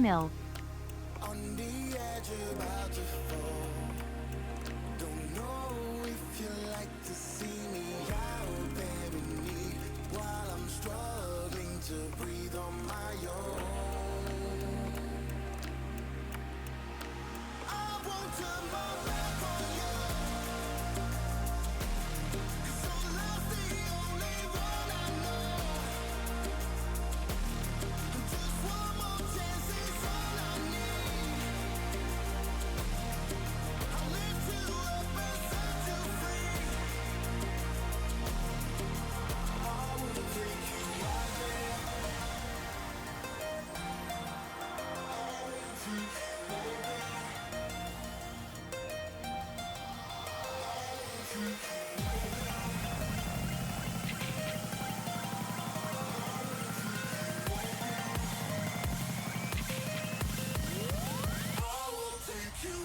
mill. On the edge about to fall. Don't know if you like to see me out there beneath while I'm struggling to breathe on my own. I won't turn my back on you, 'cause your love's the only one I know. And just one more chance is all I need. I'll lift you up and set you free. I will take you out there. I will take you out there. I will take you.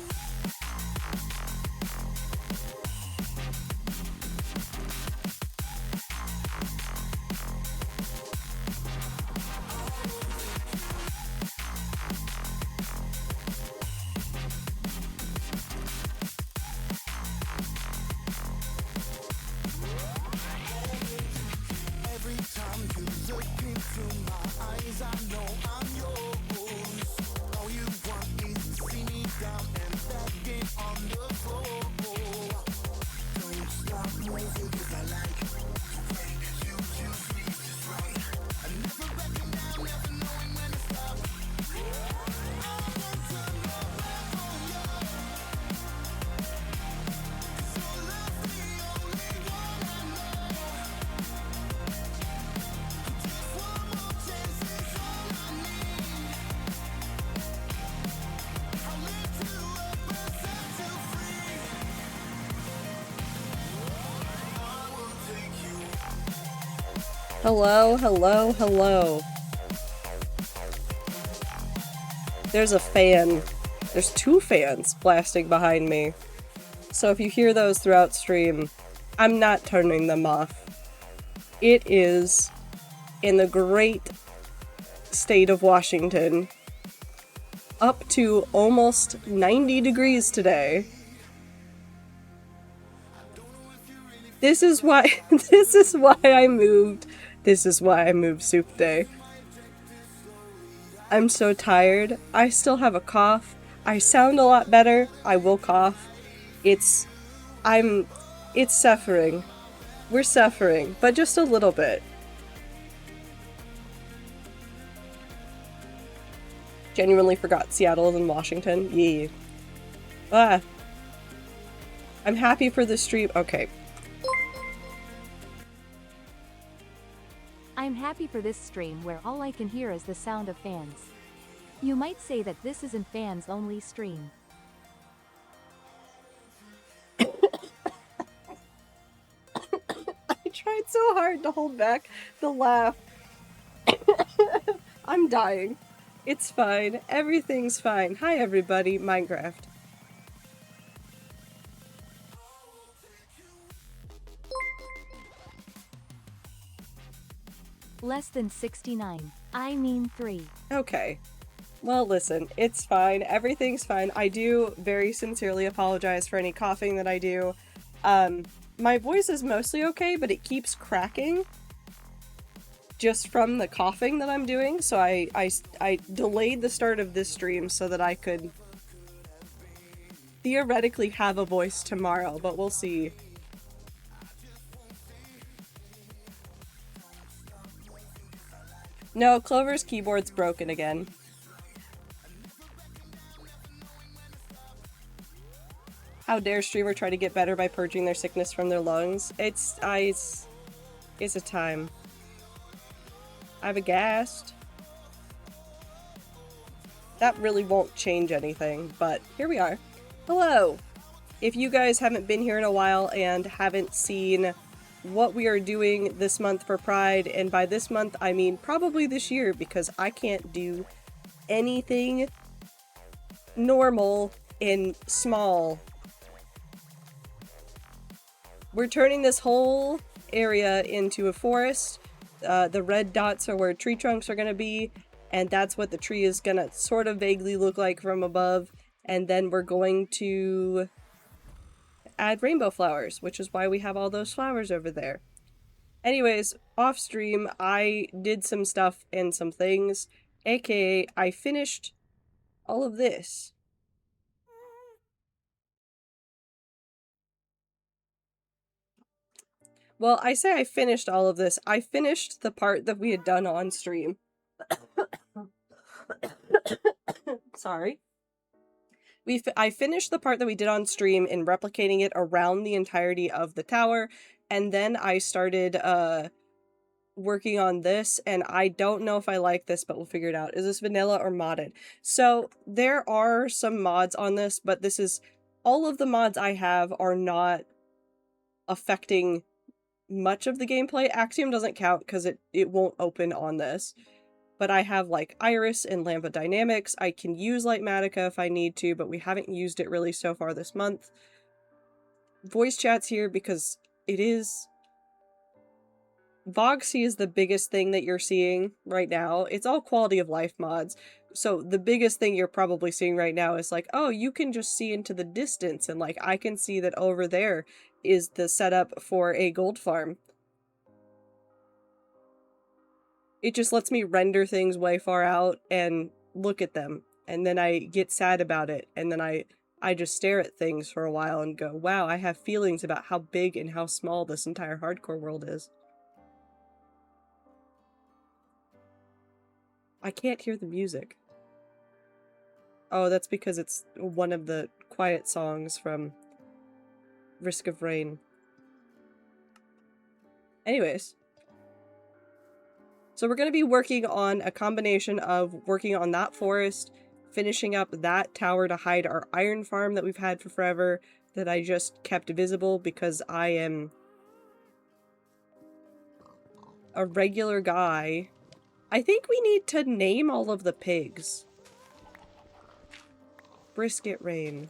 Every time you look into my eyes, I know I'm yours. All you want is to see me down and begging on the floor. Don't stop moving 'cause I like the way you choose me just right. I never backing down, never knowing when to stop. I won't turn my back on you, 'cause your love's the only one I know. Just one more chance is all I need. I'll lift you up and set you free. I will take you. Hello, hello, hello. There's a fan. There's two fans blasting behind me. So if you hear those throughout stream, I'm not turning them off. It is in the great state of Washington up to almost 90 degrees today. This is why I moved. This is why I moved Soup Day. I'm so tired. I still have a cough. I sound a lot better. I will cough. It's suffering. We're suffering, but just a little bit. Genuinely forgot Seattle is in Washington. Yeah. Ah. I'm happy for the stream. Okay. I'm happy for this stream where all I can hear is the sound of fans. You might say that this isn't fans only stream. I tried so hard to hold back the laugh. I'm dying. It's fine. Everything's fine. Hi everybody, Minecraft. Less than 69. I mean 3. Okay. Well, listen, it's fine. Everything's fine. I do very sincerely apologize for any coughing that I do. My voice is mostly okay, but it keeps cracking just from the coughing that I'm doing, so I delayed the start of this stream so that I could theoretically have a voice tomorrow, but we'll see. No, Clover's keyboard's broken again. How dare streamer try to get better by purging their sickness from their lungs? It's a time. I've aghast. That really won't change anything, but here we are. Hello! If you guys haven't been here in a while and haven't seen what we are doing this month for Pride, and by this month I mean probably this year because I can't do anything normal in small. We're turning this whole area into a forest. The red dots are where tree trunks are going to be, And that's what the tree is gonna sort of vaguely look like from above. And then we're going to add rainbow flowers, which is why we have all those flowers over there. Anyways, off stream, I did some stuff and some things, aka I finished all of this. Well, I say I finished all of this. I finished the part that we had done on stream. Sorry. I finished the part that we did on stream in replicating it around the entirety of the tower, and then I started working on this, and I don't know if I like this, but we'll figure it out. Is this vanilla or modded? So there are some mods on this, but this is all of the mods I have are not affecting much of the gameplay. Axiom doesn't count because it won't open on this. But I have like Iris and Lambda Dynamics. I can use Lightmatica if I need to, but we haven't used it really so far this month. Voice chat's here because it is... Voxy is the biggest thing that you're seeing right now. It's all quality of life mods. So the biggest thing you're probably seeing right now is like, oh, you can just see into the distance, and like I can see that over there is the setup for a gold farm. It just lets me render things way far out and look at them, and then I get sad about it, and then I just stare at things for a while and go, wow, I have feelings about how big and how small this entire hardcore world is. I can't hear the music. Oh, that's because it's one of the quiet songs from Risk of Rain. Anyways. So we're going to be working on a combination of working on that forest, finishing up that tower to hide our iron farm that we've had for forever, that I just kept visible because I am a regular guy. I think we need to name all of the pigs. Brisket Rain.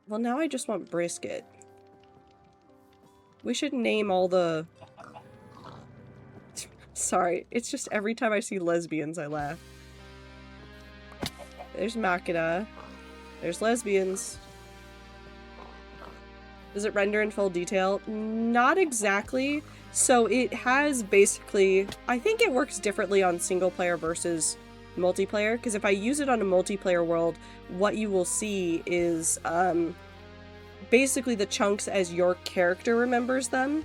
Well, now I just want brisket. We should name all the... Sorry, it's just every time I see lesbians, I laugh. There's Machina. There's lesbians. Does it render in full detail? Not exactly. So it has basically... I think it works differently on single player versus multiplayer, because if I use it on a multiplayer world, what you will see is basically the chunks as your character remembers them.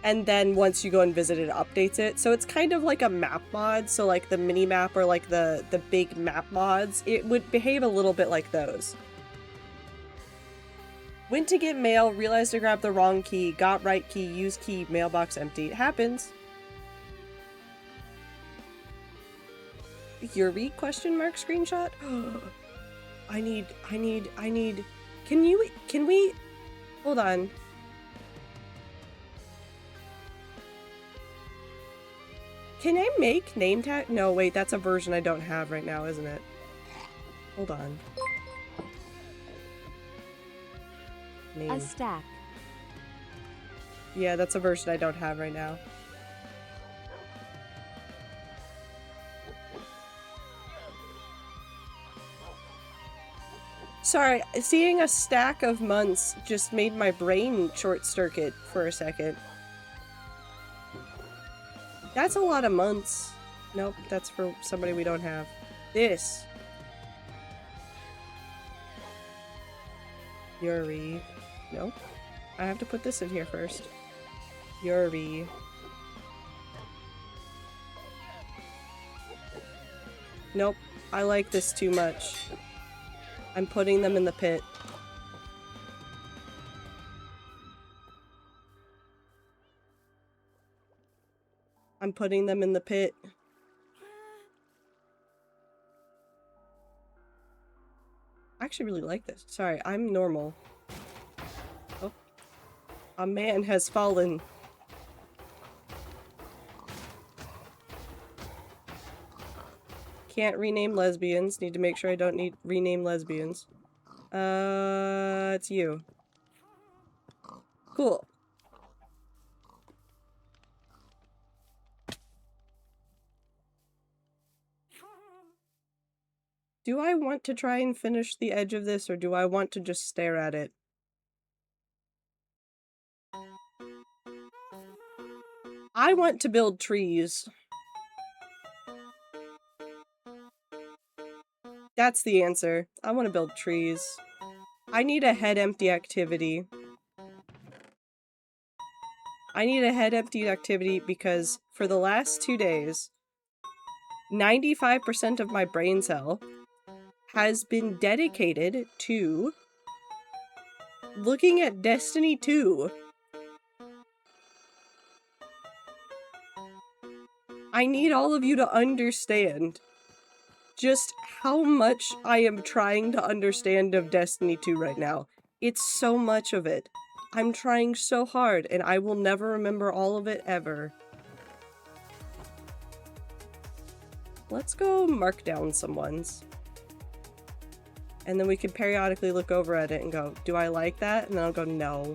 And then once you go and visit it, updates it. So it's kind of like a map mod. So like the mini map or like the big map mods, it would behave a little bit like those. Went to get mail, realized I grabbed the wrong key, got right key, used key, mailbox empty. It happens. Yuri question mark screenshot? I need, can we, hold on. Can I make name tag? No, wait, that's a version I don't have right now, isn't it? Hold on. Name. A stack. Yeah, that's a version I don't have right now. Sorry, seeing a stack of months just made my brain short circuit for a second. That's a lot of months. Nope, that's for somebody we don't have. This. Yuri. Nope. I have to put this in here first. Yuri. Nope. I like this too much. I'm putting them in the pit. I'm putting them in the pit. I actually really like this. Sorry, I'm normal. Oh. A man has fallen. Can't rename lesbians. Need to make sure I don't need rename lesbians. It's you. Cool. Do I want to try and finish the edge of this, or do I want to just stare at it? I want to build trees. That's the answer. I want to build trees. I need a head empty activity. I need a head empty activity because for the last 2 days, 95% of my brain cell has been dedicated to looking at Destiny 2. I need all of you to understand just how much I am trying to understand of Destiny 2 right now. It's so much of it. I'm trying so hard, and I will never remember all of it ever. Let's go mark down some ones. And then we can periodically look over at it and go, do I like that? And then I'll go, no.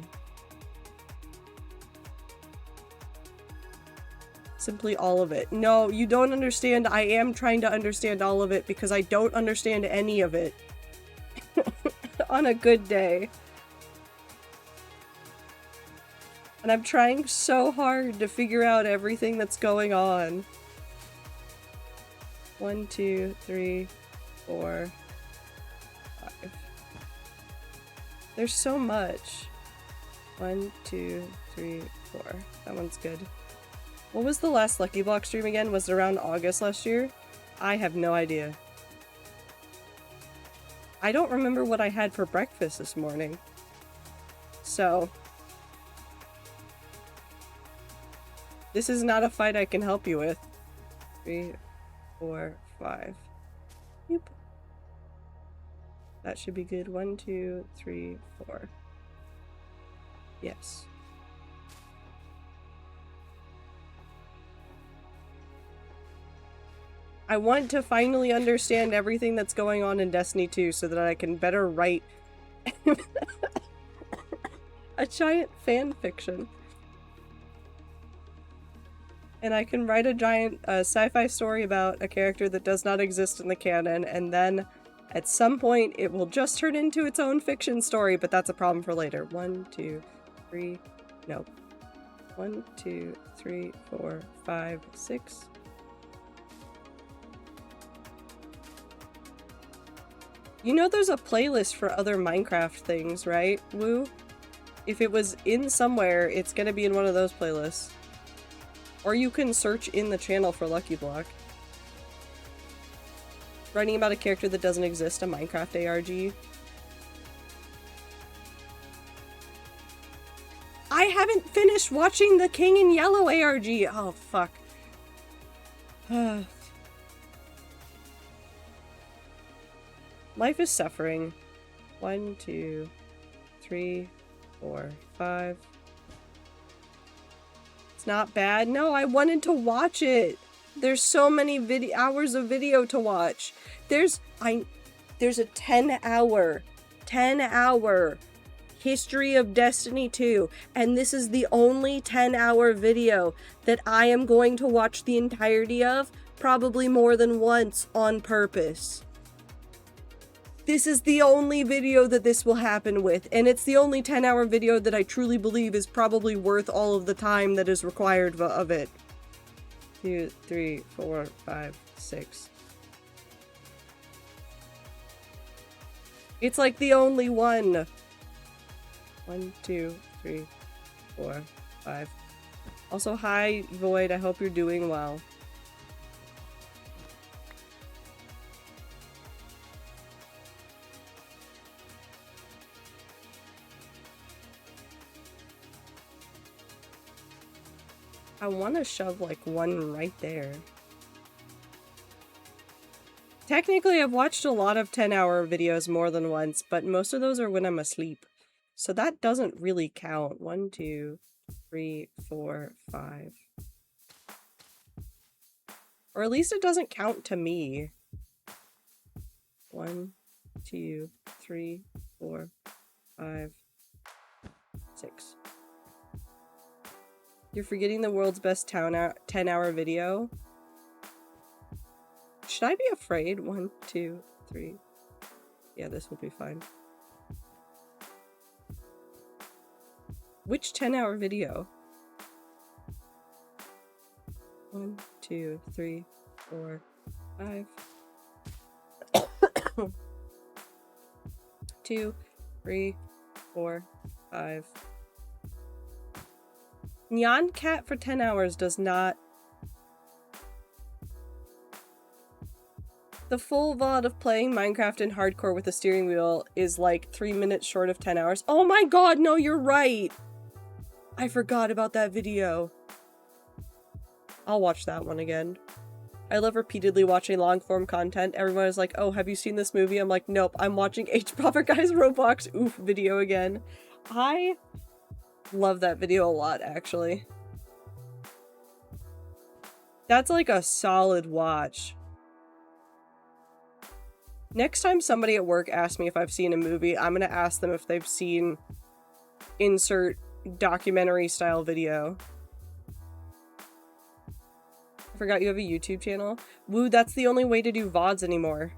Simply all of it. No, you don't understand. I am trying to understand all of it because I don't understand any of it. On a good day. And I'm trying so hard to figure out everything that's going on. 1, 2, 3, 4, 5. There's so much. 1, 2, 3, 4. That one's good. What was the last Lucky Block stream again? Was it around August last year? I have no idea. I don't remember what I had for breakfast this morning. So, this is not a fight I can help you with. 3, 4, 5. Yep. That should be good. 1, 2, 3, 4. Yes. I want to finally understand everything that's going on in Destiny 2 so that I can better write a giant fan fiction. And I can write a giant sci-fi story about a character that does not exist in the canon, and then at some point it will just turn into its own fiction story, but that's a problem for later. 1, 2, 3, no. 1, 2, 3, 4, 5, 6. You know there's a playlist for other Minecraft things, right, Woo? If it was in somewhere, it's gonna be in one of those playlists. Or you can search in the channel for Lucky Block. Writing about a character that doesn't exist, a Minecraft ARG. I haven't finished watching the King in Yellow ARG! Oh, fuck. Life is suffering. 1, 2, 3, 4, 5. It's not bad. No, I wanted to watch it. There's so many hours of video to watch. There's a 10-hour history of Destiny 2, and this is the only 10-hour video that I am going to watch the entirety of, probably more than once on purpose. This is the only video that this will happen with, and it's the only 10-hour video that I truly believe is probably worth all of the time that is required of it. 2, 3, 4, 5, 6. It's like the only one. 1, 2, 3, 4, 5. Also, hi, Void. I hope you're doing well. I want to shove like one right there. Technically, I've watched a lot of 10-hour videos more than once, but most of those are when I'm asleep. So that doesn't really count. 1, 2, 3, 4, 5. Or at least it doesn't count to me. 1, 2, 3, 4, 5, 6. You're forgetting the world's best 10-hour video? Should I be afraid? 1, 2, 3. Yeah, this will be fine. Which 10-hour video? 1, 2, 3, 4, 5. 2, 3, 4, 5. Nyan Cat for 10 hours does not. The full VOD of playing Minecraft in hardcore with a steering wheel is like 3 minutes short of 10 hours. Oh my god, no, you're right! I forgot about that video. I'll watch that one again. I love repeatedly watching long-form content. Everyone is like, oh, have you seen this movie? I'm like, nope, I'm watching H. Proper Guy's Roblox oof video again. I love that video a lot, actually. That's like a solid watch. Next time somebody at work asks me if I've seen a movie, I'm gonna ask them if they've seen insert documentary style video. I forgot you have a YouTube channel. Woo, that's the only way to do VODs anymore.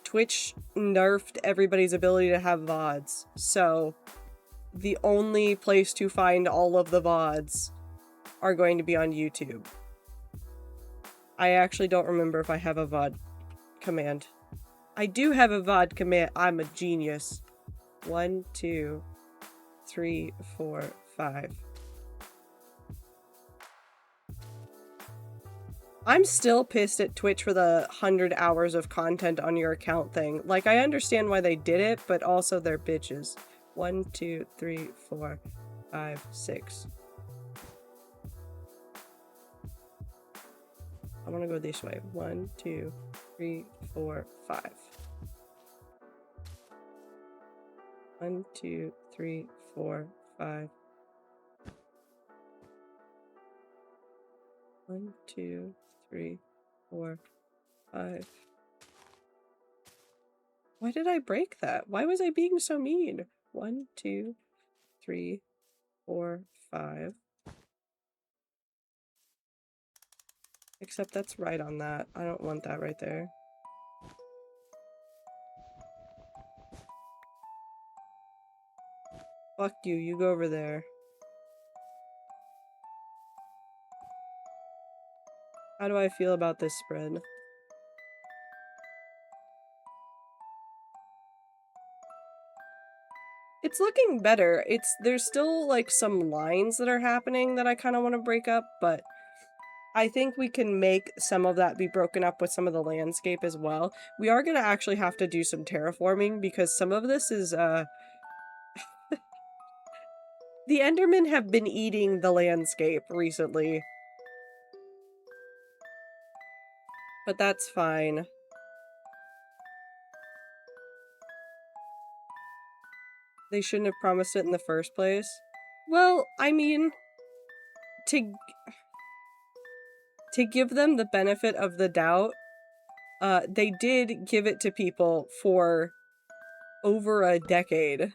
Twitch nerfed everybody's ability to have VODs. So, the only place to find all of the VODs are going to be on YouTube. I actually don't remember if I have a VOD command. I do have a VOD command. I'm a genius. 1, 2, 3, 4, 5. I'm still pissed at Twitch for the 100 hours of content on your account thing. Like, I understand why they did it, but also they're bitches. 1, 2, 3, 4, 5, 6. I want to go this way. 1, 2, 3, 4, 5. 1, 2, 3, 4, 5. 1, 2, 3, 4, 5. Why did I break that? Why was I being so mean? 1, 2, 3, 4, 5. Except that's right on that. I don't want that right there. Fuck you, you go over there. How do I feel about this spread? It's looking better. There's still like some lines that are happening that I kind of want to break up, but I think we can make some of that be broken up with some of the landscape as well. We are going to actually have to do some terraforming because some of this is, the Endermen have been eating the landscape recently. But that's fine. They shouldn't have promised it in the first place. Well, I mean, to give them the benefit of the doubt, they did give it to people for over a decade.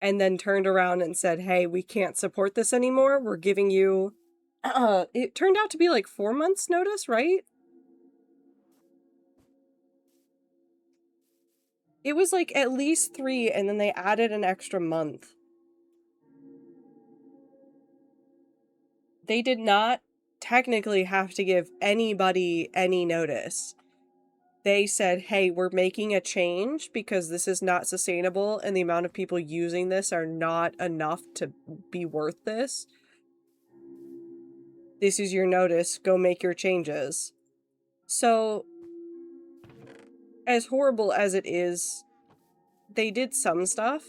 And then turned around and said, hey, we can't support this anymore. We're giving you... it turned out to be like 4 months notice, right? It was like at least 3, and then they added an extra month. They did not technically have to give anybody any notice. They said, hey, we're making a change because this is not sustainable and the amount of people using this are not enough to be worth this. This is your notice. Go make your changes. So, as horrible as it is, they did some stuff.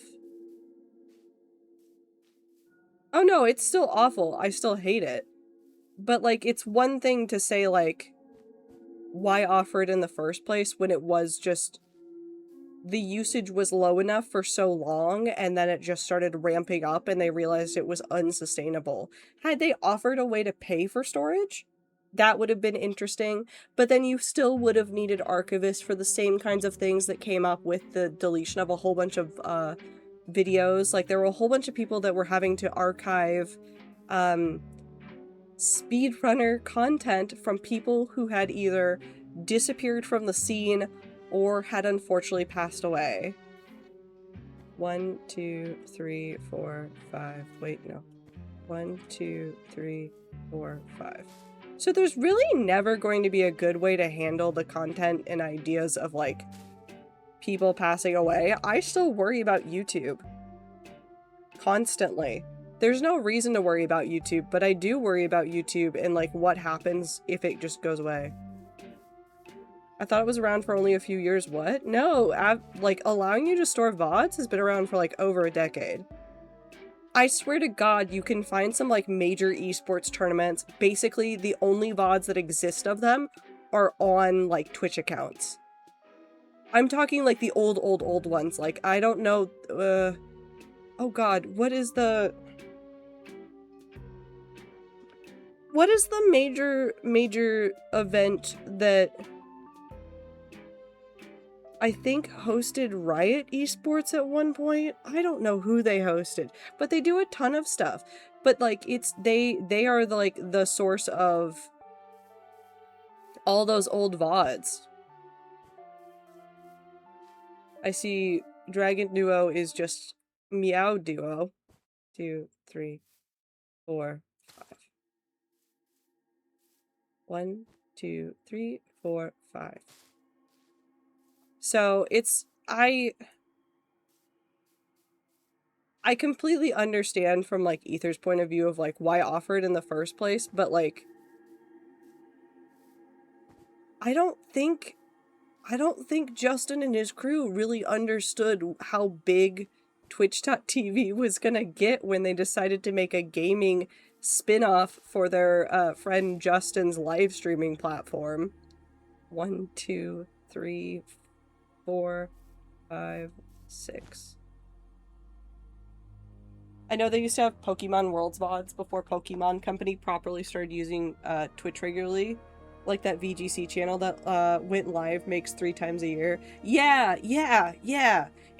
Oh no, it's still awful. I still hate it. But, like, it's one thing to say, like, why offer it in the first place when it was just... the usage was low enough for so long, and then it just started ramping up, and they realized it was unsustainable. Had they offered a way to pay for storage, that would have been interesting, but then you still would have needed archivists for the same kinds of things that came up with the deletion of a whole bunch of videos. Like, there were a whole bunch of people that were having to archive speedrunner content from people who had either disappeared from the scene or had unfortunately passed away. 1, 2, 3, 4, 5. Wait, no. 1, 2, 3, 4, 5. So there's really never going to be a good way to handle the content and ideas of, like, people passing away. I still worry about YouTube. Constantly. There's no reason to worry about YouTube, but I do worry about YouTube and, like, what happens if it just goes away. I thought it was around for only a few years. What? No, like, allowing you to store VODs has been around for, like, over a decade. I swear to God, you can find some, like, major esports tournaments. Basically, the only VODs that exist of them are on, like, Twitch accounts. I'm talking, like, the old ones. Like, I don't know, oh God, what is the major event that I think hosted Riot Esports at one point? I don't know who they hosted, but they do a ton of stuff. But, like, it's, they are, like, the source of all those old VODs. I see Dragon Duo is just Meow Duo. 2, 3, 4, 5. 1, 2, 3, 4, 5. So it's, I completely understand from, like, Ether's point of view of, like, why offer it in the first place, but, like, I don't think Justin and his crew really understood how big Twitch.tv was gonna get when they decided to make a gaming spin-off for their friend Justin's live streaming platform. 1, 2, 3, 4, 5, 6. I know they used to have Pokemon Worlds VODs before Pokemon Company properly started using Twitch regularly. Like that VGC channel that went live makes 3 times a year. Yeah.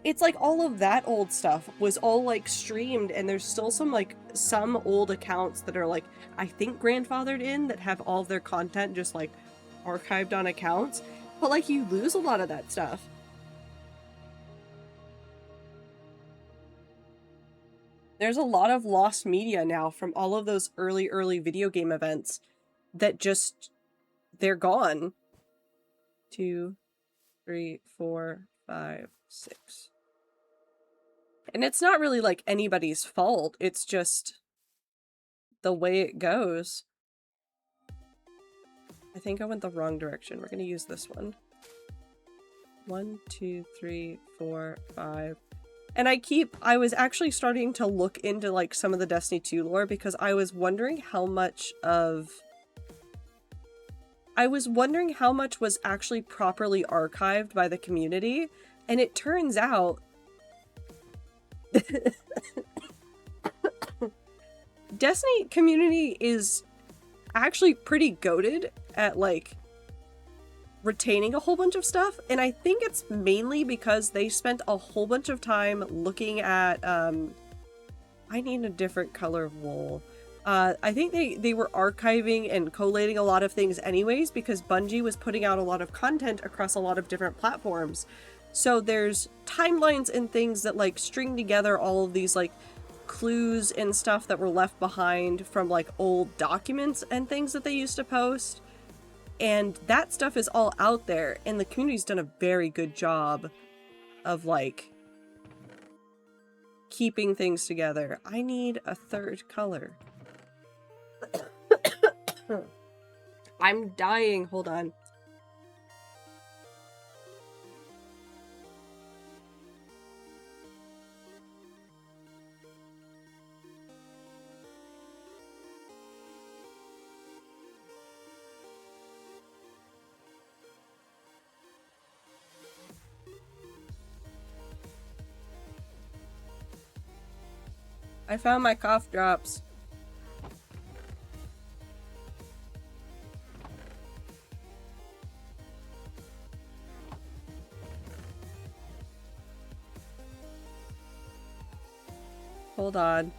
It's like all of that old stuff was all, like, streamed, and there's still some old accounts that are, like, I think grandfathered in that have all of their content just, like, archived on accounts. But, like, you lose a lot of that stuff. There's a lot of lost media now from all of those early video game events that just, they're gone. 2, 3, 4, 5, 6. And it's not really, like, anybody's fault. It's just the way it goes. I think I went the wrong direction. We're gonna use this one. 1, 2, 3, 4, 5. And I was actually starting to look into, like, some of the Destiny 2 lore because I was wondering how much was actually properly archived by the community, and it turns out Destiny community is actually pretty goated at, like, retaining a whole bunch of stuff, and I think it's mainly because they spent a whole bunch of time looking at, I need a different color of wool. I think they were archiving and collating a lot of things anyways because Bungie was putting out a lot of content across a lot of different platforms. So there's timelines and things that, like, string together all of these, like, clues and stuff that were left behind from, like, old documents and things that they used to post. And that stuff is all out there, and the community's done a very good job of, like, keeping things together. I need a third color. I'm dying. Hold on. I found my cough drops. Hold on.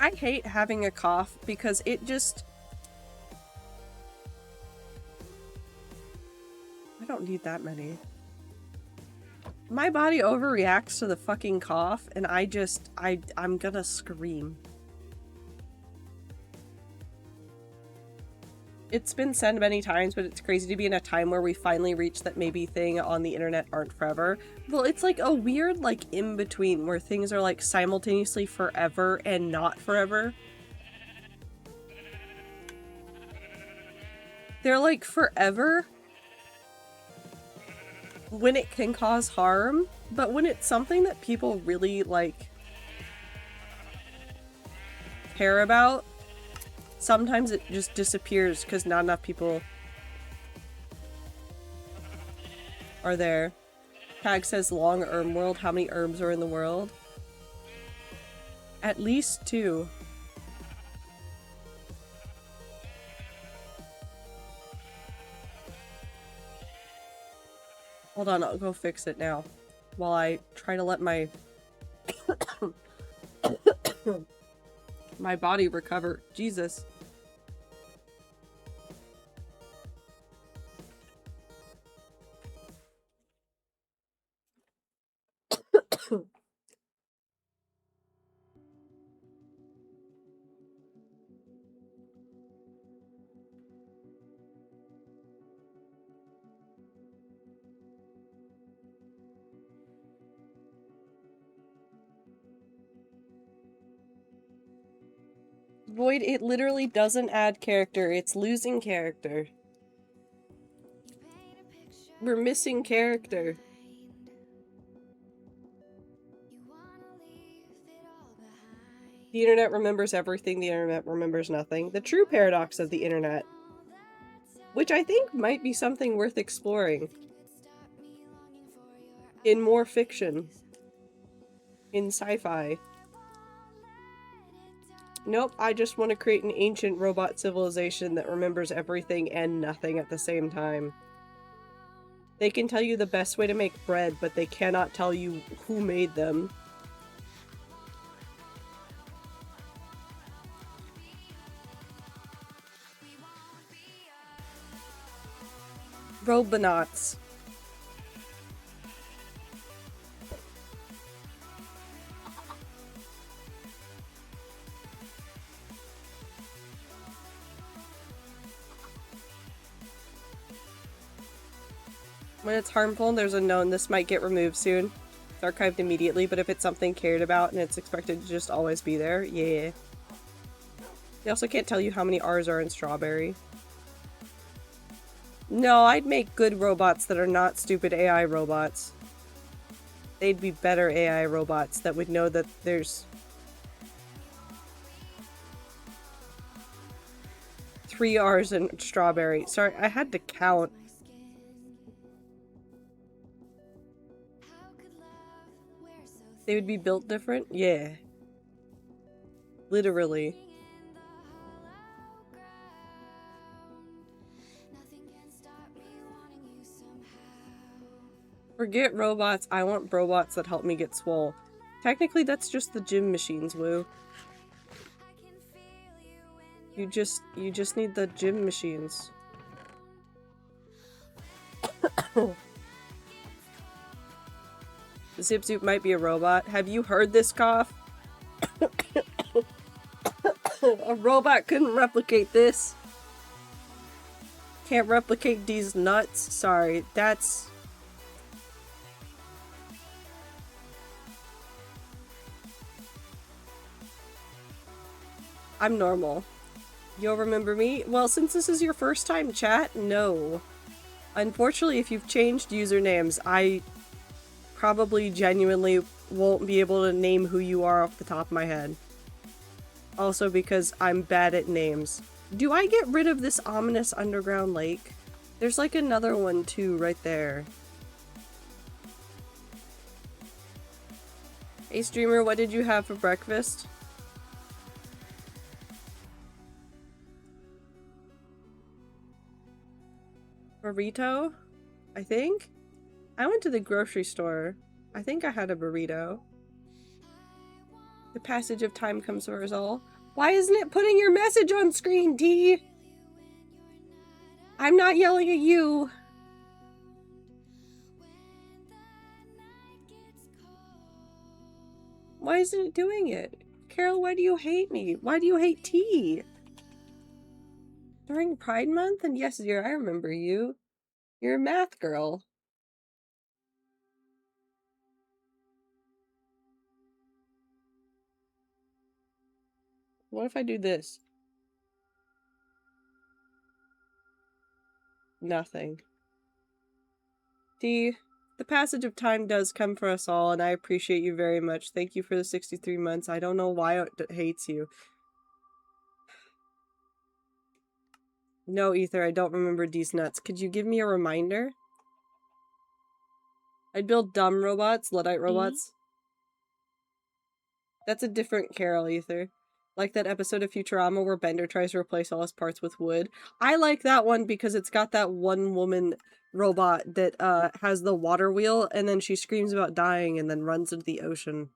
I hate having a cough because it just... I don't need that many. My body overreacts to the fucking cough, and I'm gonna scream. It's been said many times, but it's crazy to be in a time where we finally reached that maybe thing on the internet aren't forever. Well, it's like a weird, like, in-between where things are, like, simultaneously forever and not forever. They're, like, forever when it can cause harm, but when it's something that people really, like, care about, sometimes it just disappears because not enough people are there. Tag says long Erm world. How many Erms are in the world? At least 2. Hold on, I'll go fix it now. While I try to let my my body recover. Jesus. Void, it literally doesn't add character, it's losing character. We're missing character. The internet remembers everything, the internet remembers nothing. The true paradox of the internet. Which I think might be something worth exploring. In more fiction. In sci-fi. Nope, I just want to create an ancient robot civilization that remembers everything and nothing at the same time. They can tell you the best way to make bread, but they cannot tell you who made them. Robonauts. When it's harmful, there's a known this might get removed soon. It's archived immediately, but if it's something cared about and it's expected to just always be there, yeah. They also can't tell you how many R's are in strawberry. No, I'd make good robots that are not stupid AI robots. They'd be better AI robots that would know that there's 3 R's in strawberry. Sorry, I had to count. They would be built different? Yeah. Literally. Forget robots, I want robots that help me get swole. Technically, that's just the gym machines, Woo. You just need the gym machines. Zip Zoop might be a robot. Have you heard this cough? A robot couldn't replicate this. Can't replicate these nuts. Sorry, that's... I'm normal. You'll remember me? Well, since this is your first time chat, no. Unfortunately, if you've changed usernames, I probably genuinely won't be able to name who you are off the top of my head. Also because I'm bad at names. Do I get rid of this ominous underground lake? There's like another one too right there. Hey streamer, what did you have for breakfast? Burrito? I think? I went to the grocery store. I think I had a burrito. The passage of time comes for us all. Why isn't it putting your message on screen, T? I'm not yelling at you. Why isn't it doing it? Carol, why do you hate me? Why do you hate T? During Pride Month? And yes, dear, I remember you. You're a math girl. What if I do this? Nothing. T, the passage of time does come for us all, and I appreciate you very much. Thank you for the 63 months. I don't know why it hates you. No, Ether, I don't remember D's nuts. Could you give me a reminder? I'd build dumb robots, Luddite robots. That's a different Carol, Ether. Like that episode of Futurama where Bender tries to replace all his parts with wood. I like that one because it's got that one woman robot that has the water wheel, and then she screams about dying and then runs into the ocean.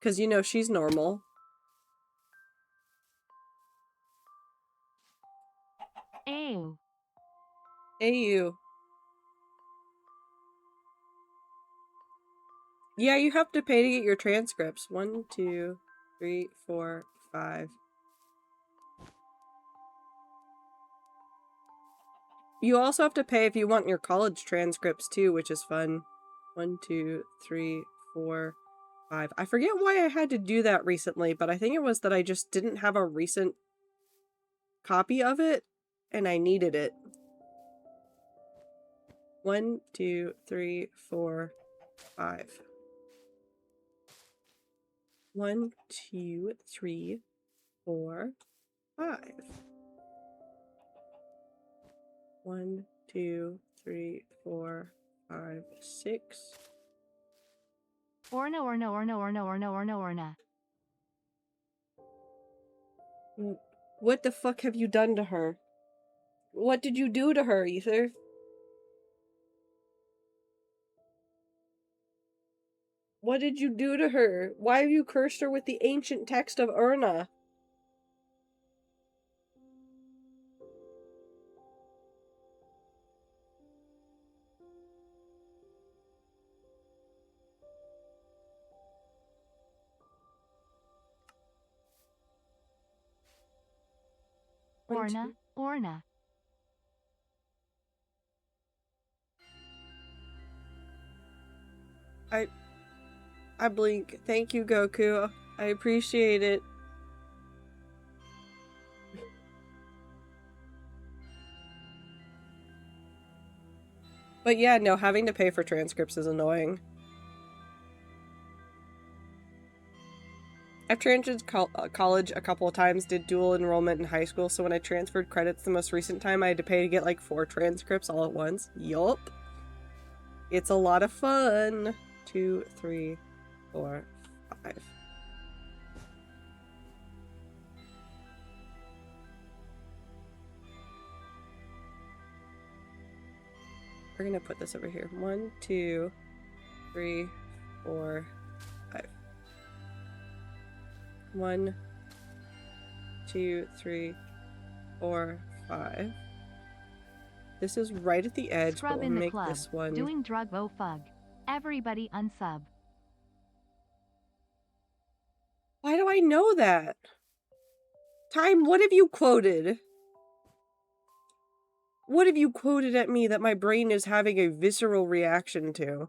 Because, you know, she's normal. Ew. Hey, you. Yeah, you have to pay to get your transcripts. 1, 2, 3, 4, 5. You also have to pay if you want your college transcripts too, which is fun. 1, 2, 3, 4, 5. I forget why I had to do that recently, but I think it was that I just didn't have a recent copy of it, and I needed it. 1, 2, 3, 4, 5. 1, 2, 3, 4, 5. 1, 2, 3, 4, 5, 6. Orna, orna, orna, orna, orna, orna, orna. What the fuck have you done to her? What did you do to her, Ether? What did you do to her? Why have you cursed her with the ancient text of Urna? Orna, orna. I blink. Thank you, Goku. I appreciate it. But yeah, no, having to pay for transcripts is annoying. I've transferred college a couple of times, did dual enrollment in high school, so when I transferred credits the most recent time, I had to pay to get like 4 transcripts all at once. Yup. It's a lot of fun. 2, 3, 4, 5. We're gonna put this over here. 1, 2, 3, 4, 5. 1, 2, 3, 4, 5. This is right at the edge, Scrub but we'll in the make club. this one. Doing drug vo fug. Everybody unsub. Why do I know that? Time, what have you quoted? What have you quoted at me that my brain is having a visceral reaction to?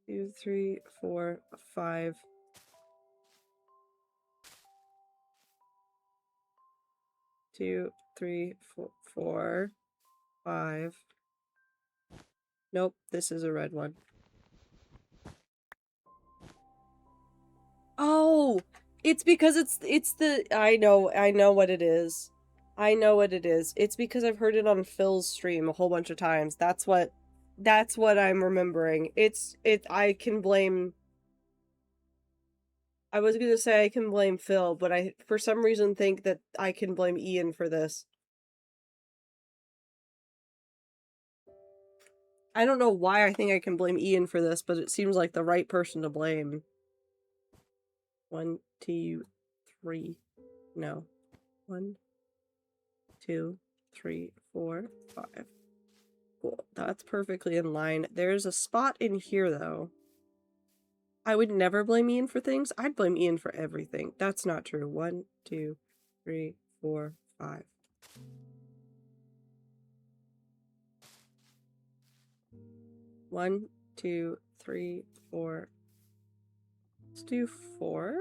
2, 3, 4, 5. Two, 3, 4, 5. Nope, this is a red one. Oh, it's because it's the I know what it is. I know what it is. It's because I've heard it on Phil's stream a whole bunch of times. That's what I'm remembering. I can blame I was gonna say I can blame Phil, but I for some reason think that I can blame Ian for this. I don't know why I think I can blame Ian for this, but it seems like the right person to blame. 1, 2, 3. No. 1, 2, 3, 4, 5. Cool. That's perfectly in line. There's a spot in here, though. I would never blame Ian for things. I'd blame Ian for everything. That's not true. 1, 2, 3, 4, 5. One, 2, 3, 4. Let's do 4.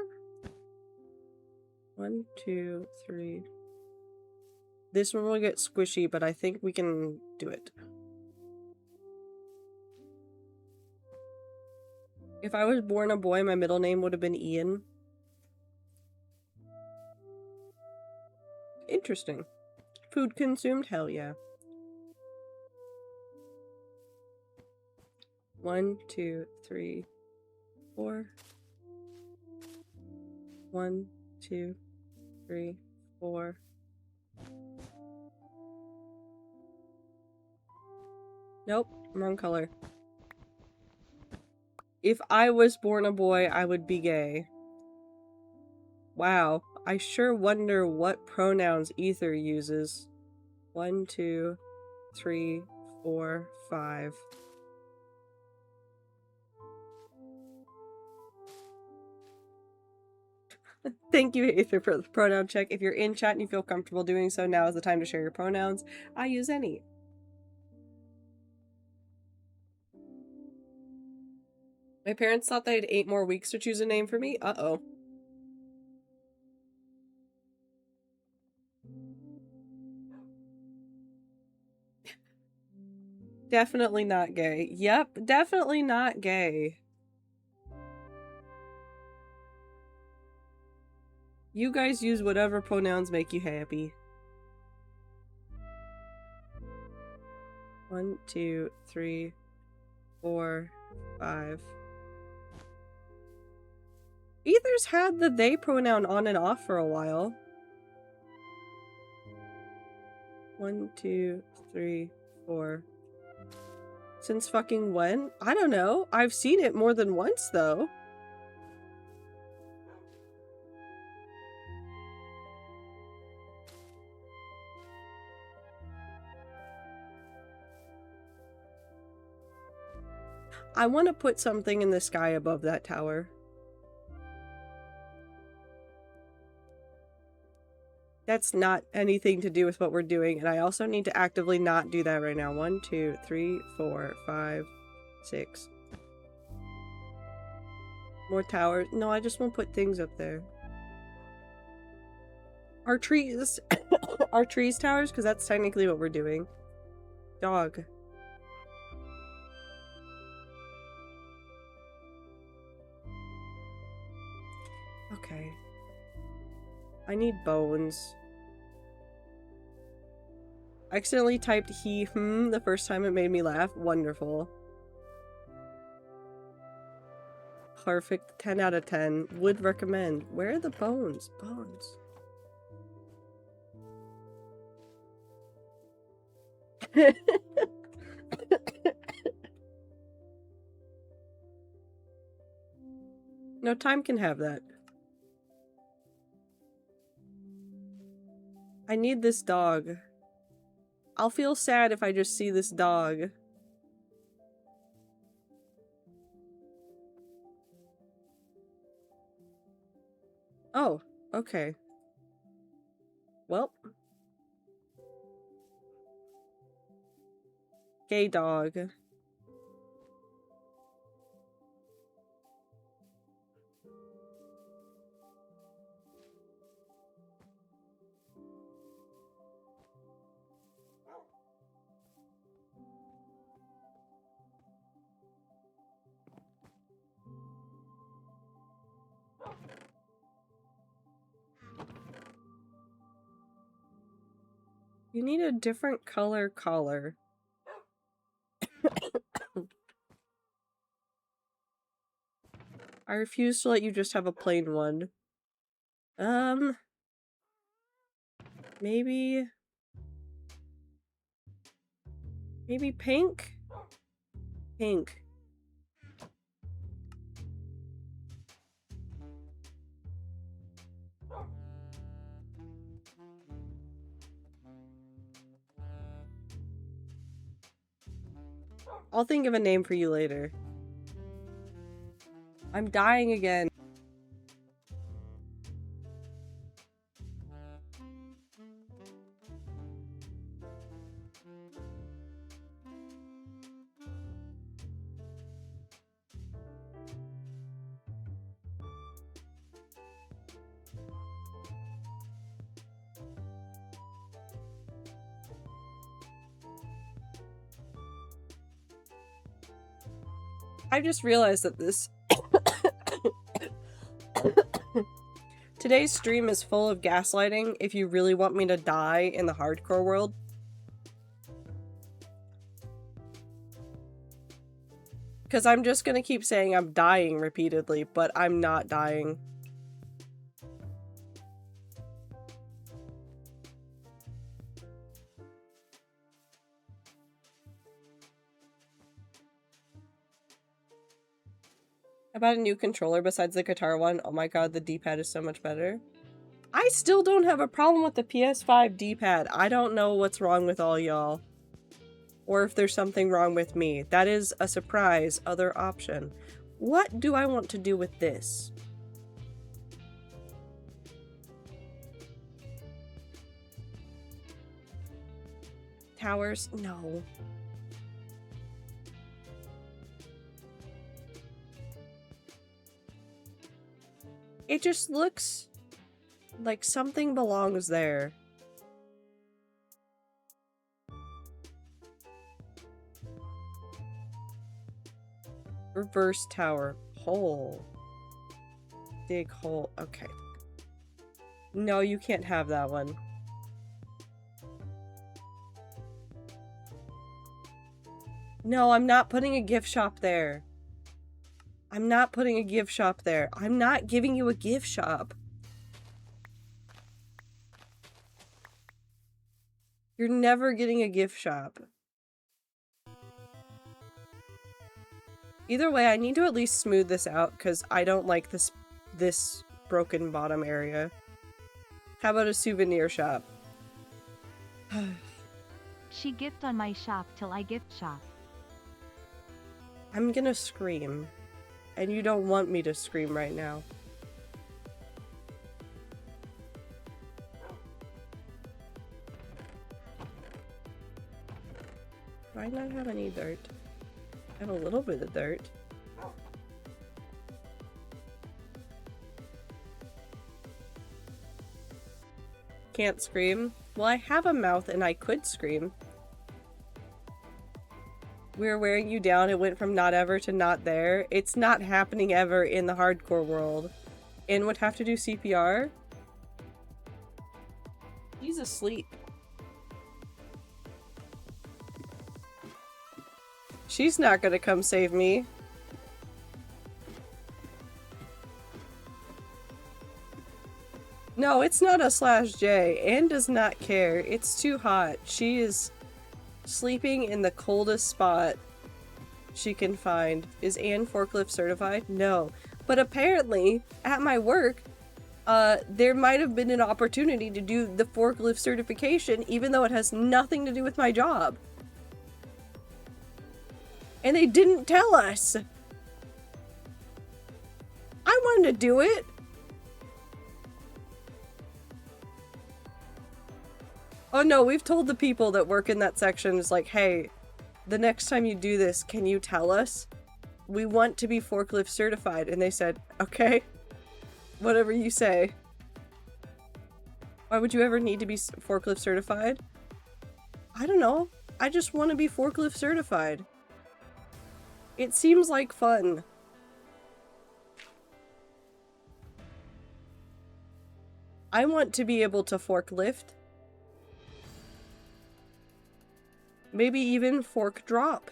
1, 2, 3. This one will get squishy, but I think we can do it. If I was born a boy, my middle name would have been Ian. Interesting. Food consumed? Hell yeah. 1, 2, 3, 4. 1, 2, 3, 4. Nope, wrong color. If I was born a boy, I would be gay. Wow, I sure wonder what pronouns Ether uses. 1, 2, 3, 4, 5. Thank you, Ether, for the pronoun check. If you're in chat and you feel comfortable doing so, now is the time to share your pronouns. I use any. My parents thought they had 8 more weeks to choose a name for me. Uh-oh. Definitely not gay. Yep, definitely not gay. You guys use whatever pronouns make you happy. 1, 2, 3, 4, 5. Ether's had the they pronoun on and off for a while. 1, 2, 3, 4. Since fucking when? I don't know. I've seen it more than once, though. I want to put something in the sky above that tower. That's not anything to do with what we're doing, and I also need to actively not do that right now. 1, 2, 3, 4, 5, 6. More towers. No, I just won't put things up there. Our trees are trees towers, because that's technically what we're doing. Dog. Okay. I need bones. I accidentally typed he, the first time, it made me laugh. Wonderful. Perfect. 10 out of 10. Would recommend. Where are the bones? Bones. No, time can have that. I need this dog. I'll feel sad if I just see this dog. Oh, okay. Well. Gay dog. You need a different color collar. I refuse to let you just have a plain one. Maybe... Maybe pink? Pink. I'll think of a name for you later. I'm dying again. I just realized that this today's stream is full of gaslighting if you really want me to die in the hardcore world. Because I'm just gonna keep saying I'm dying repeatedly, but I'm not dying. I bought a new controller besides the guitar one. Oh my god, the D-pad is so much better. I still don't have a problem with the PS5 D-pad. I don't know what's wrong with all y'all. Or if there's something wrong with me. That is a surprise other option. What do I want to do with this? Towers? No. It just looks like something belongs there. Reverse tower. Hole. Dig hole. Okay. No, you can't have that one. No, I'm not putting a gift shop there. I'm not putting a gift shop there. I'm not giving you a gift shop. You're never getting a gift shop. Either way, I need to at least smooth this out because I don't like this broken bottom area. How about a souvenir shop? She gift on my shop till I gift shop. I'm gonna scream. And you don't want me to scream right now. Do I not have any dirt? I have a little bit of dirt. Can't scream? Well, I have a mouth and I could scream. We're wearing you down. It went from not ever to not there. It's not happening ever in the hardcore world. And would have to do CPR? He's asleep. She's not gonna come save me. No, it's not a /J. Anne does not care. It's too hot. She is sleeping in the coldest spot she can find. Is Anne forklift certified? No. But apparently, at my work, there might have been an opportunity to do the forklift certification, even though it has nothing to do with my job. And they didn't tell us. I wanted to do it. Oh no, we've told the people that work in that section, is like, hey, the next time you do this, can you tell us? We want to be forklift certified. And they said, okay, whatever you say. Why would you ever need to be forklift certified? I don't know. I just want to be forklift certified. It seems like fun. I want to be able to forklift. Maybe even fork drop.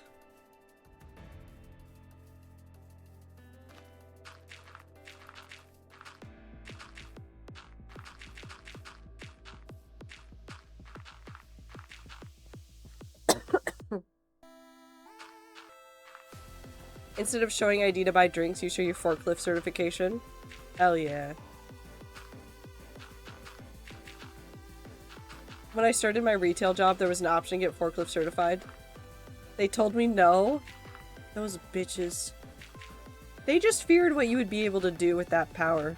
Instead of showing ID to buy drinks, you show your forklift certification. Hell yeah. When I started my retail job, there was an option to get forklift certified. They told me no. Those bitches. They just feared what you would be able to do with that power.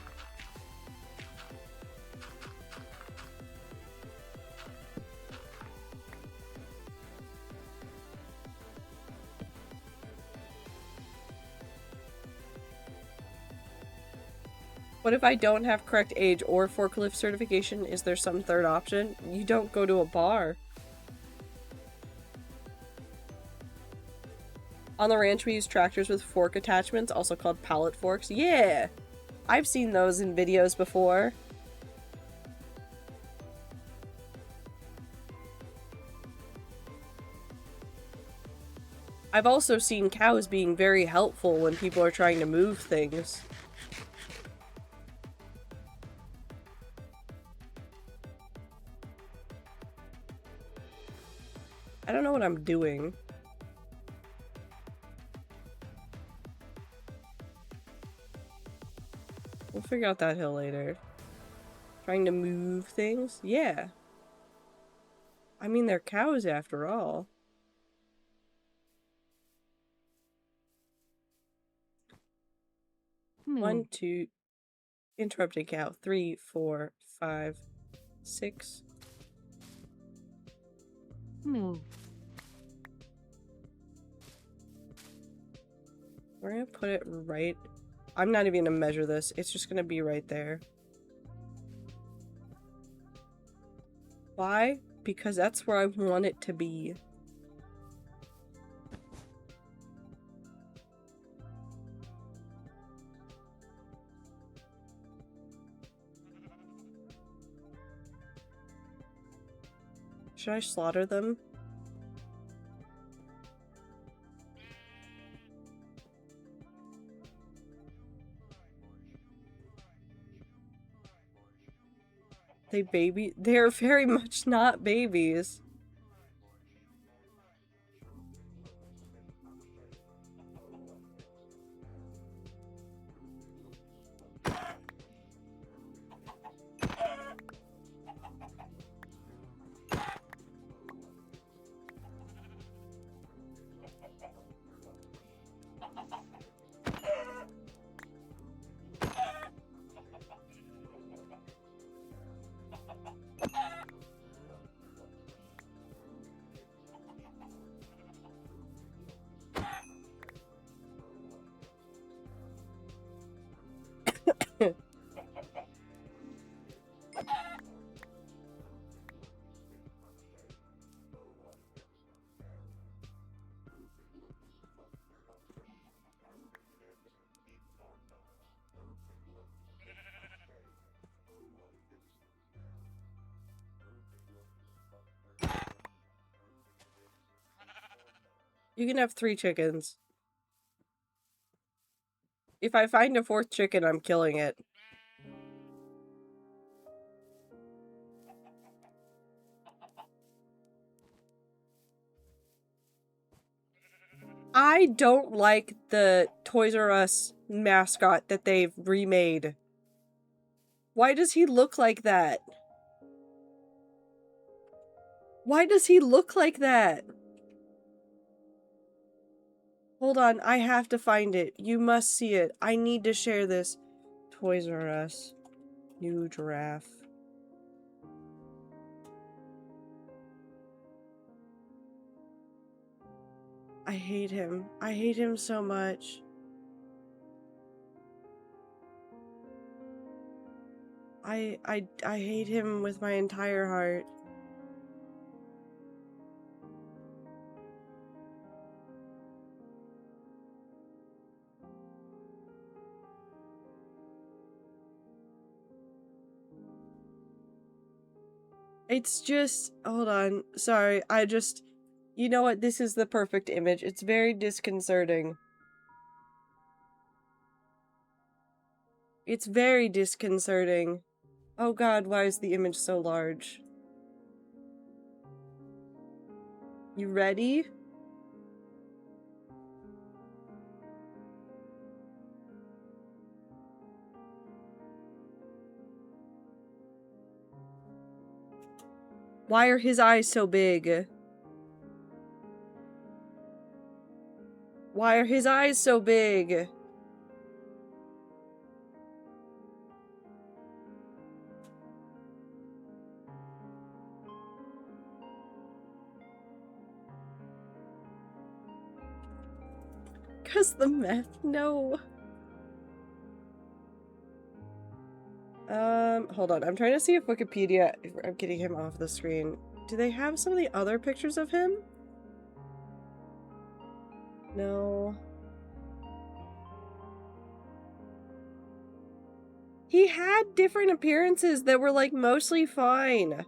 What if I don't have correct age or forklift certification? Is there some third option? You don't go to a bar. On the ranch, we use tractors with fork attachments, also called pallet forks. Yeah! I've seen those in videos before. I've also seen cows being very helpful when people are trying to move things. I don't know what I'm doing. We'll figure out that hill later. Trying to move things? Yeah. I mean, they're cows after all. One, two. Interrupting cow. 3, 4, 5, 6. Move. We're gonna put it right. I'm not even gonna measure this. It's just gonna be right there. Why? Because that's where I want it to be. Should I slaughter them? They're very much not babies. You can have 3 chickens. If I find a 4th chicken, I'm killing it. I don't like the Toys R Us mascot that they've remade. Why does he look like that? Why does he look like that? Hold on, I have to find it. You must see it. I need to share this. Toys R Us. New giraffe. I hate him. I hate him so much. I hate him with my entire heart. It's just, hold on, sorry, you know what, this is the perfect image. It's very disconcerting. It's very disconcerting. Oh god, why is the image so large? You ready? Why are his eyes so big? Why are his eyes so big? Cause the meth, no. Hold on. I'm trying to see if Wikipedia, I'm getting him off the screen. Do they have some of the other pictures of him? No. He had different appearances that were like mostly fine.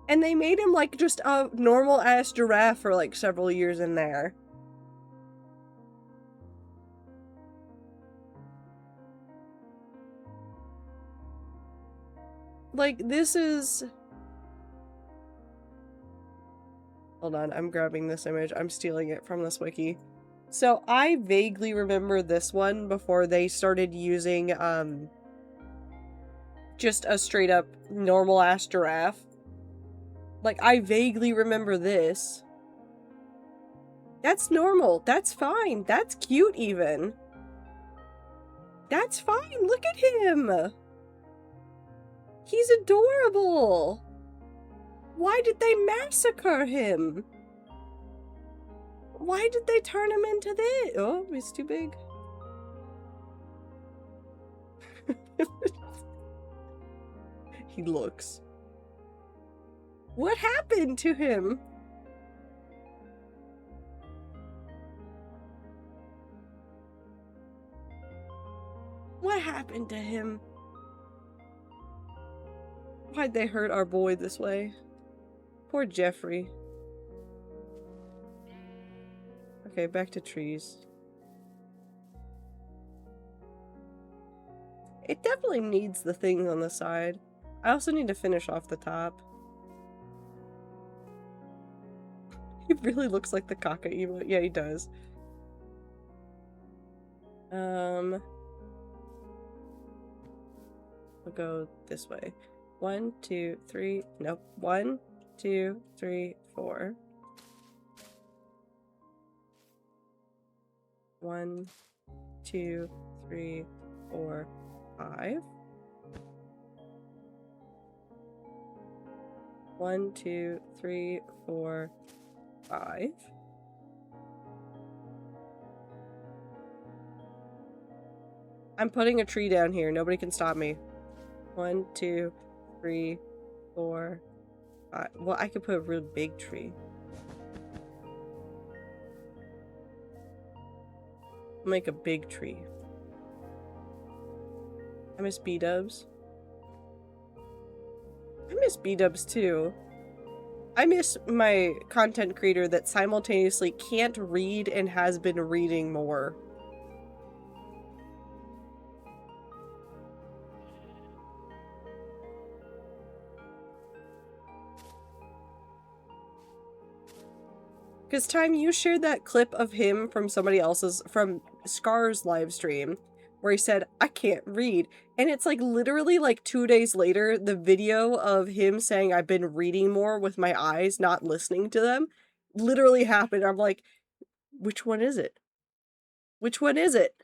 And they made him like just a normal ass giraffe for like several years in there. Like, this is... Hold on, I'm grabbing this image. I'm stealing it from this wiki. So, I vaguely remember this one before they started using, just a straight-up normal-ass giraffe. Like, I vaguely remember this. That's normal. That's fine. That's cute, even. That's fine. Look at him! He's adorable! Why did they massacre him? Why did they turn him into this? Oh, he's too big. He looks. What happened to him? What happened to him? Why'd they hurt our boy this way? Poor Jeffrey. Okay, back to trees. It definitely needs the things on the side. I also need to finish off the top. He really looks like the caca emote. Yeah, he does. We'll go this way. 1, 2, 3. Nope. 1, 2, 3, 4. 1, 2, 3, 4, 5. 1, 2, 3, 4, 5. I'm putting a tree down here. Nobody can stop me. 1, 2, 3, 4, 5. Well, I could put a real big tree. Make a big tree. I miss B-dubs. I miss B-dubs too. I miss my content creator that simultaneously can't read and has been reading more. Because Time, you shared that clip of him from somebody else's, from Scar's live stream, where he said, I can't read. And it's like literally like 2 days later, the video of him saying I've been reading more with my eyes, not listening to them, literally happened. I'm like, which one is it? Which one is it?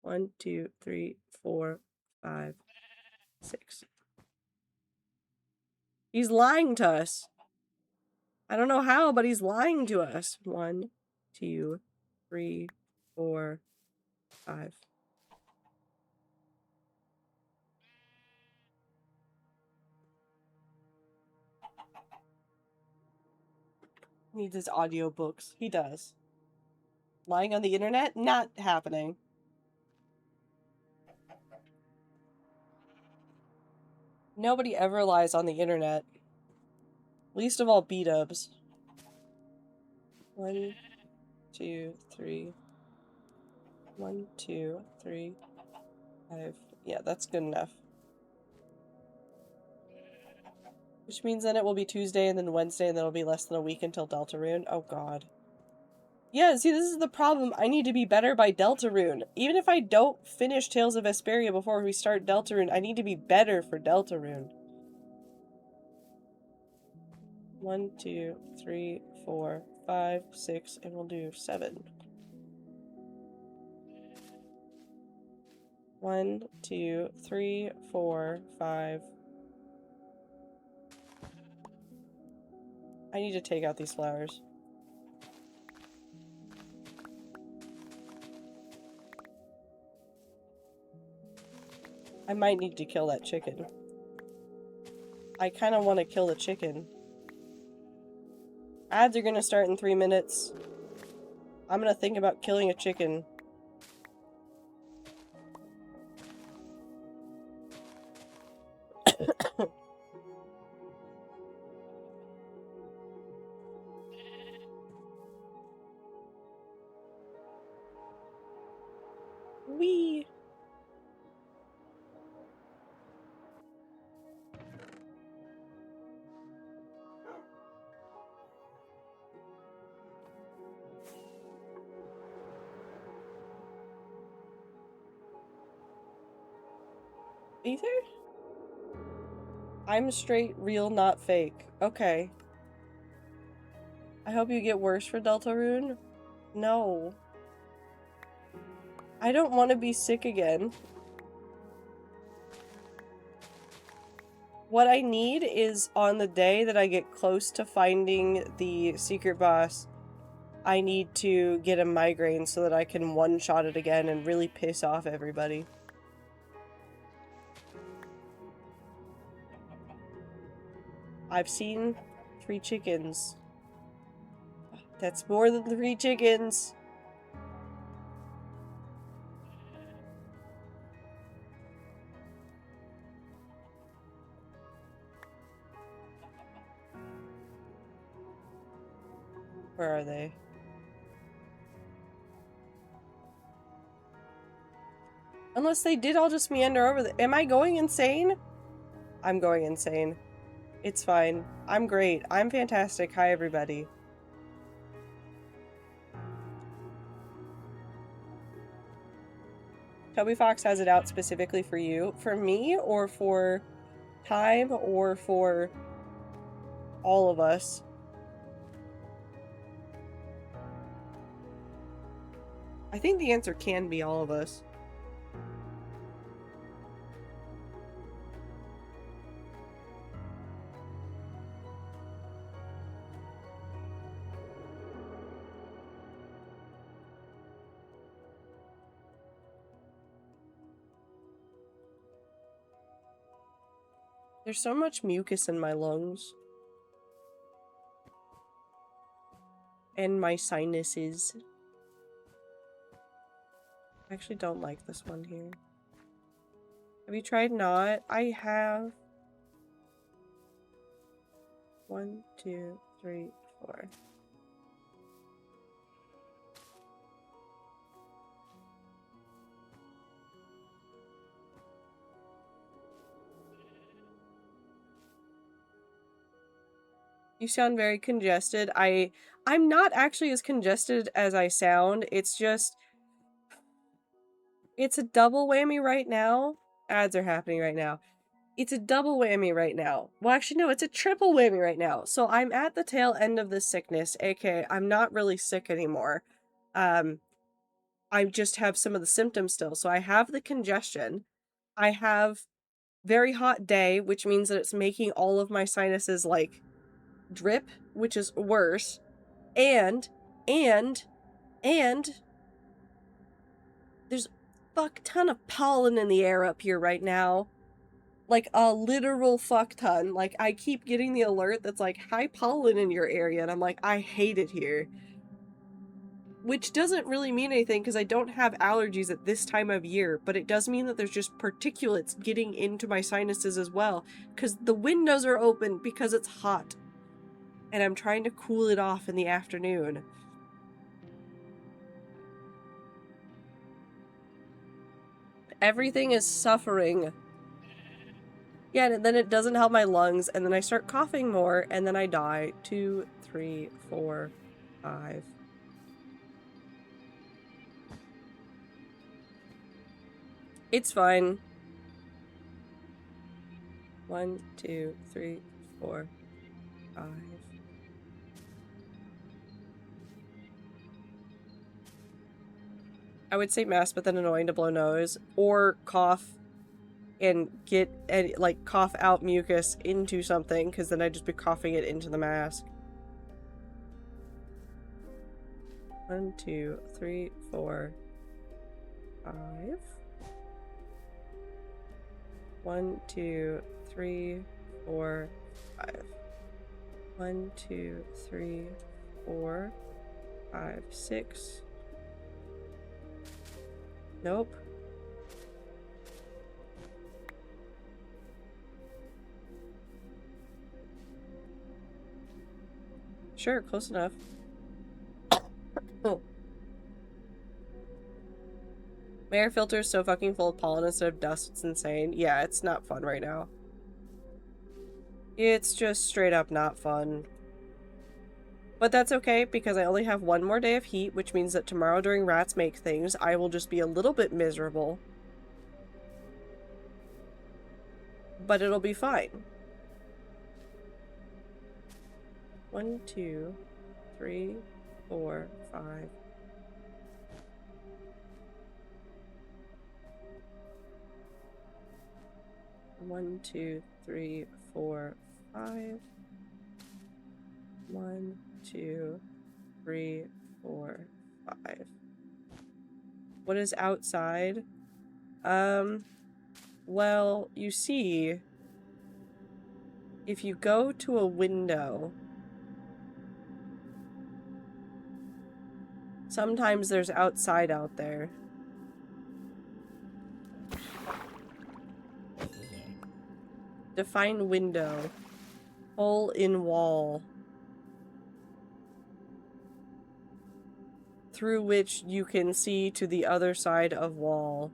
1, 2, 3, 4, 5, 6. He's lying to us. I don't know how, but he's lying to us. 1, 2, 3, 4, 5. Needs his audiobooks. He does. Lying on the internet? Not happening. Nobody ever lies on the internet. Least of all B-dubs. 1, 2, 3. 1, 2, 3, 5. Yeah, that's good enough. Which means then it will be Tuesday and then Wednesday and then it'll be less than a week until Deltarune. Oh god. Yeah, see, this is the problem. I need to be better by Deltarune. Even if I don't finish Tales of Vesperia before we start Deltarune, I need to be better for Deltarune. 1, 2, 3, 4, 5, 6, and we'll do 7. 1, 2, 3, 4, 5. I need to take out these flowers. I might need to kill that chicken. I kind of want to kill the chicken. Ads are gonna start in 3 minutes. I'm gonna think about killing a chicken. Wee. Ether? I'm straight, real, not fake. Okay. I hope you get worse for Deltarune. No. I don't want to be sick again. What I need is on the day that I get close to finding the secret boss, I need to get a migraine so that I can one-shot it again and really piss off everybody. I've seen 3 chickens. That's more than 3 chickens. Where are they? Unless they did all just meander over the— Am I going insane? I'm going insane. It's fine. I'm great. I'm fantastic. Hi, everybody. Toby Fox has it out specifically for you. For me, or for time, or for all of us? I think the answer can be all of us. There's so much mucus in my lungs. And my sinuses. I actually don't like this one here. Have you tried not? I have. 1, 2, 3, 4. You sound very congested. I'm not actually as congested as I sound. It's just... It's a double whammy right now. Ads are happening right now. It's a double whammy right now. Well, actually, no, it's a triple whammy right now. So I'm at the tail end of this sickness, aka I'm not really sick anymore. I just have some of the symptoms still. So I have the congestion. I have very hot day, which means that it's making all of my sinuses, like, drip, which is worse. And there's a fuck ton of pollen in the air up here right now. Like, a literal fuck ton. Like, I keep getting the alert that's like, high pollen in your area, and I'm like, I hate it here. Which doesn't really mean anything, because I don't have allergies at this time of year, but it does mean that there's just particulates getting into my sinuses as well, because the windows are open because it's hot. And I'm trying to cool it off in the afternoon. Everything is suffering. Yeah, and then it doesn't help my lungs, and then I start coughing more, and then I die. 2, 3, 4, 5. It's fine. 1, 2, 3, 4, 5. I would say mask, but then annoying to blow nose. Or cough and get, like, cough out mucus into something, because then I'd just be coughing it into the mask. 1, 2, 3, 4, 5. 1, 2, 3, 4, 5. 1, 2, 3, 4, 5, 6. Nope. Sure, close enough. Oh. My air filter is so fucking full of pollen instead of dust, it's insane. Yeah, it's not fun right now. It's just straight up not fun. But that's okay, because I only have one more day of heat, which means that tomorrow during Rats Make Things, I will just be a little bit miserable. But it'll be fine. 1, 2, 3, 4, 5. 1, 2, 3, 4, 5. 1, 2, 3, 4, 5. What is outside? Well, you see, if you go to a window, sometimes there's outside out there. Define window. Hole in wall. Through which you can see to the other side of wall.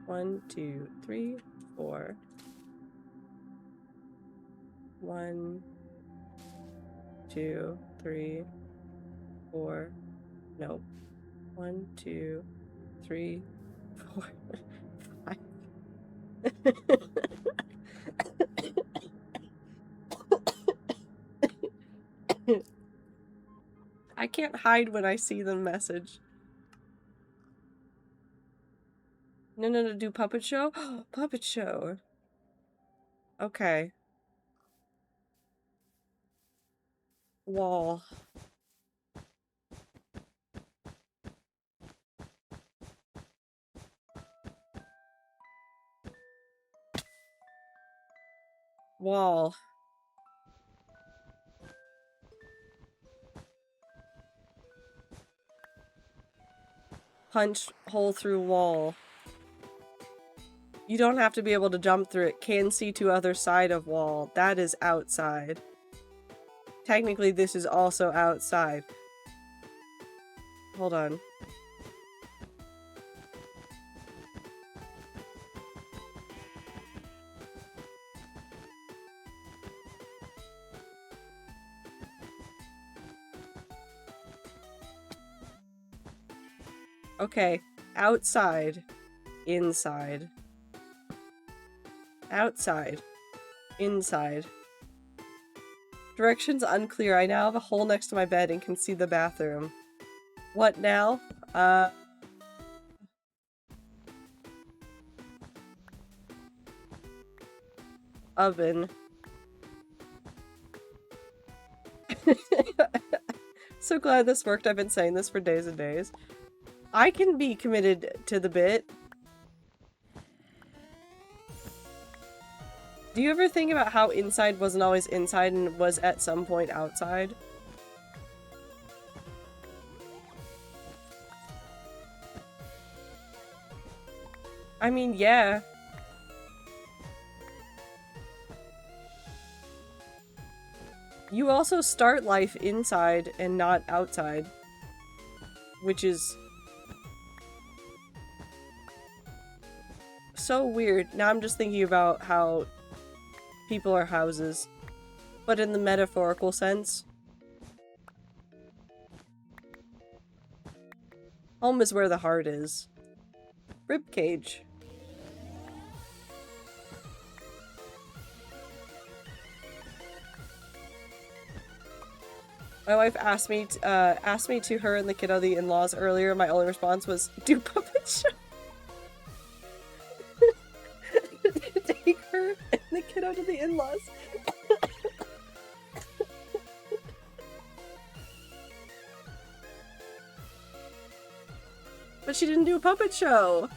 1, 2, 3, 4. 1, 2, 3, 4. Nope. 1, 2, 3, 4, 5. I can't hide when I see the message. No, do puppet show? Puppet show. Okay. Wall. Wall. Punch hole through wall. You don't have to be able to jump through it. Can see to other side of wall. That is outside. Technically, this is also outside. Hold on. Okay. Outside. Inside. Outside. Inside. Directions unclear. I now have a hole next to my bed and can see the bathroom. What now? Oven. So glad this worked. I've been saying this for days and days. I can be committed to the bit. Do you ever think about how inside wasn't always inside and was at some point outside? I mean, yeah. You also start life inside and not outside, which is so weird. Now I'm just thinking about how people are houses, but in the metaphorical sense. Home is where the heart is. Ribcage. My wife asked me to her and the kiddo the in-laws earlier. My only response was, do puppet show. Take her and the kiddo to the in-laws. But she didn't do a puppet show.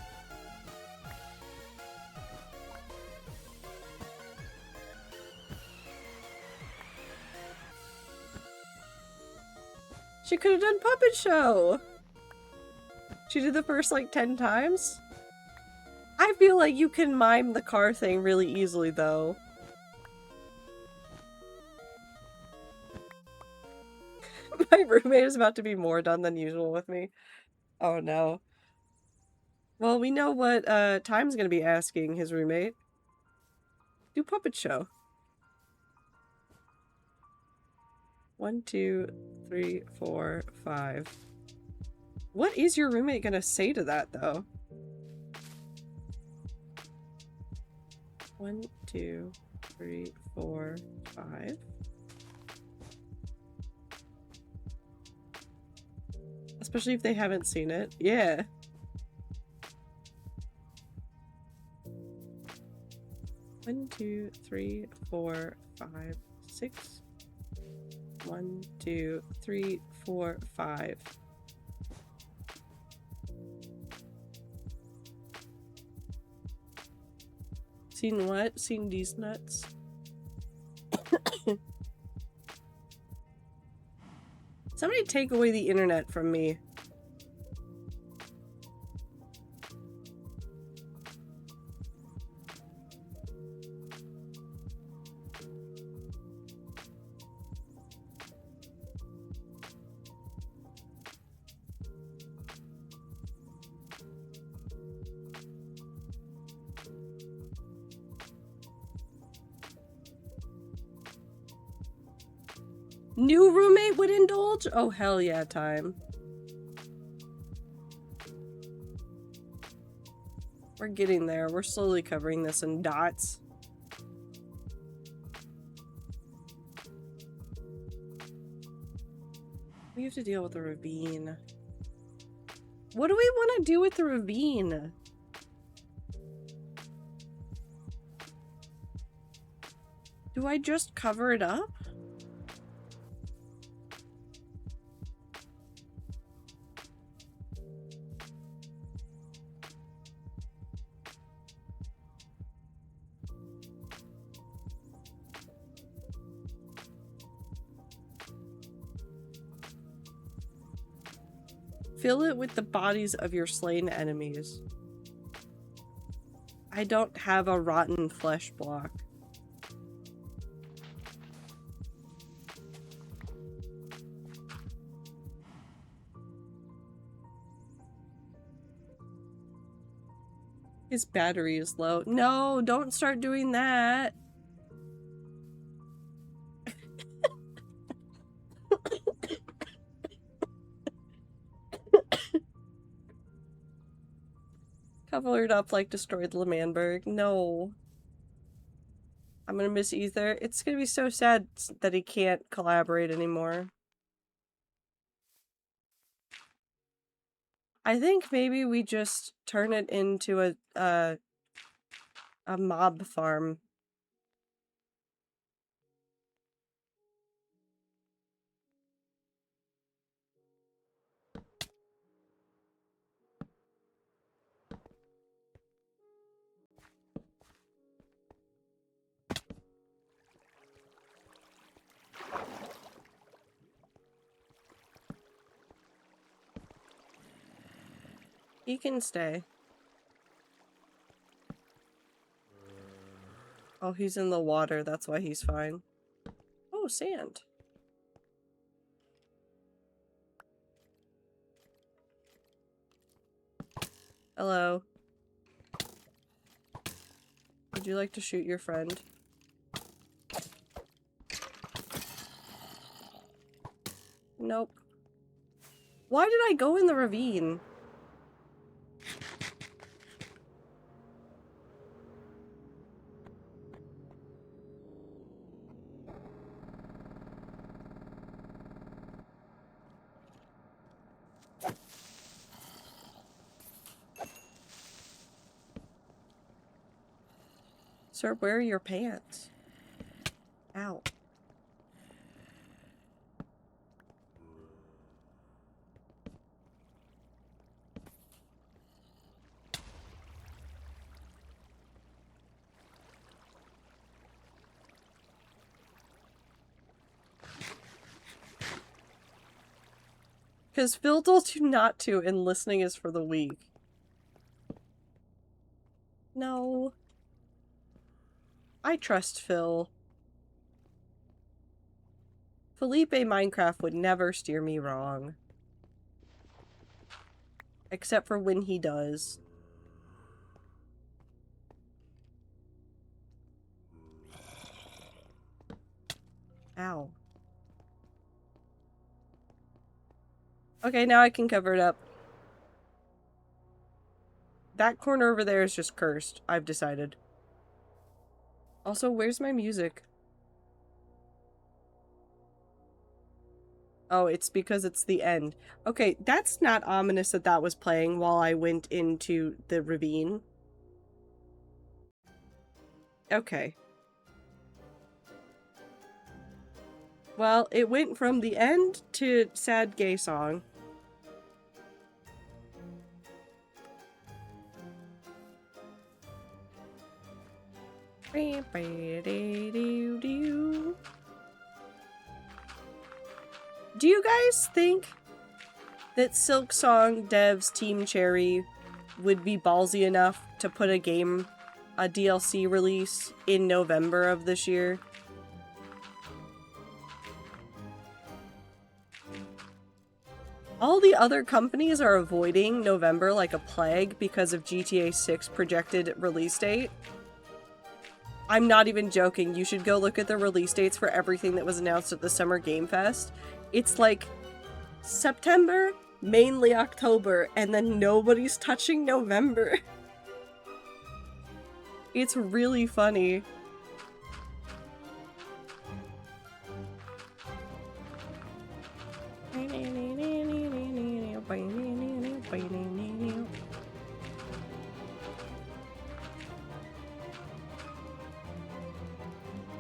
She could have done puppet show. She did the first like 10 times. I feel like you can mime the car thing really easily though. My roommate is about to be more done than usual with me. Oh no. Well, we know what Time's gonna be asking his roommate. Do puppet show. 1, 2, 3, 4, 5. What is your roommate gonna say to that though? 1, 2, 3, 4, 5. Especially if they haven't seen it. Yeah. One, 2, 3, 4, 5, 6. 1, 2, 3, 4, 5. Seen what? Seen these nuts? Somebody take away the internet from me. New roommate would indulge? Oh, hell yeah, Time. We're getting there. We're slowly covering this in dots. We have to deal with the ravine. What do we want to do with the ravine? Do I just cover it up? Fill it with the bodies of your slain enemies. I don't have a rotten flesh block. His battery is low. No, don't start doing that. Covered up like destroyed L'Manberg. No. I'm gonna miss Ether. It's gonna be so sad that he can't collaborate anymore. I think maybe we just turn it into a mob farm. He can stay. Oh, he's in the water. That's why he's fine. Oh, sand. Hello. Would you like to shoot your friend? Nope. Why did I go in the ravine? Sir, where are your pants? Ow. Because Phil told you not to, and listening is for the weak. No. I trust Phil. Felipe Minecraft would never steer me wrong. Except for when he does. Ow. Okay, now I can cover it up. That corner over there is just cursed, I've decided. Also, where's my music? Oh, it's because it's the end. Okay, that's not ominous that that was playing while I went into the ravine. Okay. Well, it went from the end to sad gay song. Do you guys think that Silksong devs Team Cherry would be ballsy enough to put a DLC release in November of this year? All the other companies are avoiding November like a plague because of GTA 6 projected release date. I'm not even joking. You should go look at the release dates for everything that was announced at the Summer Game Fest. It's like September, mainly October, and then nobody's touching November. It's really funny.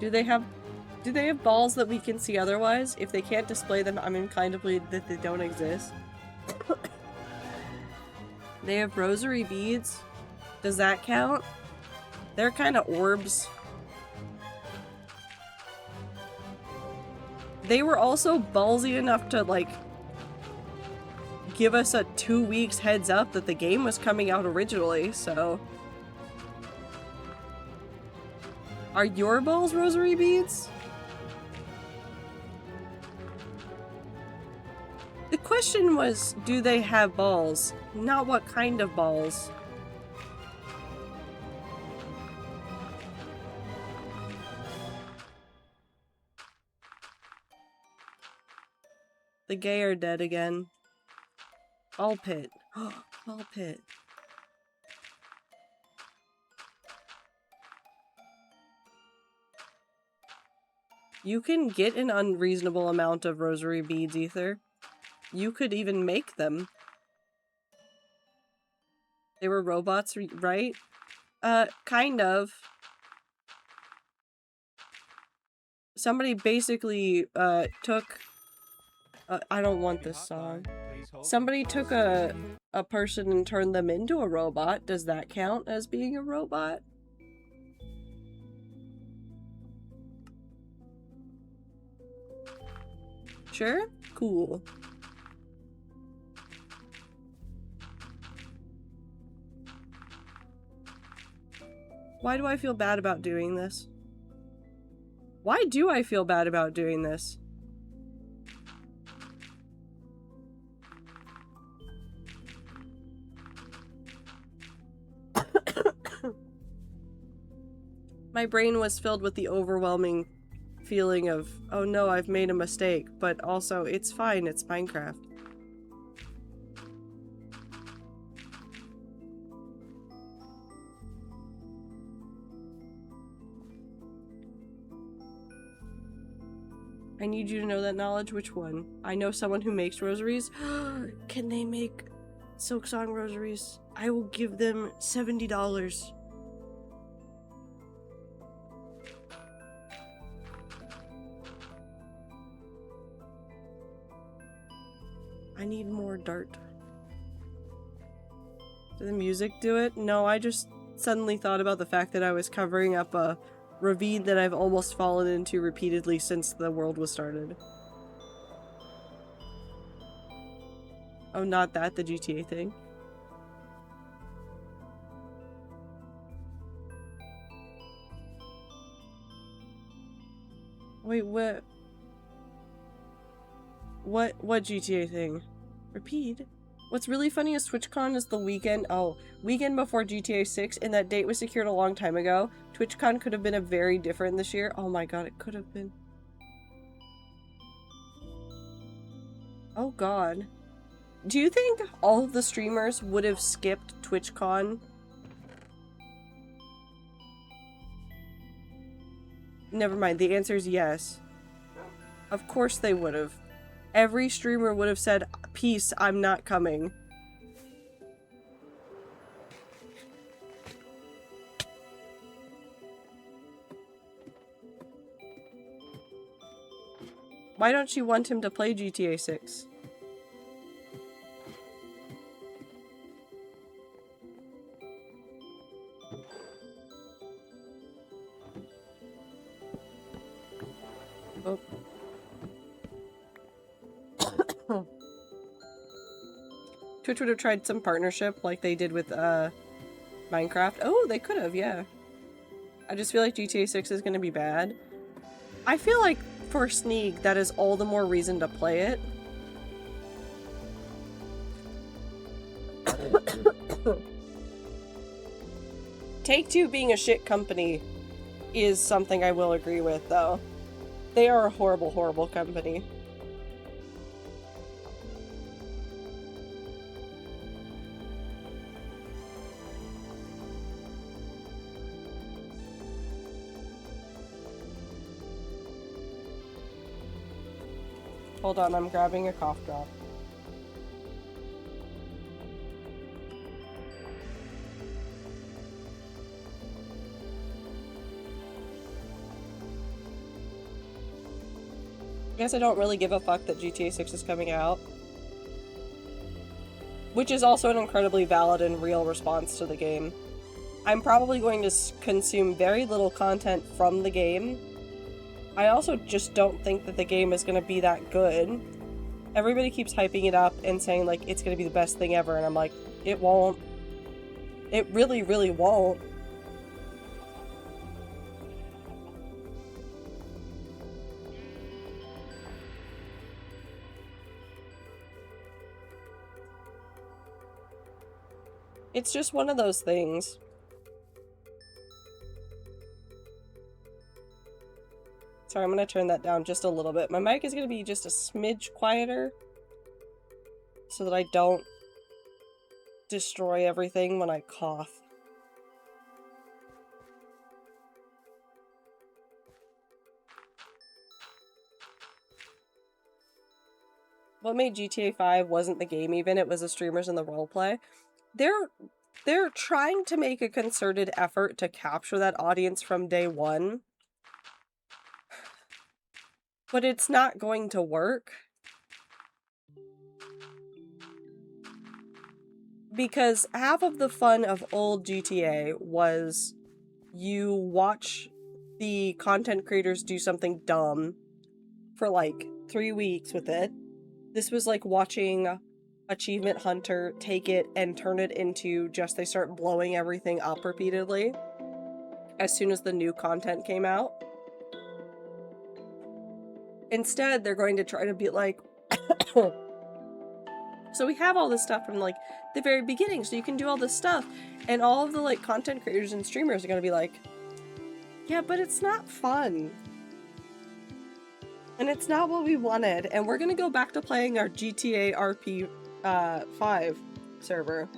Do they have balls that we can see otherwise? If they can't display them, I'm inclined to believe that they don't exist. They have rosary beads. Does that count? They're kind of orbs. They were also ballsy enough to, like, give us a 2 weeks heads up that the game was coming out originally, so... Are your balls rosary beads? The question was, do they have balls? Not what kind of balls. The gay are dead again. Ball pit. Ball pit. You can get an unreasonable amount of rosary beads, Ether. You could even make them. They were robots, right? Kind of. Somebody basically, took... I don't want this song. Somebody took a person and turned them into a robot. Does that count as being a robot? Sure? Cool. Why do I feel bad about doing this? Why do I feel bad about doing this? My brain was filled with the overwhelming feeling of, oh no, I've made a mistake, but also, it's fine, it's Minecraft. I need you to know that knowledge. Which one? I know someone who makes rosaries. Can they make Silksong rosaries? I will give them $70. I need more dirt. Did the music do it? No, I just suddenly thought about the fact that I was covering up a ravine that I've almost fallen into repeatedly since the world was started. Oh, not that, the GTA thing. Wait, what? What GTA thing? Repeat? What's really funny is TwitchCon is the weekend before GTA 6, and that date was secured a long time ago. TwitchCon could have been a very different this year. Oh my god, it could have been. Oh god. Do you think all of the streamers would have skipped TwitchCon? Never mind, the answer is yes. Of course they would have. Every streamer would have said, "Peace, I'm not coming." Why don't you want him to play GTA 6? Oh. Twitch would have tried some partnership like they did with Minecraft. Oh, they could have, yeah. I just feel like GTA 6 is going to be bad. I feel like for Sneak, that is all the more reason to play it. Take-Two being a shit company is something I will agree with, though. They are a horrible, horrible company. Hold on, I'm grabbing a cough drop. I guess I don't really give a fuck that GTA 6 is coming out. Which is also an incredibly valid and real response to the game. I'm probably going to consume very little content from the game. I also just don't think that the game is going to be that good. Everybody keeps hyping it up and saying, like, it's going to be the best thing ever, and I'm like, it won't. It really, really won't. It's just one of those things. Sorry, I'm gonna turn that down just a little bit. My mic is gonna be just a smidge quieter so that I don't destroy everything when I cough. What made GTA 5 wasn't the game even, it was the streamers and the roleplay. They're trying to make a concerted effort to capture that audience from day one. But it's not going to work. Because half of the fun of old GTA was you watch the content creators do something dumb for like 3 weeks with it. This was like watching Achievement Hunter take it and turn it into just they start blowing everything up repeatedly as soon as the new content came out. Instead, they're going to try to be like, so we have all this stuff from like the very beginning, so you can do all this stuff, and all of the like content creators and streamers are going to be like, yeah, but it's not fun. And it's not what we wanted, and we're going to go back to playing our GTA RP 5 server.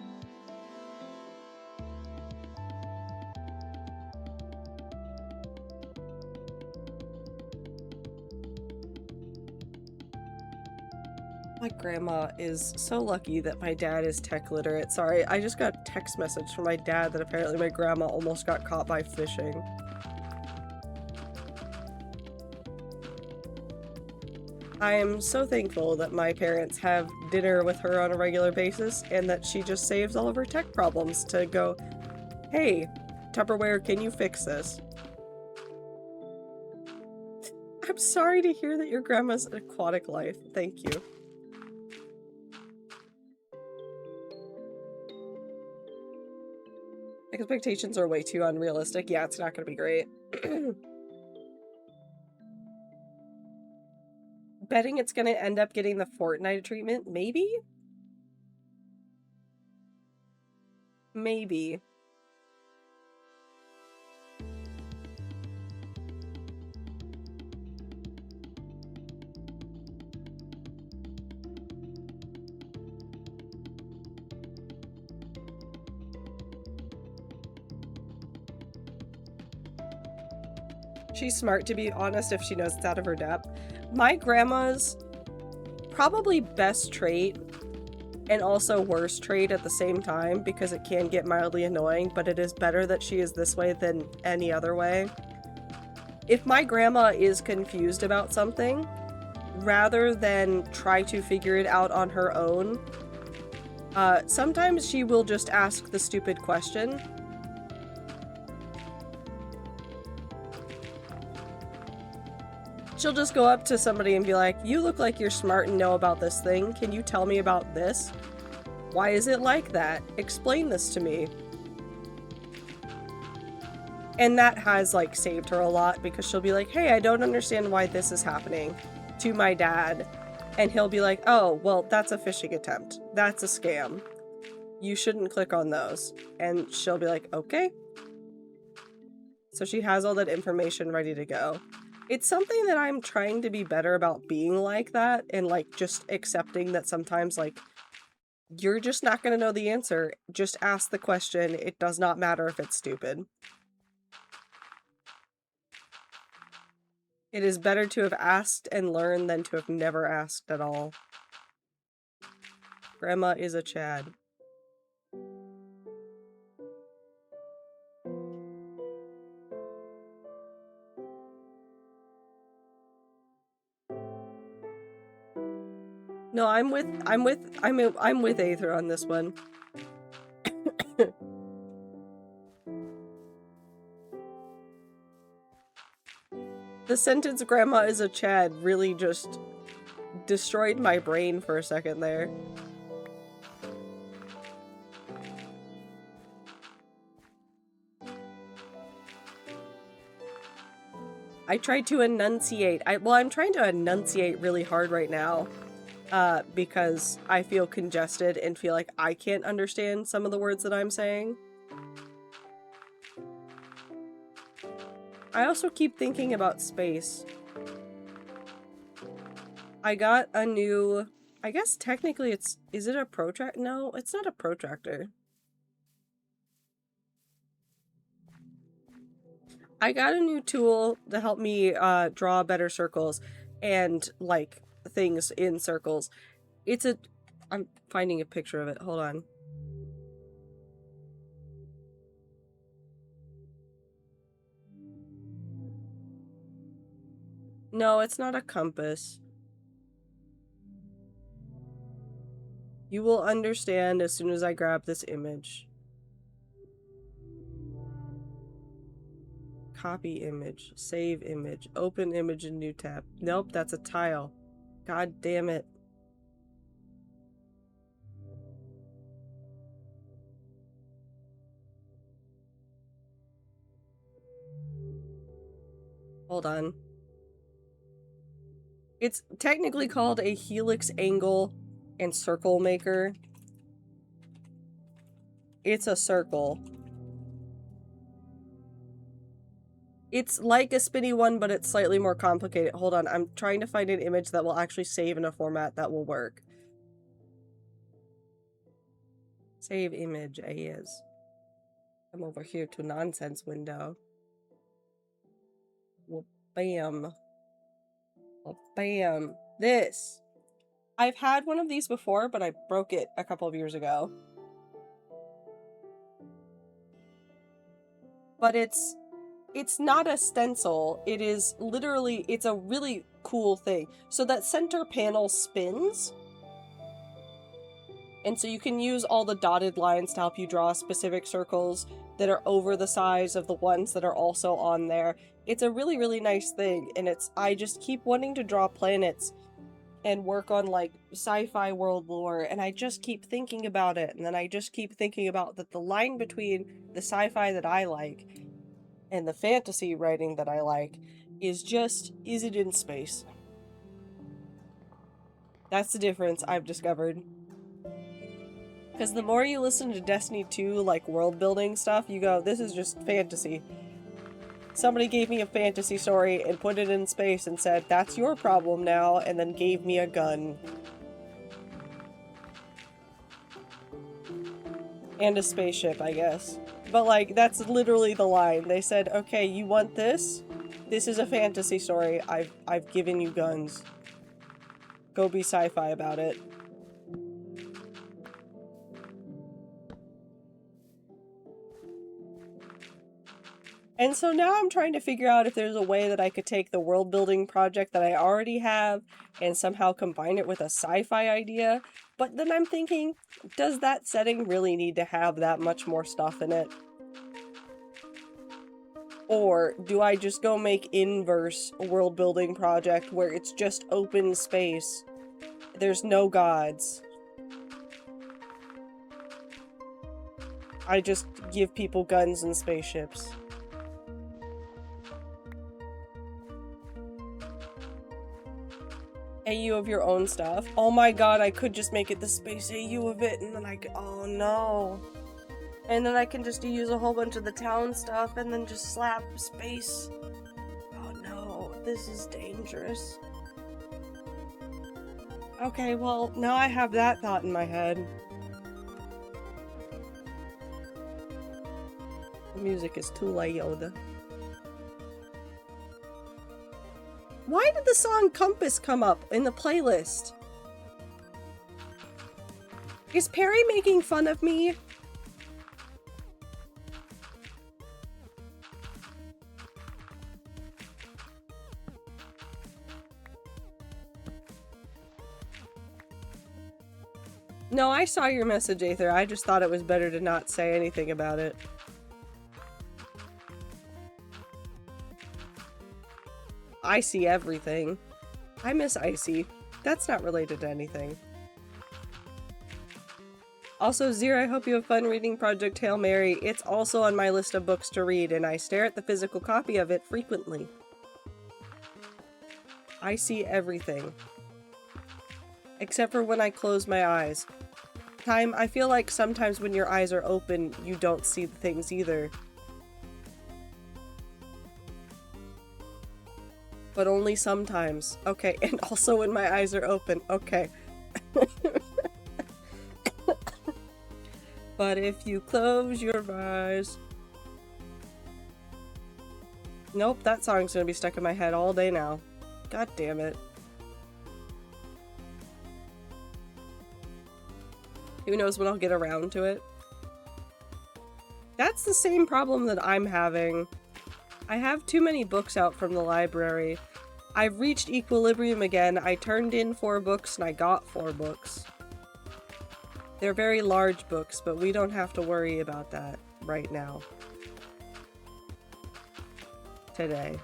My grandma is so lucky that my dad is tech literate. Sorry, I just got a text message from my dad that apparently my grandma almost got caught by fishing. I am so thankful that my parents have dinner with her on a regular basis and that she just saves all of her tech problems to go, hey, Tupperware, can you fix this? I'm sorry to hear that your grandma's aquatic life. Thank you. Expectations are way too unrealistic. Yeah, it's not gonna be great. Betting it's gonna end up getting the Fortnite treatment? Maybe? Maybe. She's smart, to be honest, if she knows it's out of her depth. My grandma's probably best trait and also worst trait at the same time, because it can get mildly annoying, but it is better that she is this way than any other way. If my grandma is confused about something, rather than try to figure it out on her own, sometimes she will just ask the stupid question. She'll just go up to somebody and be like, you look like you're smart and know about this thing. Can you tell me about this? Why is it like that? Explain this to me. And that has, like, saved her a lot, because she'll be like, hey, I don't understand why this is happening to my dad. And he'll be like, oh, well, that's a phishing attempt. That's a scam. You shouldn't click on those. And she'll be like, okay. So she has all that information ready to go. It's something that I'm trying to be better about, being like that, and, like, just accepting that sometimes, like, you're just not going to know the answer. Just ask the question. It does not matter if it's stupid. It is better to have asked and learned than to have never asked at all. Grandma is a Chad. No, I'm with Aether on this one. The sentence "Grandma is a Chad" really just destroyed my brain for a second there. I tried to enunciate. I'm trying to enunciate really hard right now. Because I feel congested and feel like I can't understand some of the words that I'm saying. I also keep thinking about space. I got a new, I guess technically is it a protractor? No, it's not a protractor. I got a new tool to help me draw better circles and, like, things in circles. I'm finding a picture of it. Hold on. No, it's not a compass. You will understand as soon as I grab this image. Copy image, save image, open image in new tab. Nope, that's a tile. God damn it. Hold on. It's technically called a helix angle and circle maker. It's a circle. It's like a spinny one, but it's slightly more complicated. Hold on, I'm trying to find an image that will actually save in a format that will work. Save image as. I'm over here to nonsense window. Well, bam. Well, bam. This. I've had one of these before, but I broke it a couple of years ago. But it's not a stencil. It is literally, it's a really cool thing. So that center panel spins. And so you can use all the dotted lines to help you draw specific circles that are over the size of the ones that are also on there. It's a really, really nice thing. And I just keep wanting to draw planets and work on like sci-fi world lore, and I just keep thinking about it, and then I just keep thinking about that the line between the sci-fi that I like and the fantasy writing that I like is it in space? That's the difference I've discovered. Because the more you listen to Destiny 2, like world building stuff, you go, this is just fantasy. Somebody gave me a fantasy story and put it in space and said, that's your problem now, and then gave me a gun. And a spaceship, I guess. But, like, that's literally the line. They said, okay, you want this? This is a fantasy story. I've given you guns. Go be sci-fi about it. And so now I'm trying to figure out if there's a way that I could take the world building project that I already have and somehow combine it with a sci-fi idea. But then I'm thinking, does that setting really need to have that much more stuff in it? Or do I just go make inverse a world building project where it's just open space? There's no gods. I just give people guns and spaceships. AU of your own stuff. Oh my god, I could just make it the space AU of it, and then I could, oh no. And then I can just use a whole bunch of the town stuff, and then just slap space. Oh no, this is dangerous. Okay, well, now I have that thought in my head. The music is too loud. Why did the song Compass come up in the playlist? Is Perry making fun of me? No, I saw your message, Aether. I just thought it was better to not say anything about it. I see everything. I miss Icy. That's not related to anything. Also, Zir, I hope you have fun reading Project Hail Mary. It's also on my list of books to read, and I stare at the physical copy of it frequently. I see everything. Except for when I close my eyes. I feel like sometimes when your eyes are open, you don't see the things either. But only sometimes. Okay, and also when my eyes are open. Okay. But if you close your eyes... Nope, that song's gonna be stuck in my head all day now. God damn it. Who knows when I'll get around to it? That's the same problem that I'm having. I have too many books out from the library. I've reached equilibrium again. I turned in 4 books and I got 4 books. They're very large books, but we don't have to worry about that right now. Today.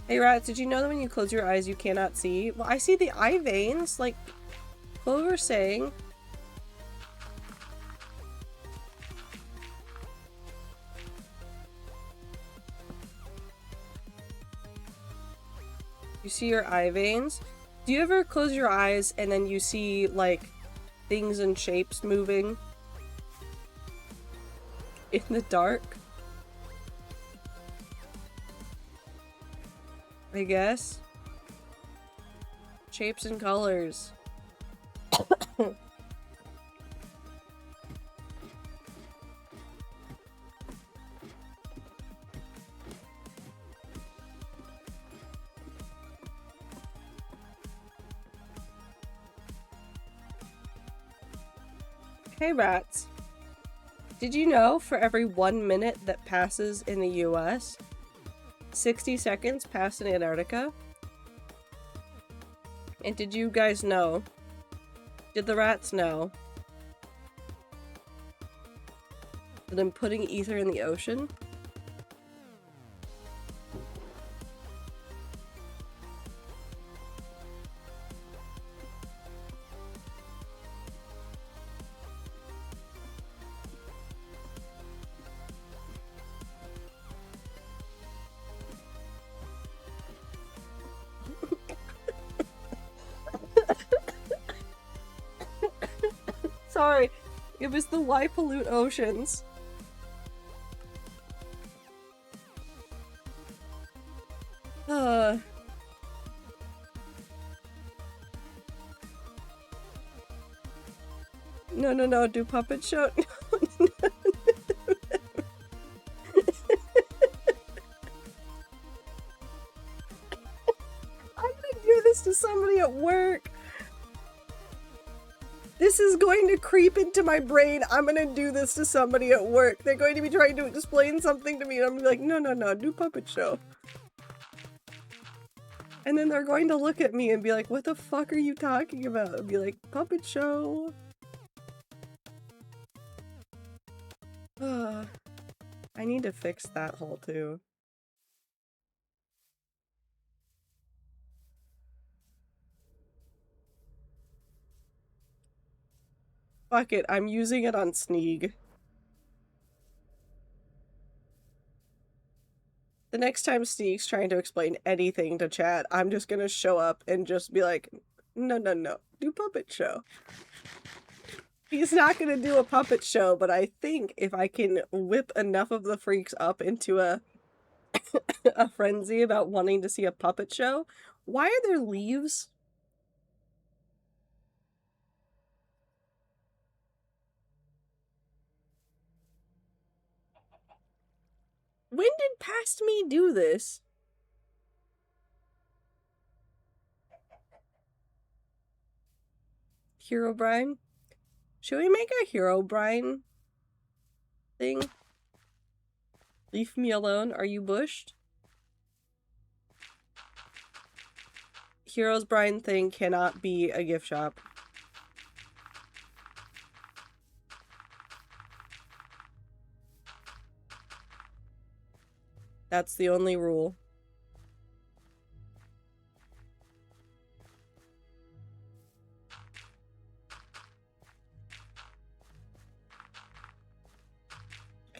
Hey Rats, did you know that when you close your eyes you cannot see? Well, I see the eye veins, like Clover's saying. You see your eye veins? Do you ever close your eyes and then you see, like, things and shapes moving in the dark? I guess. Shapes and colors. Hey Rats. Did you know for every 1 minute that passes in the US, 60 seconds pass in Antarctica? And did you guys know? Did the rats know that I'm putting ether in the ocean? Sorry, it was the why pollute oceans. No, do puppet show. I'm gonna do this to somebody at work. This is going to creep into my brain. I'm gonna do this to somebody at work. They're going to be trying to explain something to me, and I'm gonna be like, no, do puppet show. And then they're going to look at me and be like, what the fuck are you talking about? And be like, puppet show. I need to fix that hole too. Fuck it, I'm using it on Sneeg. The next time Sneeg's trying to explain anything to chat, I'm just gonna show up and just be like, no, do puppet show. He's not gonna do a puppet show, but I think if I can whip enough of the freaks up into a frenzy about wanting to see a puppet show. Why are there leaves? When did Past Me do this? Herobrine? Should we make a Herobrine thing? Leave me alone. Are you bushed? Herobrine thing cannot be a gift shop. That's the only rule.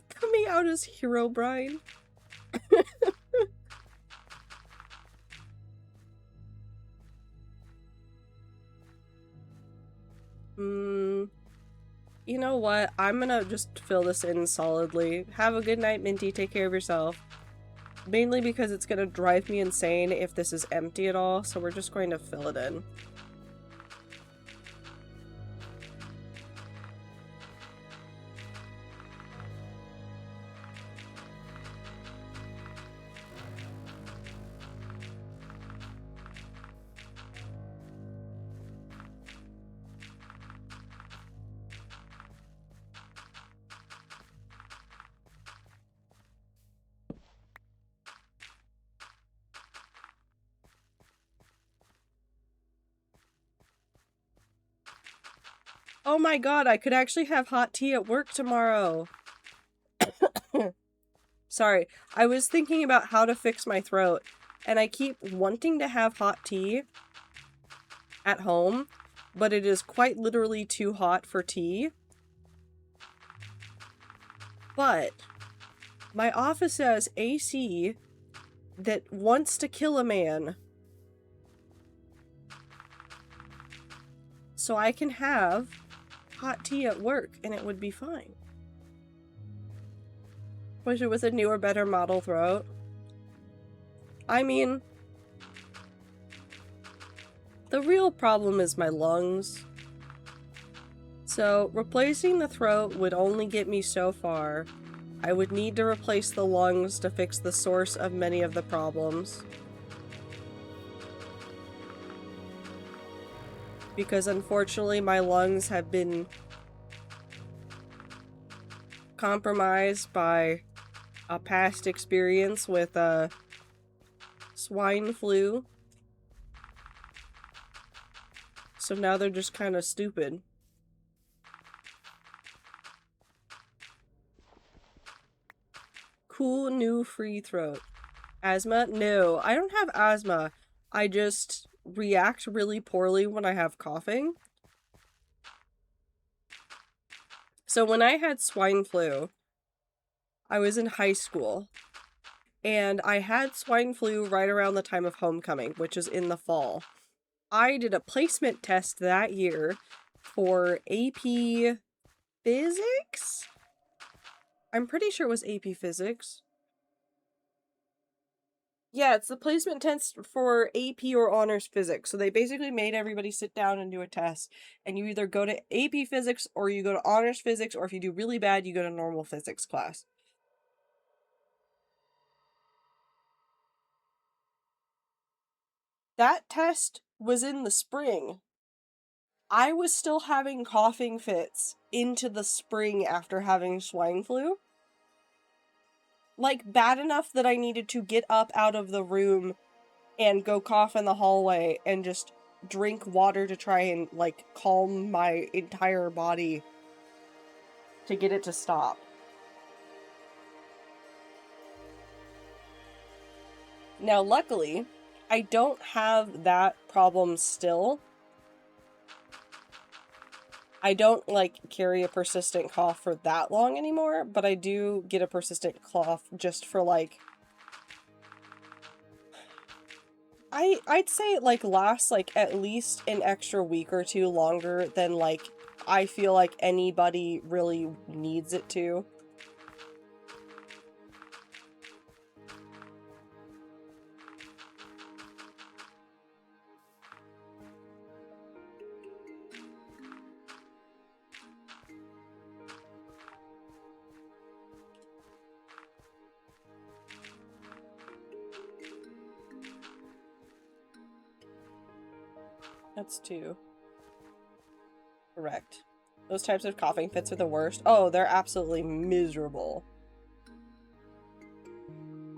Coming out as Herobrine. You know what? I'm gonna just fill this in solidly. Have a good night, Minty. Take care of yourself. Mainly because it's gonna drive me insane if this is empty at all, so we're just going to fill it in. Oh my god, I could actually have hot tea at work tomorrow. Sorry, I was thinking about how to fix my throat, and I keep wanting to have hot tea at home, but it is quite literally too hot for tea. But my office has AC that wants to kill a man. So I can have hot tea at work and it would be fine. Wish it was a newer, better model throat. I mean, the real problem is my lungs. So replacing the throat would only get me so far. I would need to replace the lungs to fix the source of many of the problems. Because unfortunately my lungs have been compromised by a past experience with swine flu. So now they're just kind of stupid. Cool new free throat. Asthma? No, I don't have asthma. I just react really poorly when I have coughing. So when I had swine flu, I was in high school. And I had swine flu right around the time of homecoming, which is in the fall. I did a placement test that year for AP Physics? I'm pretty sure it was AP Physics. Yeah, it's the placement test for AP or Honors Physics. So they basically made everybody sit down and do a test. And you either go to AP Physics or you go to Honors Physics, or if you do really bad, you go to normal physics class. That test was in the spring. I was still having coughing fits into the spring after having swine flu. Like, bad enough that I needed to get up out of the room and go cough in the hallway and just drink water to try and, like, calm my entire body to get it to stop. Now, luckily, I don't have that problem still. I don't, like, carry a persistent cough for that long anymore, but I do get a persistent cough just for, like... I'd say it, like, lasts, like, at least an extra week or two longer than, like, I feel like anybody really needs it to. That's 2. Correct. Those types of coughing fits are the worst. Oh, they're absolutely miserable.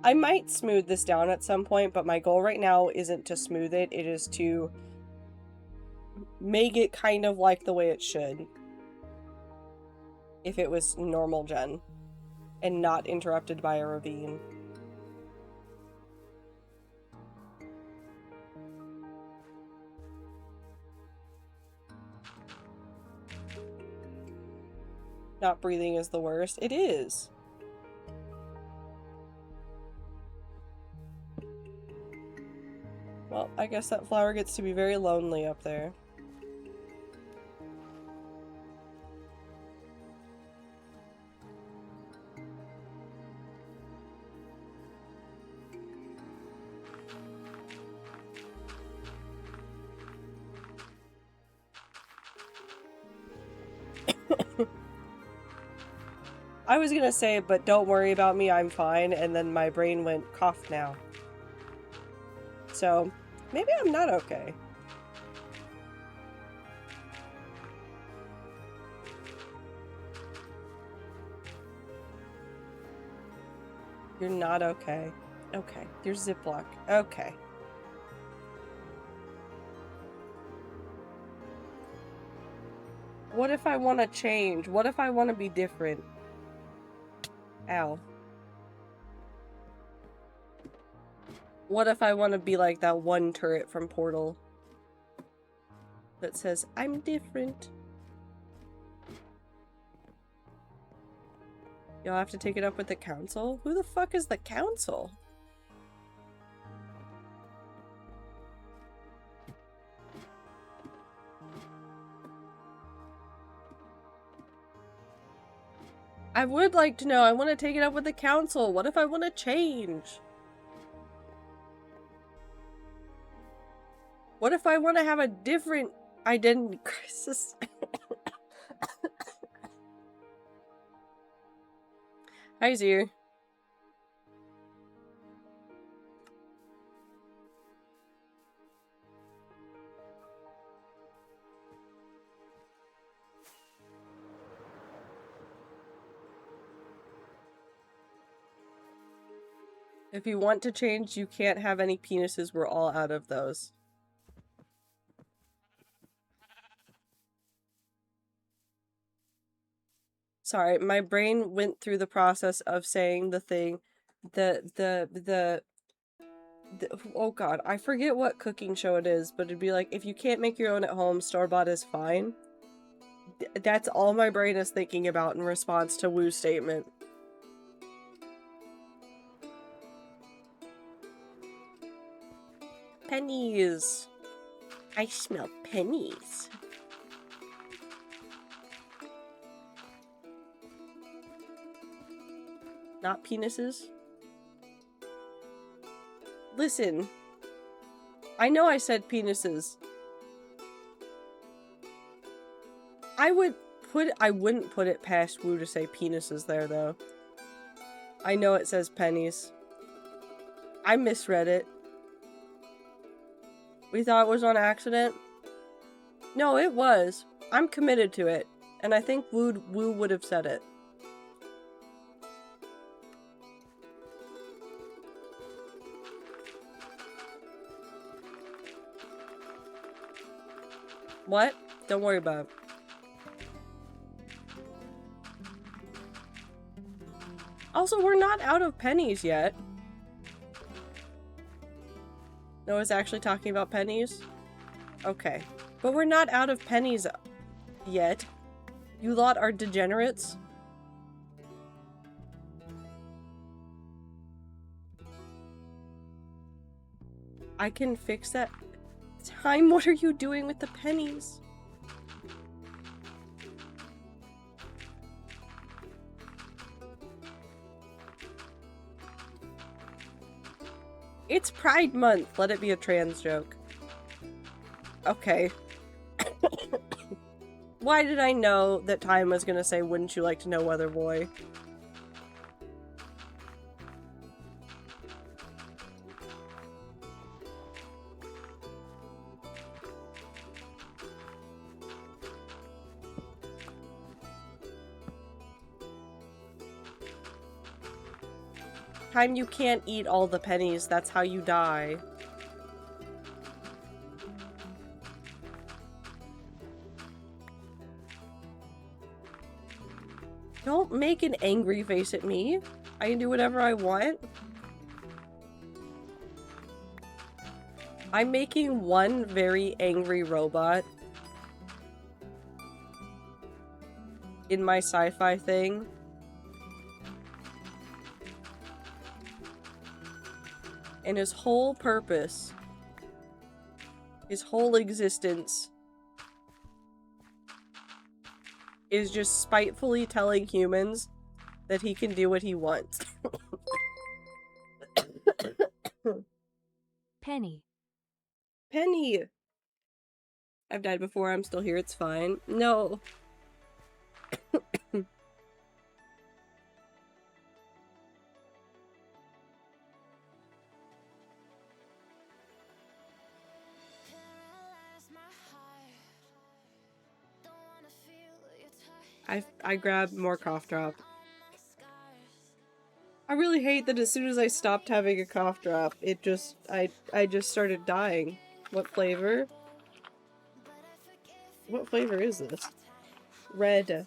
I might smooth this down at some point, but my goal right now isn't to smooth it. It is to make it kind of like the way it should. If it was normal gen. And not interrupted by a ravine. Not breathing is the worst. It is. Well, I guess that flower gets to be very lonely up there. I was gonna say, but don't worry about me, I'm fine, and then my brain went, cough now. So, maybe I'm not okay. You're not okay. Okay, you're Ziploc. Okay. What if I want to change? What if I want to be different? Ow. What if I want to be like that one turret from Portal that says, I'm different? You'll have to take it up with the council? Who the fuck is the council? I would like to know. I want to take it up with the council. What if I want to change? What if I want to have a different identity crisis? Hi, Zir. If you want to change, you can't have any penises. We're all out of those. Sorry, my brain went through the process of saying the thing, oh god, I forget what cooking show it is, but it'd be like, if you can't make your own at home, store-bought is fine. That's all my brain is thinking about in response to Woo's statement. Pennies. I smell pennies. Not penises? Listen. I know I said penises. I wouldn't put it past Woo to say penises there, though. I know it says pennies. I misread it. We thought it was on accident? No, it was. I'm committed to it. And I think Woo would have said it. What? Don't worry about it. Also, we're not out of pennies yet. Noah's actually talking about pennies? Okay. But we're not out of pennies yet. You lot are degenerates. I can fix that. Time, what are you doing with the pennies? It's Pride Month. Let it be a trans joke. Okay. Why did I know that Time was gonna say, wouldn't you like to know, Weather Boy? Time, you can't eat all the pennies. That's how you die. Don't make an angry face at me. I can do whatever I want. I'm making one very angry robot in my sci-fi thing. And his whole purpose, his whole existence, is just spitefully telling humans that he can do what he wants. Penny. Penny! I've died before, I'm still here, it's fine. No. I grabbed more cough drop. I really hate that as soon as I stopped having a cough drop, it just, I just started dying. What flavor? What flavor is this? Red.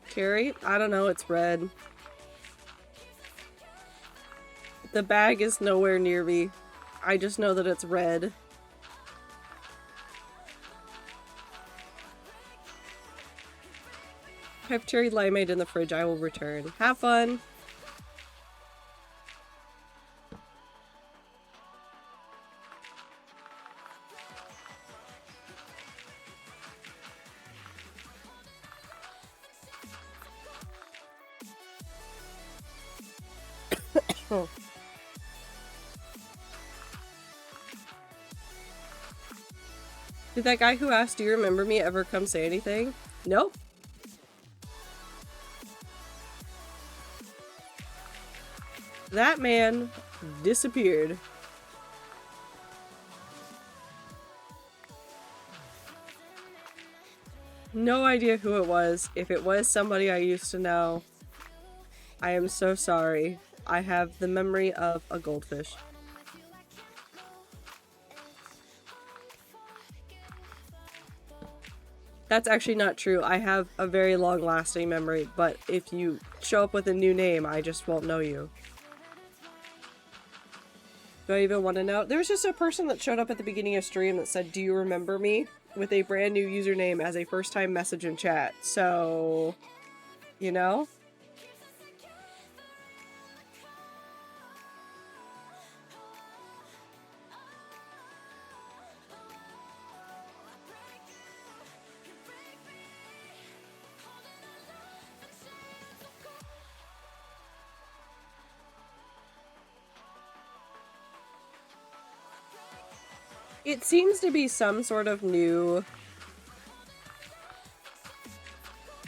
Carrie? I don't know, it's red. The bag is nowhere near me. I just know that it's red. I have cherry limeade in the fridge. I will return. Have fun! Oh. Did that guy who asked, do you remember me, ever come say anything? Nope. That man disappeared. No idea who it was. If it was somebody I used to know, I am so sorry. I have the memory of a goldfish. That's actually not true. I have a very long-lasting memory, but if you show up with a new name, I just won't know you. Do I even want to know? There was just a person that showed up at the beginning of stream that said, "Do you remember me?" with a brand new username as a first-time message in chat. So, you know? It seems to be some sort of new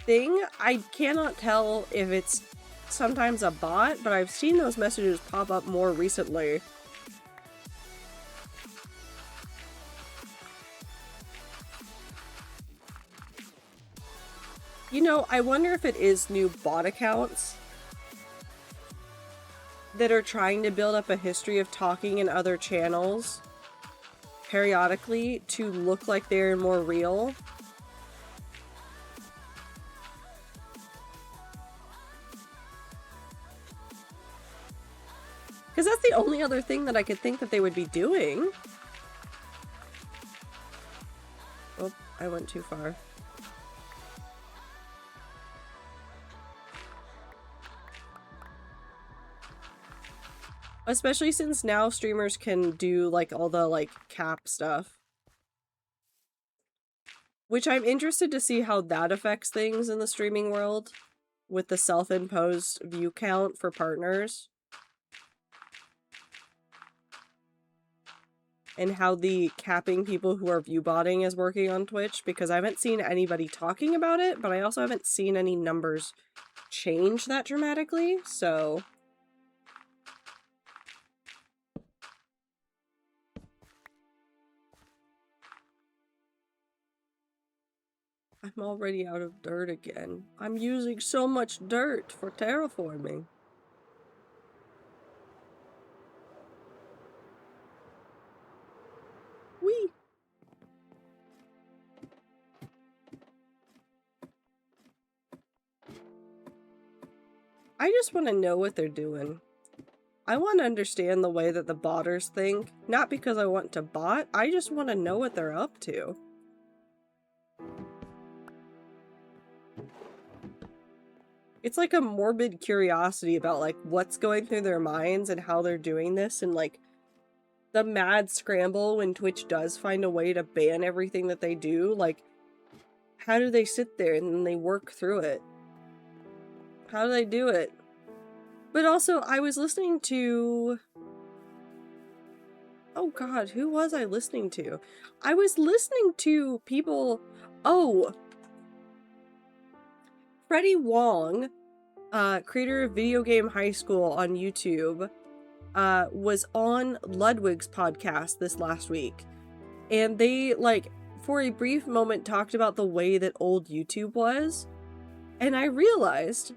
thing. I cannot tell if it's sometimes a bot, but I've seen those messages pop up more recently. You know, I wonder if it is new bot accounts that are trying to build up a history of talking in other channels periodically to look like they're more real. Because that's the only other thing that I could think that they would be doing. Oh, I went too far. Especially since now streamers can do, like, all the, like, cap stuff. Which I'm interested to see how that affects things in the streaming world. With the self-imposed view count for partners. And how the capping people who are view botting is working on Twitch. Because I haven't seen anybody talking about it, but I also haven't seen any numbers change that dramatically, so... I'm already out of dirt again. I'm using so much dirt for terraforming. Whee! I just want to know what they're doing. I want to understand the way that the botters think. Not because I want to bot, I just want to know what they're up to. It's like a morbid curiosity about, like, what's going through their minds and how they're doing this, and, like, the mad scramble when Twitch does find a way to ban everything that they do. Like, how do they sit there and then they work through it? How do they do it? But also, I was listening to... Oh god, who was I listening to? I was listening to people... Oh! Freddie Wong, creator of Video Game High School on YouTube, was on Ludwig's podcast this last week. And they, like, for a brief moment talked about the way that old YouTube was. And I realized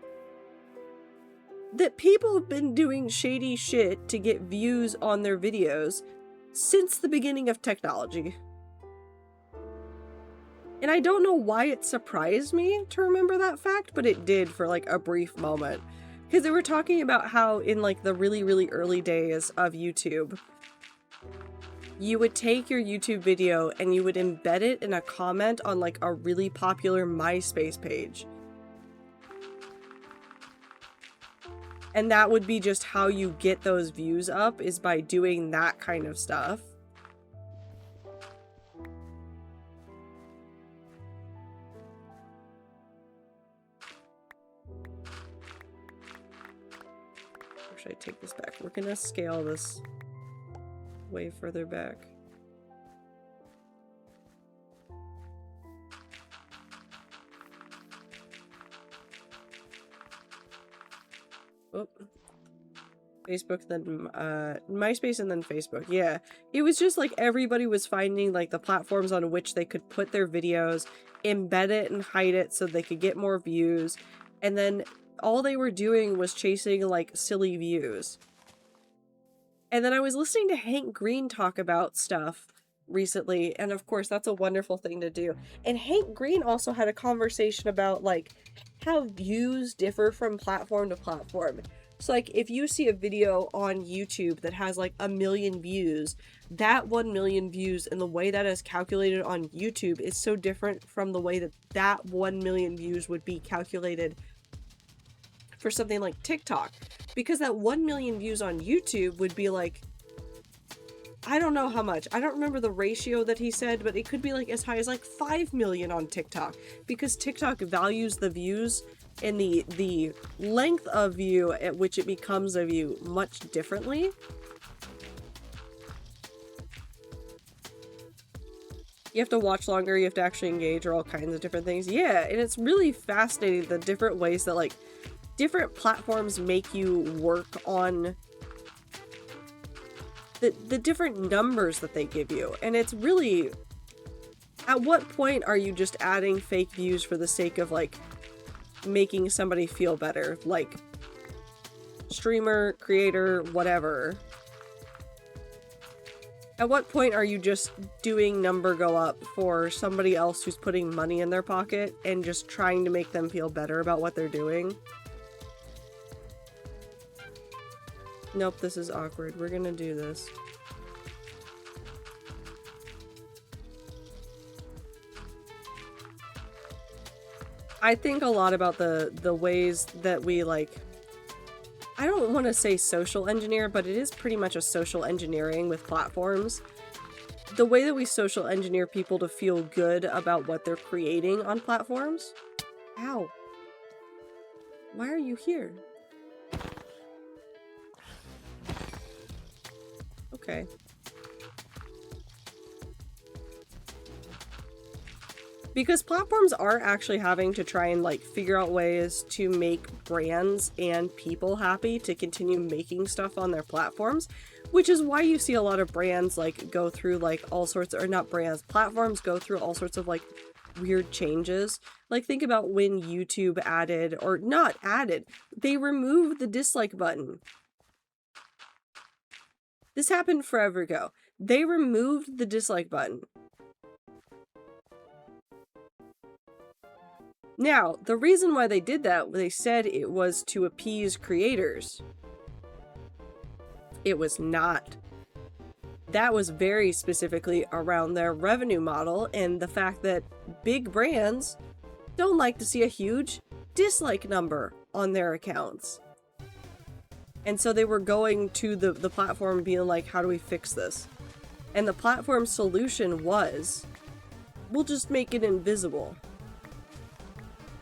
that people have been doing shady shit to get views on their videos since the beginning of technology. And I don't know why it surprised me to remember that fact, but it did for, like, a brief moment. Because they were talking about how in, like, the really, really early days of YouTube, you would take your YouTube video and you would embed it in a comment on, like, a really popular MySpace page. And that would be just how you get those views up, is by doing that kind of stuff. Or should I take this back? We're gonna scale this way further back. Oh. Facebook, then MySpace, and then Facebook. Yeah, it was just like everybody was finding like the platforms on which they could put their videos, embed it and hide it so they could get more views, and then all they were doing was chasing like silly views. And then I was listening to Hank Green talk about stuff recently, and of course that's a wonderful thing to do. And Hank Green also had a conversation about like how views differ from platform to platform. So like if you see a video on YouTube that has like 1 million views, that 1 million views and the way that is calculated on YouTube is so different from the way that that 1 million views would be calculated for something like TikTok. Because that 1 million views on YouTube would be like, I don't know how much. I don't remember the ratio that he said, but it could be like as high as like 5 million on TikTok. Because TikTok values the views and the length of view at which it becomes a view much differently. You have to watch longer, you have to actually engage, or all kinds of different things. Yeah, and it's really fascinating the different ways that like different platforms make you work on the different numbers that they give you. And it's really, at what point are you just adding fake views for the sake of like making somebody feel better? Like streamer, creator, whatever. At what point are you just doing number go up for somebody else who's putting money in their pocket and just trying to make them feel better about what they're doing? Nope, this is awkward. We're gonna do this. I think a lot about the ways that we like, I don't want to say social engineer, but it is pretty much a social engineering with platforms. The way that we social engineer people to feel good about what they're creating on platforms. Ow. Why are you here? Okay. Because platforms are actually having to try and like figure out ways to make brands and people happy to continue making stuff on their platforms, which is why you see a lot of brands like go through like all sorts, or not brands, platforms go through all sorts of like weird changes. Like think about when YouTube added, or not added, they removed the dislike button. This happened forever ago. They removed the dislike button. Now, the reason why they did that, they said it was to appease creators. It was not. That was very specifically around their revenue model and the fact that big brands don't like to see a huge dislike number on their accounts. And so they were going to the platform being like, how do we fix this? And the platform solution was, we'll just make it invisible.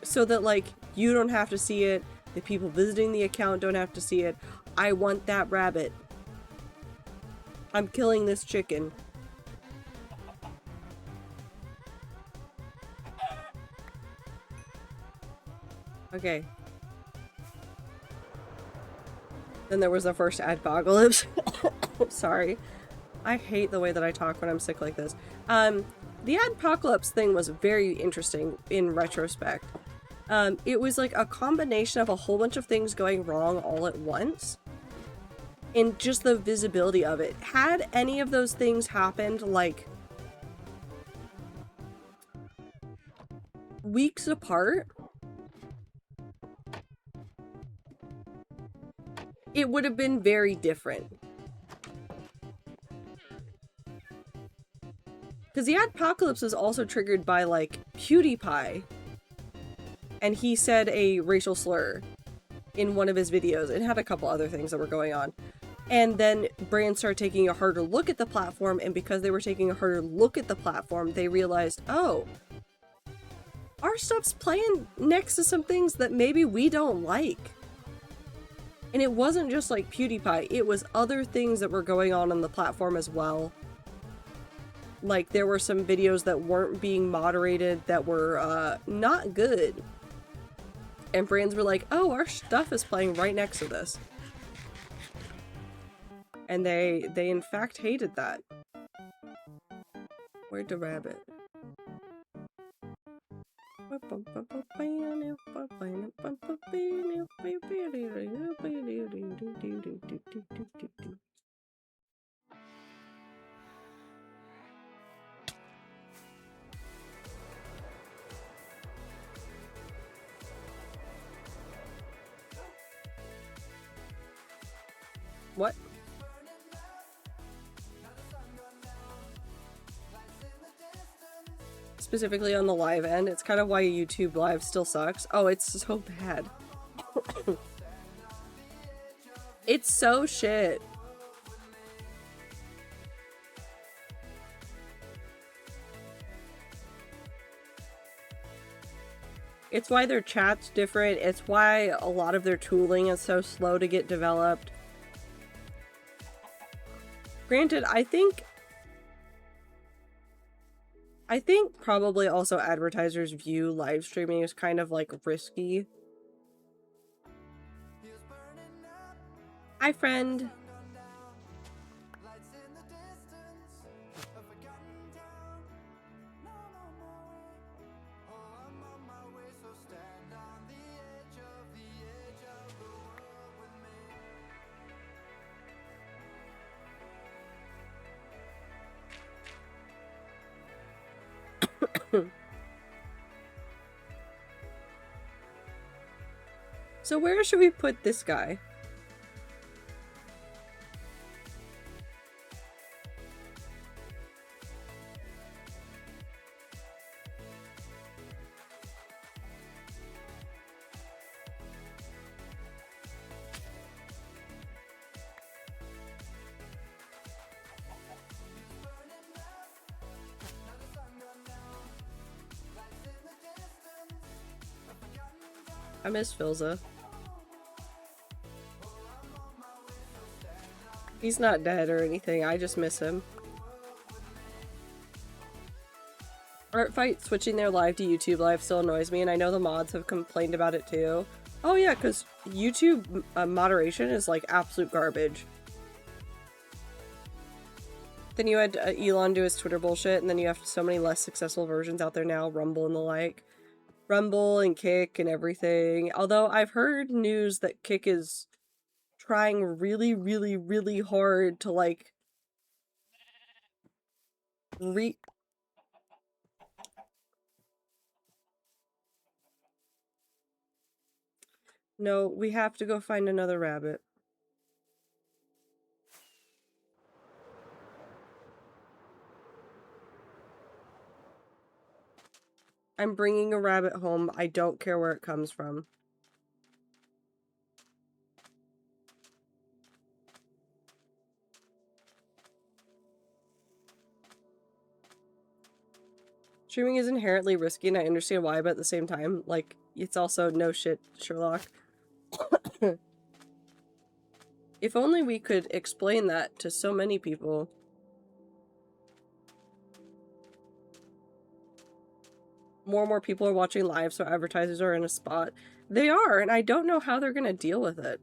So that like, you don't have to see it, the people visiting the account don't have to see it. I want that rabbit. I'm killing this chicken. Okay. Then there was the first adpocalypse. Sorry. I hate the way that I talk when I'm sick like this. The adpocalypse thing was very interesting in retrospect. It was like a combination of a whole bunch of things going wrong all at once. And just the visibility of it. Had any of those things happened like weeks apart, it would have been very different. Because the adpocalypse is also triggered by like PewDiePie. And he said a racial slur in one of his videos. It had a couple other things that were going on. And then brands started taking a harder look at the platform, and because they were taking a harder look at the platform, they realized, oh, our stuff's playing next to some things that maybe we don't like. And it wasn't just like PewDiePie, it was other things that were going on the platform as well. Like there were some videos that weren't being moderated that were not good. And brands were like, oh, our stuff is playing right next to this. And they in fact hated that. Where'd the rabbit? What? Specifically on the live end, it's kind of why YouTube Live still sucks. Oh, it's so bad. It's so shit. It's why their chat's different. It's why a lot of their tooling is so slow to get developed. Granted, I think probably also advertisers view live streaming as kind of like risky. Hi, friend. So where should we put this guy? I miss Filza. He's not dead or anything, I just miss him. Artfight switching their live to YouTube Live still annoys me, and I know the mods have complained about it too. Oh yeah, because YouTube moderation is like absolute garbage. Then you had Elon do his Twitter bullshit, and then you have so many less successful versions out there now, Rumble and the like. Rumble and Kick and everything. Although I've heard news that Kick is trying really, really, really hard to like No, we have to go find another rabbit. I'm bringing a rabbit home. I don't care where it comes from. Streaming is inherently risky, and I understand why, but at the same time, like, it's also no shit, Sherlock. If only we could explain that to so many people. More and more people are watching live, so advertisers are in a spot. They are, and I don't know how they're gonna deal with it.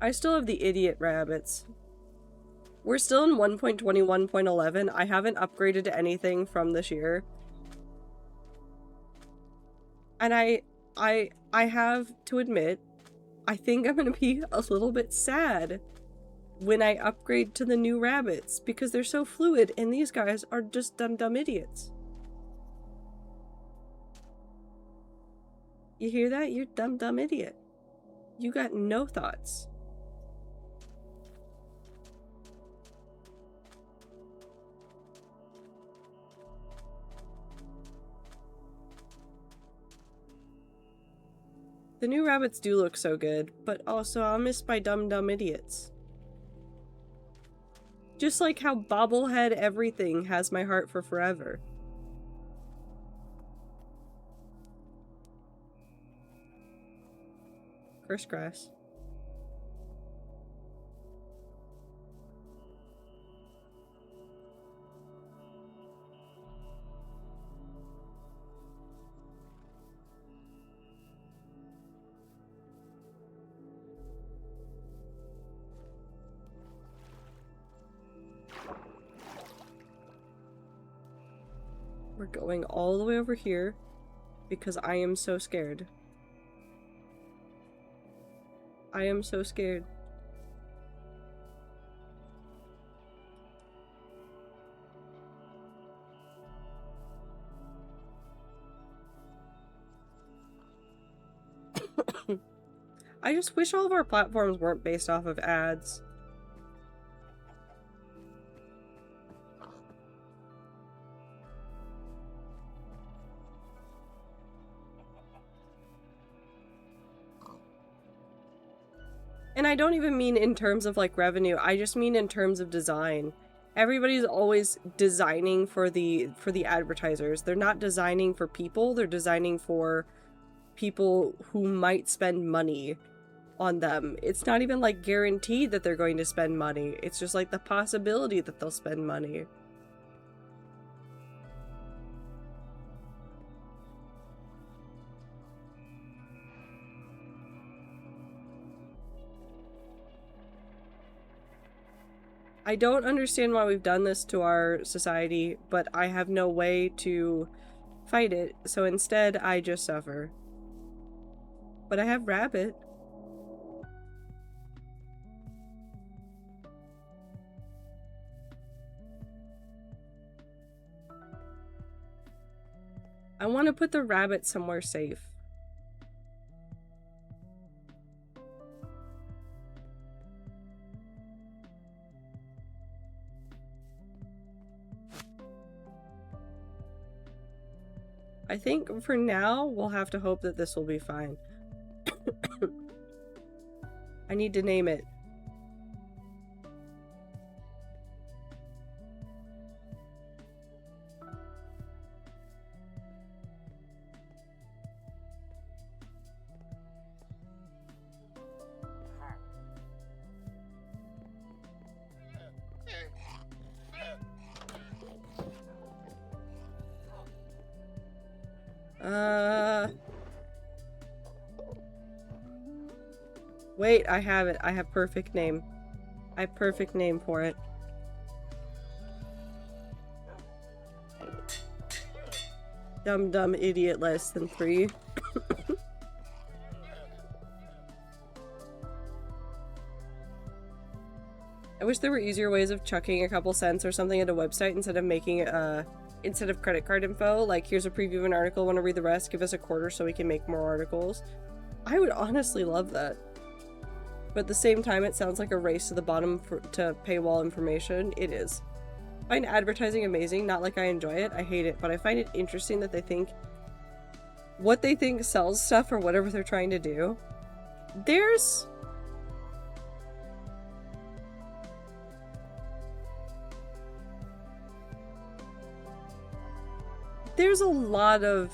I still have the idiot rabbits. We're still in 1.21.11. I haven't upgraded to anything from this year. And I have to admit, I think I'm gonna be a little bit sad when I upgrade to the new rabbits, because they're so fluid and these guys are just dumb idiots. You hear that? You're dumb idiot. You got no thoughts. The new rabbits do look so good, but also I'll miss my dumb idiots. Just like how bobblehead everything has my heart for forever. Curse grass. We're going all the way over here because I am so scared. I am so scared. I just wish all of our platforms weren't based off of ads. And I don't even mean in terms of like revenue, I just mean in terms of design. Everybody's always designing for the advertisers. They're not designing for people, they're designing for people who might spend money on them. It's not even like guaranteed that they're going to spend money. It's just like the possibility that they'll spend money. I don't understand why we've done this to our society, but I have no way to fight it, so instead I just suffer. But I have Rabbit. I want to put the rabbit somewhere safe. I think for now, we'll have to hope that this will be fine. I need to name it. Wait, I have it. I have perfect name. I have perfect name for it. Dumb dumb idiot less than 3. I wish there were easier ways of chucking a couple cents or something at a website instead of making it, instead of credit card info. Like, here's a preview of an article, want to read the rest, give us a quarter so we can make more articles. I would honestly love that. But at the same time, it sounds like a race to the bottom to paywall information. It is. I find advertising amazing, not like I enjoy it, I hate it, but I find it interesting that they think what they think sells stuff or whatever they're trying to do. There's a lot of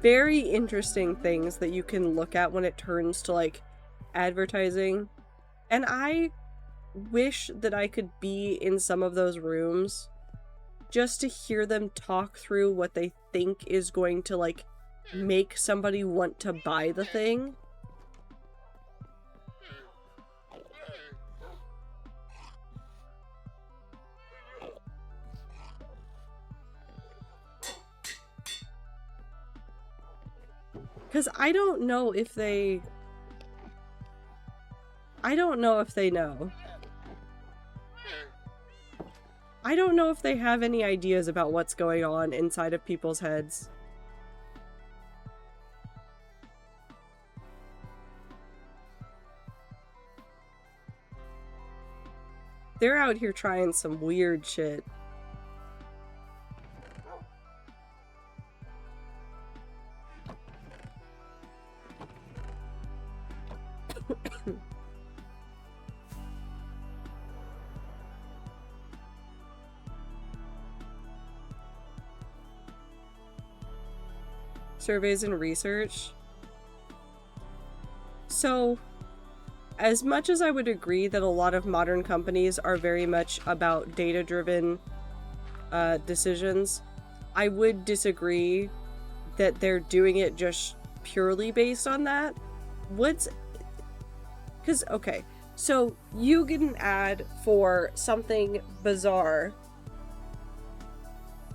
very interesting things that you can look at when it turns to like advertising, and I wish that I could be in some of those rooms just to hear them talk through what they think is going to like make somebody want to buy the thing. Because I don't know if they know. I don't know if they have any ideas about what's going on inside of people's heads. They're out here trying some weird shit. Surveys and research. So, as much as I would agree that a lot of modern companies are very much about data-driven decisions, I would disagree that they're doing it just purely based on that. Because, okay, so you get an ad for something bizarre,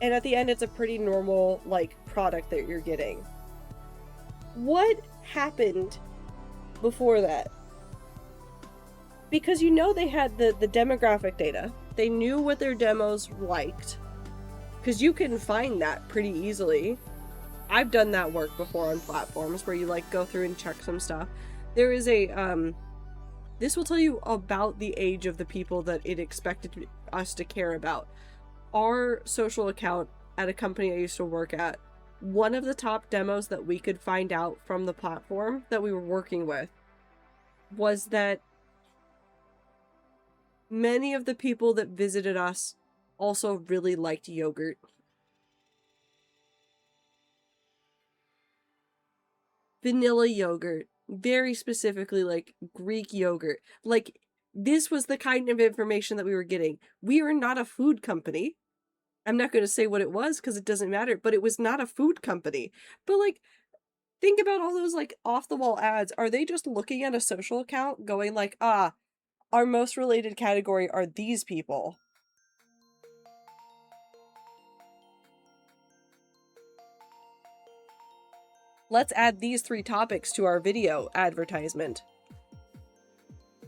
And at the end, it's a pretty normal, like, product that you're getting. What happened before that? Because you know they had the demographic data. They knew what their demos liked. Because you can find that pretty easily. I've done that work before on platforms where you, like, go through and check some stuff. There is a, this will tell you about the age of the people that it expected us to care about. Our social account at a company I used to work at, one of the top demos that we could find out from the platform that we were working with was that many of the people that visited us also really liked yogurt. Vanilla yogurt. Very specifically, like, Greek yogurt. Like, this was the kind of information that we were getting. We are not a food company. I'm not going to say what it was because it doesn't matter, but it was not a food company. But, like, think about all those, like, off-the-wall ads. Are they just looking at a social account going like, ah, our most related category are these people? Let's add these 3 topics to our video advertisement.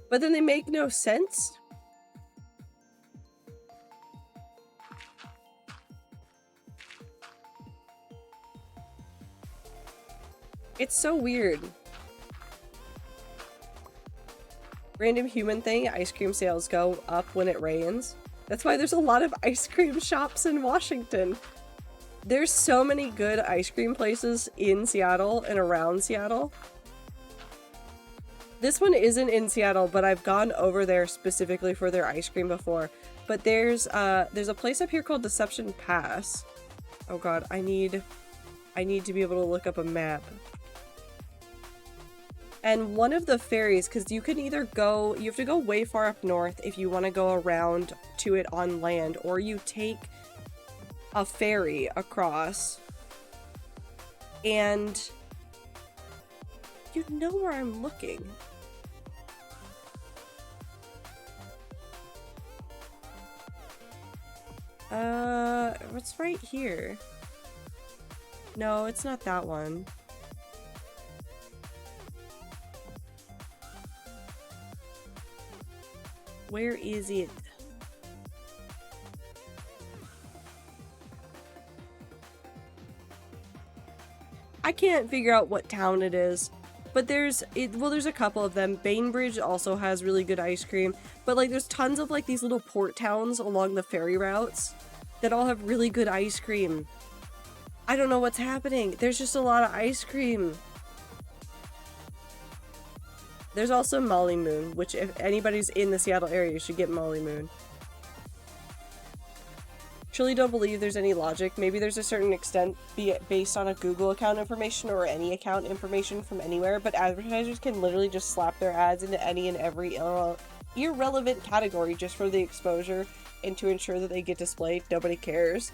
But then they make no sense. It's so weird. Random human thing, ice cream sales go up when it rains. That's why there's a lot of ice cream shops in Washington. There's so many good ice cream places in Seattle and around Seattle. This one isn't in Seattle, but I've gone over there specifically for their ice cream before. But there's a place up here called Deception Pass. Oh god, I need to be able to look up a map. And one of the ferries, because you can either go, you have to go way far up north if you want to go around to it on land, or you take a ferry across. And you know where I'm looking. It's right here. No, it's not that one. Where is it? I can't figure out what town it is, but there's a couple of them. Bainbridge also has really good ice cream, but like there's tons of like these little port towns along the ferry routes that all have really good ice cream. I don't know what's happening. There's just a lot of ice cream. There's also Molly Moon, which if anybody's in the Seattle area, you should get Molly Moon. Truly don't believe there's any logic. Maybe there's a certain extent, be it based on a Google account information or any account information from anywhere, but advertisers can literally just slap their ads into any and every irrelevant category just for the exposure and to ensure that they get displayed. Nobody cares.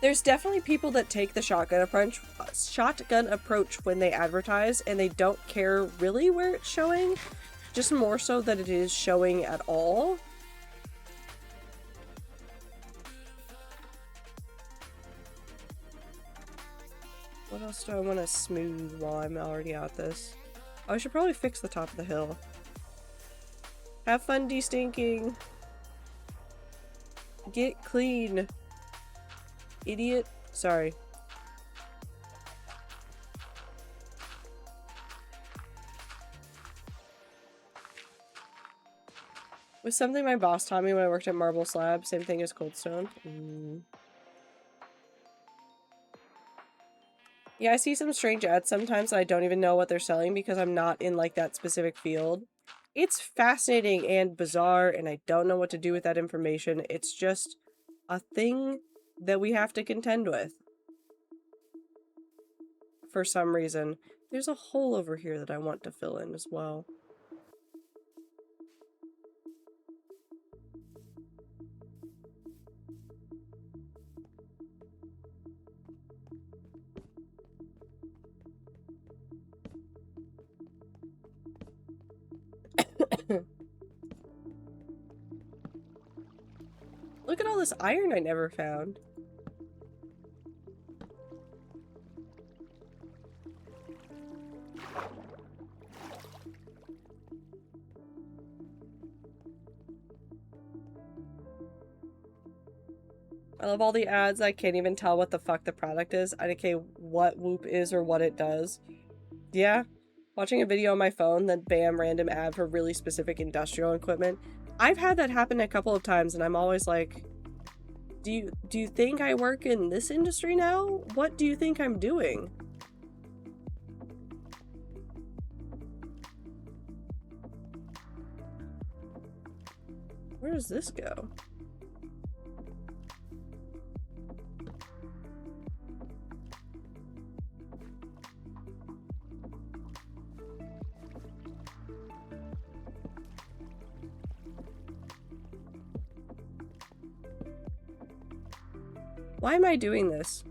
There's definitely people that take the shotgun approach when they advertise, and they don't care really where it's showing, just more so that it is showing at all. What else do I want to smooth while I'm already at this? Oh, I should probably fix the top of the hill. Have fun de-stinking. Get clean. Idiot. Sorry. Was something my boss taught me when I worked at Marble Slab. Same thing as Coldstone. Yeah, I see some strange ads sometimes I don't even know what they're selling because I'm not in like that specific field. It's fascinating and bizarre, and I don't know what to do with that information. It's just a thing that we have to contend with. For some reason. There's a hole over here that I want to fill in as well. Look at all this iron I never found. I love all the ads. I can't even tell what the fuck the product is. I don't care what Whoop is or what it does. Yeah. Watching a video on my phone, then bam, random ad for really specific industrial equipment. I've had that happen a couple of times and I'm always like, do you think I work in this industry now? What do you think I'm doing? Where does this go? Why am I doing this?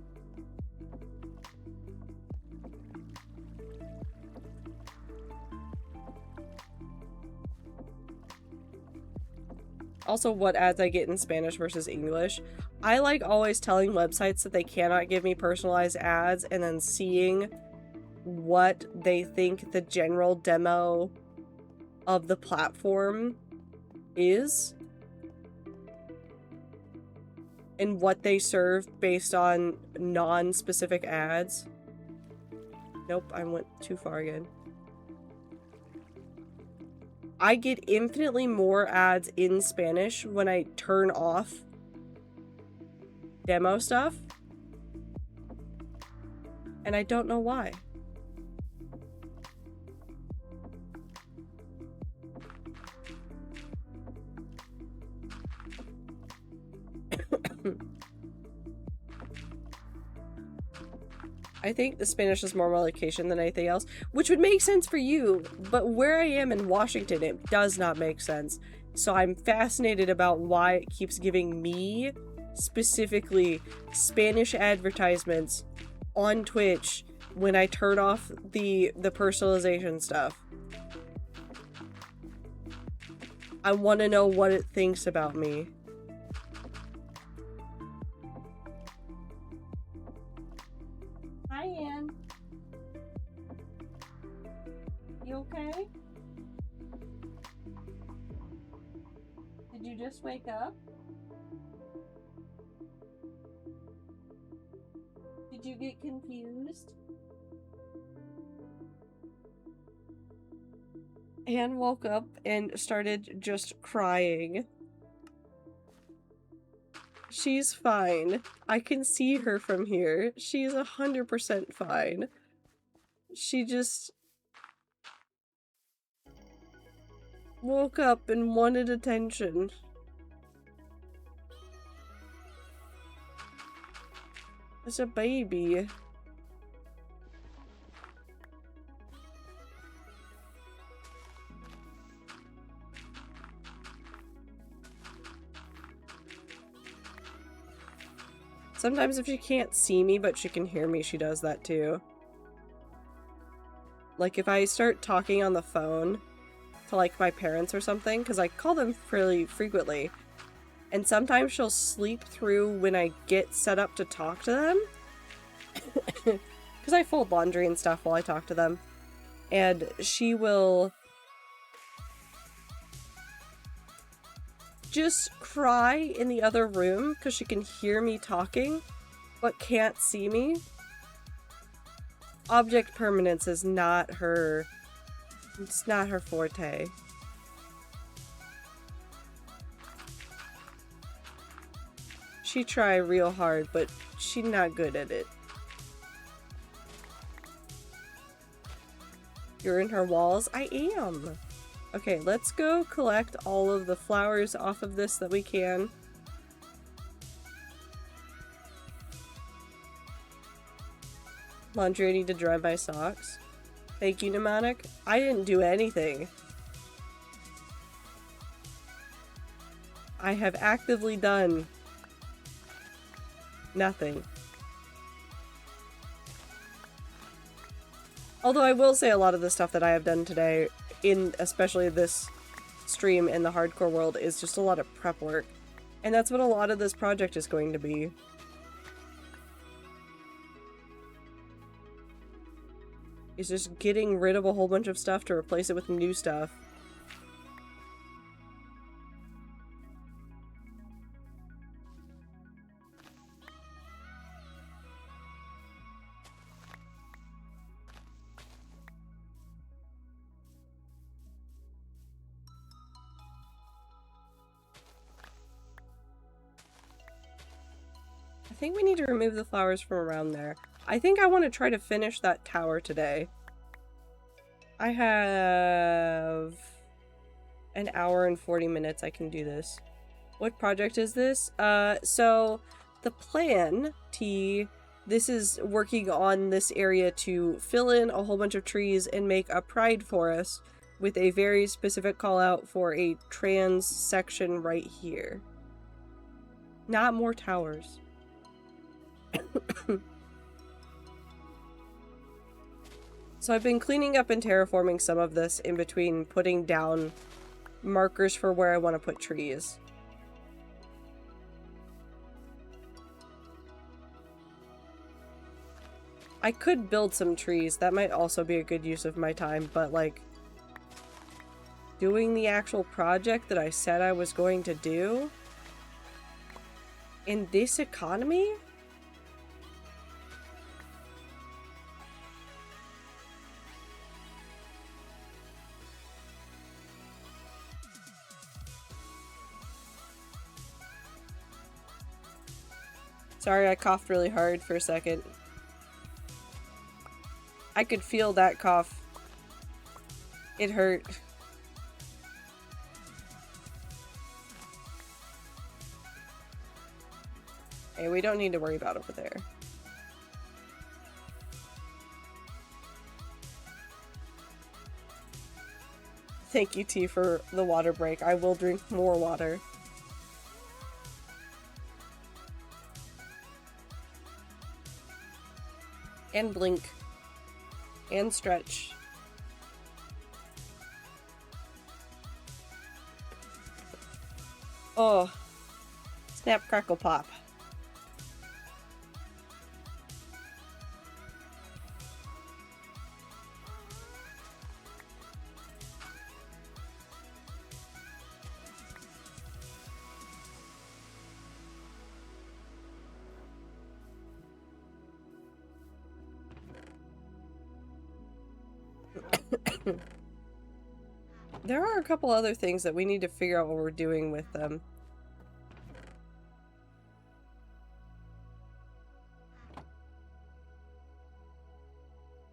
Also, what ads I get in Spanish versus English. I like always telling websites that they cannot give me personalized ads and then seeing what they think the general demo of the platform is. And what they serve based on non-specific ads. Nope, I went too far again. I get infinitely more ads in Spanish when I turn off demo stuff. And I don't know why. I think the Spanish is more my location than anything else, which would make sense for you, but where I am in Washington, it does not make sense. So I'm fascinated about why it keeps giving me specifically Spanish advertisements on Twitch when I turn off the personalization stuff. I want to know what it thinks about me. Hi, Ann. You okay? Did you just wake up? Did you get confused? Anne woke up and started just crying. She's fine. I can see her from here. She's 100% fine. She just woke up and wanted attention. It's a baby. Sometimes if she can't see me, but she can hear me, she does that too. Like if I start talking on the phone to like my parents or something, because I call them fairly frequently, and sometimes she'll sleep through when I get set up to talk to them. Because I fold laundry and stuff while I talk to them. And she will just cry in the other room because she can hear me talking but can't see me. Object permanence is not her, it's not her forte. She try real hard, but she's not good at it. You're in her walls? I am! Okay, let's go collect all of the flowers off of this that we can. Laundry, I need to dry my socks. Thank you, Mnemonic. I didn't do anything. I have actively done nothing. Although I will say a lot of the stuff that I have done today, in especially this stream in the hardcore world, is just a lot of prep work. And that's what a lot of this project is going to be. Is just getting rid of a whole bunch of stuff to replace it with new stuff. I think we need to remove the flowers from around there. I think I want to try to finish that tower today. I have an hour and 40 minutes. I can do this. What project is this? So the plan, this is working on this area to fill in a whole bunch of trees and make a pride forest with a very specific call out for a trans section right here. Not more towers. So I've been cleaning up and terraforming some of this in between putting down markers for where I want to put trees. I could build some trees. That might also be a good use of my time, but like doing the actual project that I said I was going to do in this economy? Sorry, I coughed really hard for a second. I could feel that cough. It hurt. Hey, we don't need to worry about over there. Thank you, T, for the water break. I will drink more water. And blink. And stretch. Oh. Snap, crackle, pop. There are a couple other things that we need to figure out what we're doing with them.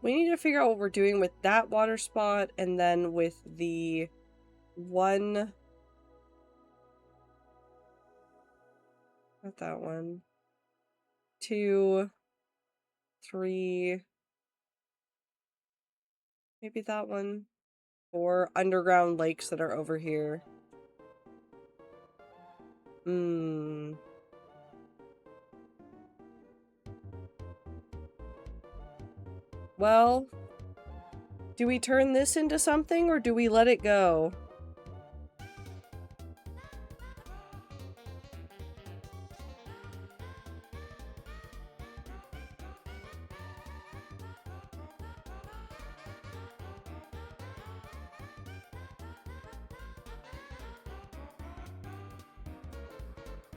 We need to figure out what we're doing with that water spot and then with the one... Not that one. 2, 3... Maybe that one. 4 underground lakes that are over here. Well, do we turn this into something or do we let it go?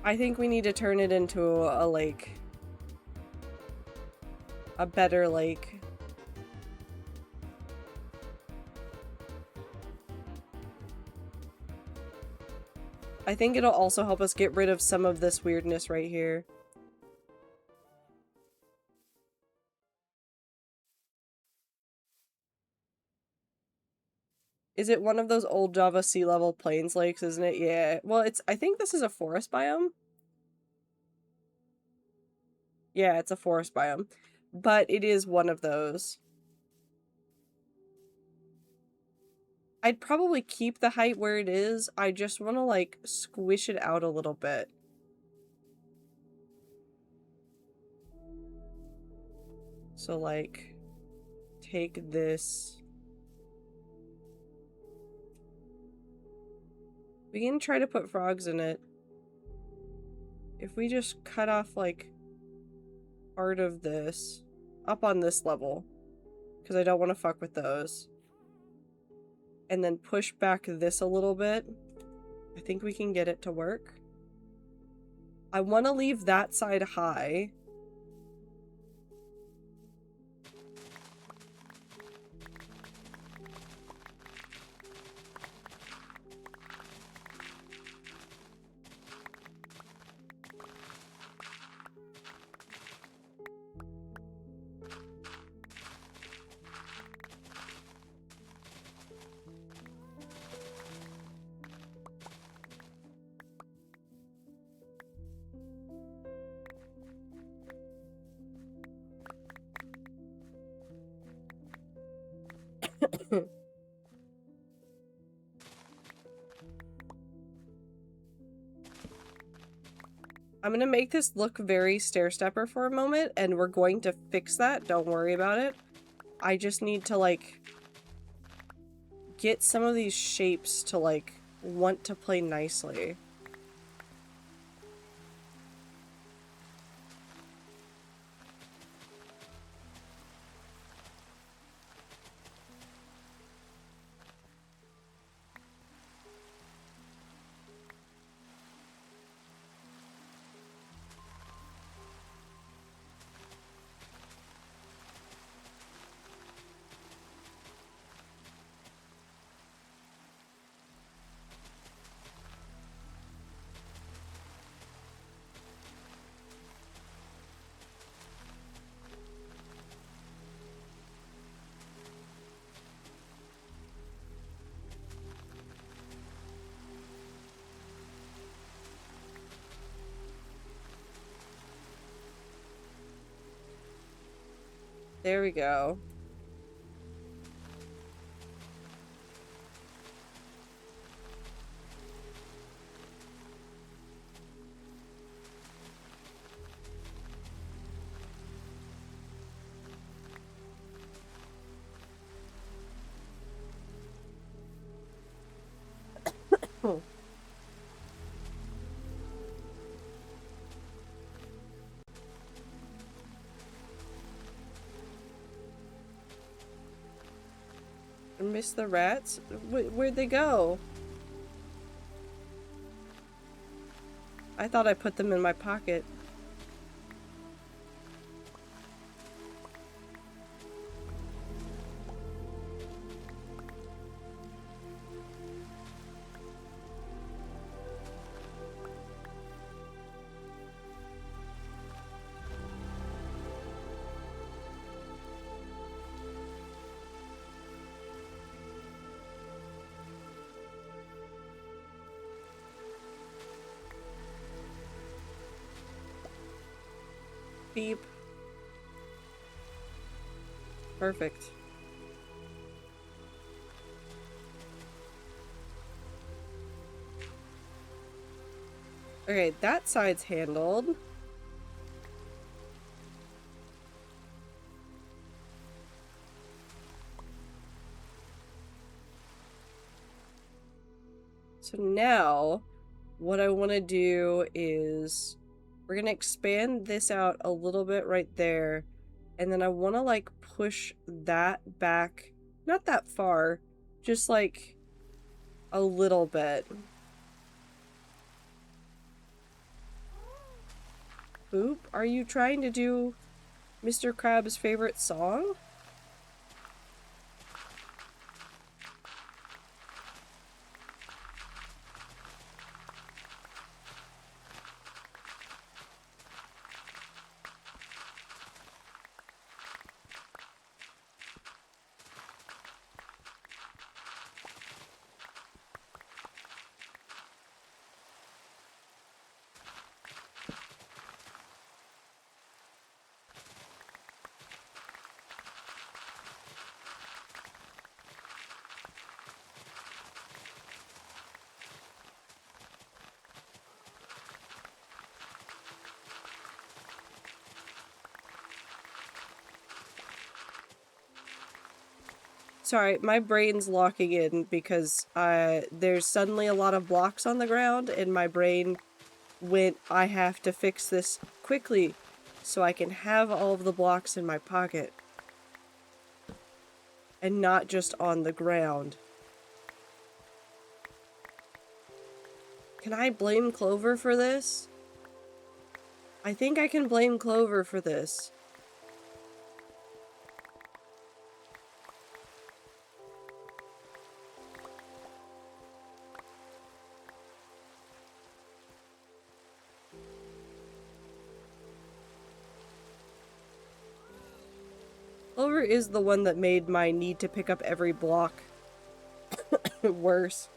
I think we need to turn it into a lake. A better lake. I think it'll also help us get rid of some of this weirdness right here. Is it one of those old Java sea level plains lakes, isn't it? Yeah. Well, I think this is a forest biome. Yeah, it's a forest biome. But it is one of those. I'd probably keep the height where it is. I just want to, like, squish it out a little bit. So, like, take this. We can try to put frogs in it. if we just cut off like part of this up on this level, because I don't want to fuck with those, and then push back this a little bit, I think we can get it to work. I want to leave that side high. I'm gonna make this look very stair-stepper for a moment, and we're going to fix that. Don't worry about it. I just need to, like, get some of these shapes to, like, want to play nicely. There we go. I missed the rats? Where'd they go? I thought I put them in my pocket. Beep. Perfect. Okay, that side's handled. So now, what I want to do is we're going to expand this out a little bit right there. And then I want to, like, push that back. Not that far. Just, like, a little bit. Boop, are you trying to do Mr. Krabs' favorite song? Sorry, my brain's locking in because there's suddenly a lot of blocks on the ground and my brain when I have to fix this quickly so I can have all of the blocks in my pocket and not just on the ground. Can I blame Clover for this? I think I can blame Clover for this. Clover is the one that made my need to pick up every block worse.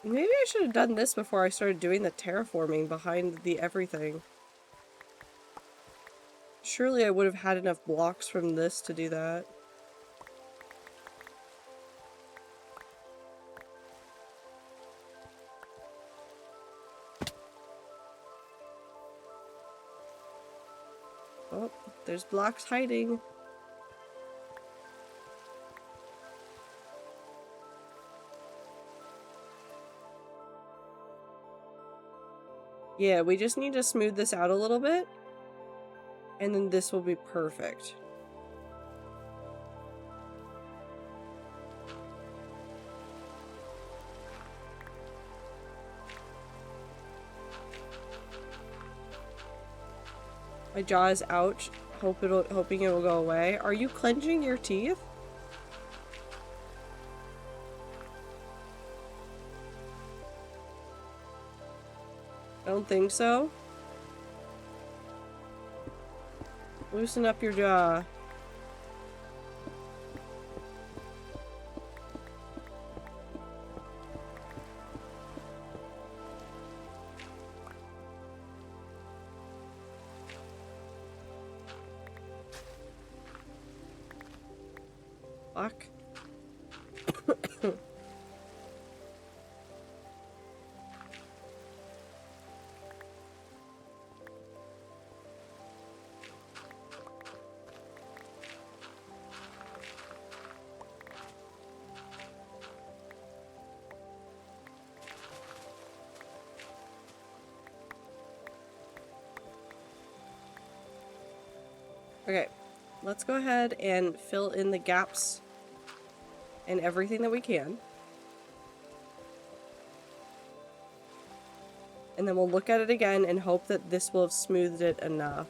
Maybe I should have done this before I started doing the terraforming behind the everything. Surely I would have had enough blocks from this to do that. Oh, there's blocks hiding. Yeah, we just need to smooth this out a little bit, and then this will be perfect. My jaw is ouch. Hoping it will go away. Are you clenching your teeth? Don't think so. Loosen up your jaw. Fuck. Okay, let's go ahead and fill in the gaps and everything that we can. And then we'll look at it again and hope that this will have smoothed it enough.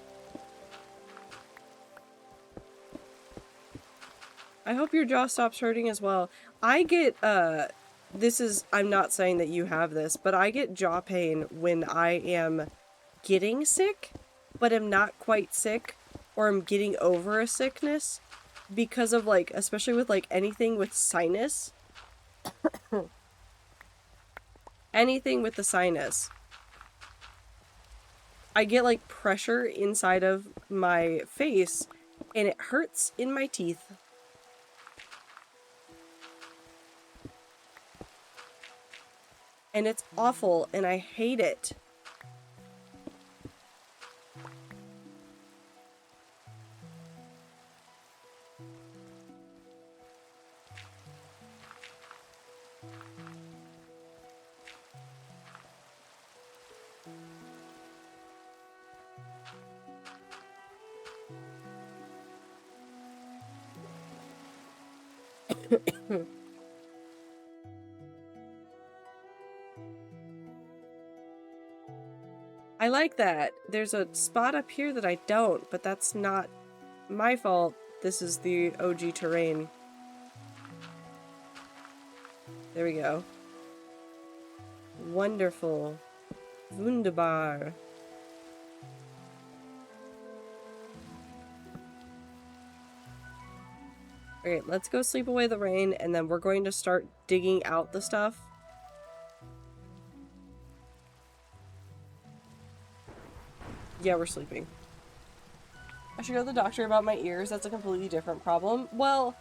I hope your jaw stops hurting as well. I get, I'm not saying that you have this, but I get jaw pain when I am getting sick, but am not quite sick, or I'm getting over a sickness, because of, like, especially with, like, anything with sinus. Anything with the sinus. I get, like, pressure inside of my face, and it hurts in my teeth. And it's awful, and I hate it. I like that. There's a spot up here that I don't, but that's not my fault. This is the OG terrain. There we go. Wonderful. Wunderbar. Okay, let's go sleep away the rain, and then we're going to start digging out the stuff. Yeah, we're sleeping. I should go to the doctor about my ears. That's a completely different problem. Well...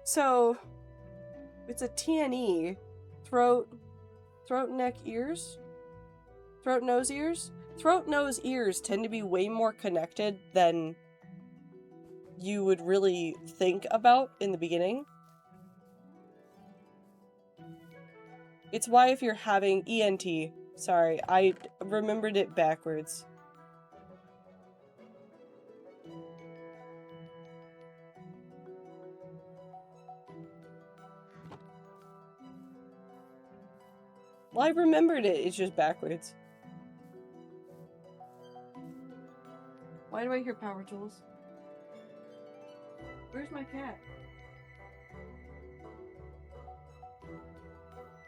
So... It's a TNE. Throat, neck, ears? Throat, nose, ears? Throat, nose, ears tend to be way more connected than you would really think about in the beginning. It's why if you're having ENT, sorry, I remembered it backwards. Well, I remembered it, it's just backwards. Why do I hear power tools? Where's my cat?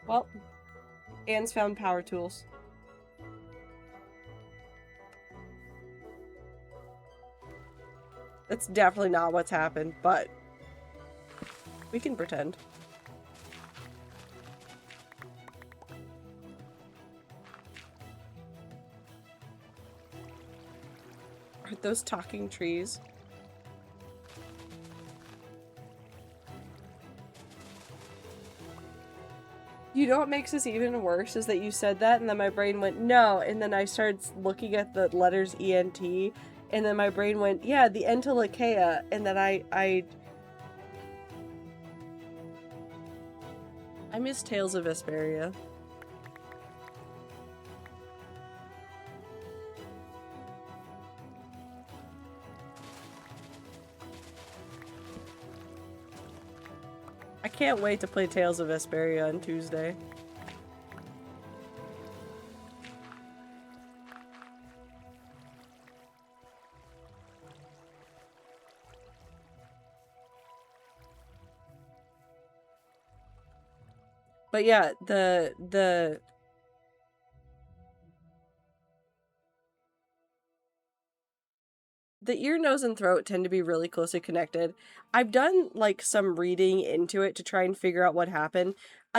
Well, Anne's found power tools. That's definitely not what's happened, but we can pretend. Are those talking trees? You know what makes this even worse is that you said that and then my brain went, no, and then I started looking at the letters ENT, and then my brain went, yeah, the Entelechea, and then I miss Tales of Vesperia. I can't wait to play Tales of Vesperia on Tuesday. But yeah, the ear, nose, and throat tend to be really closely connected. I've done, like, some reading into it to try and figure out what happened.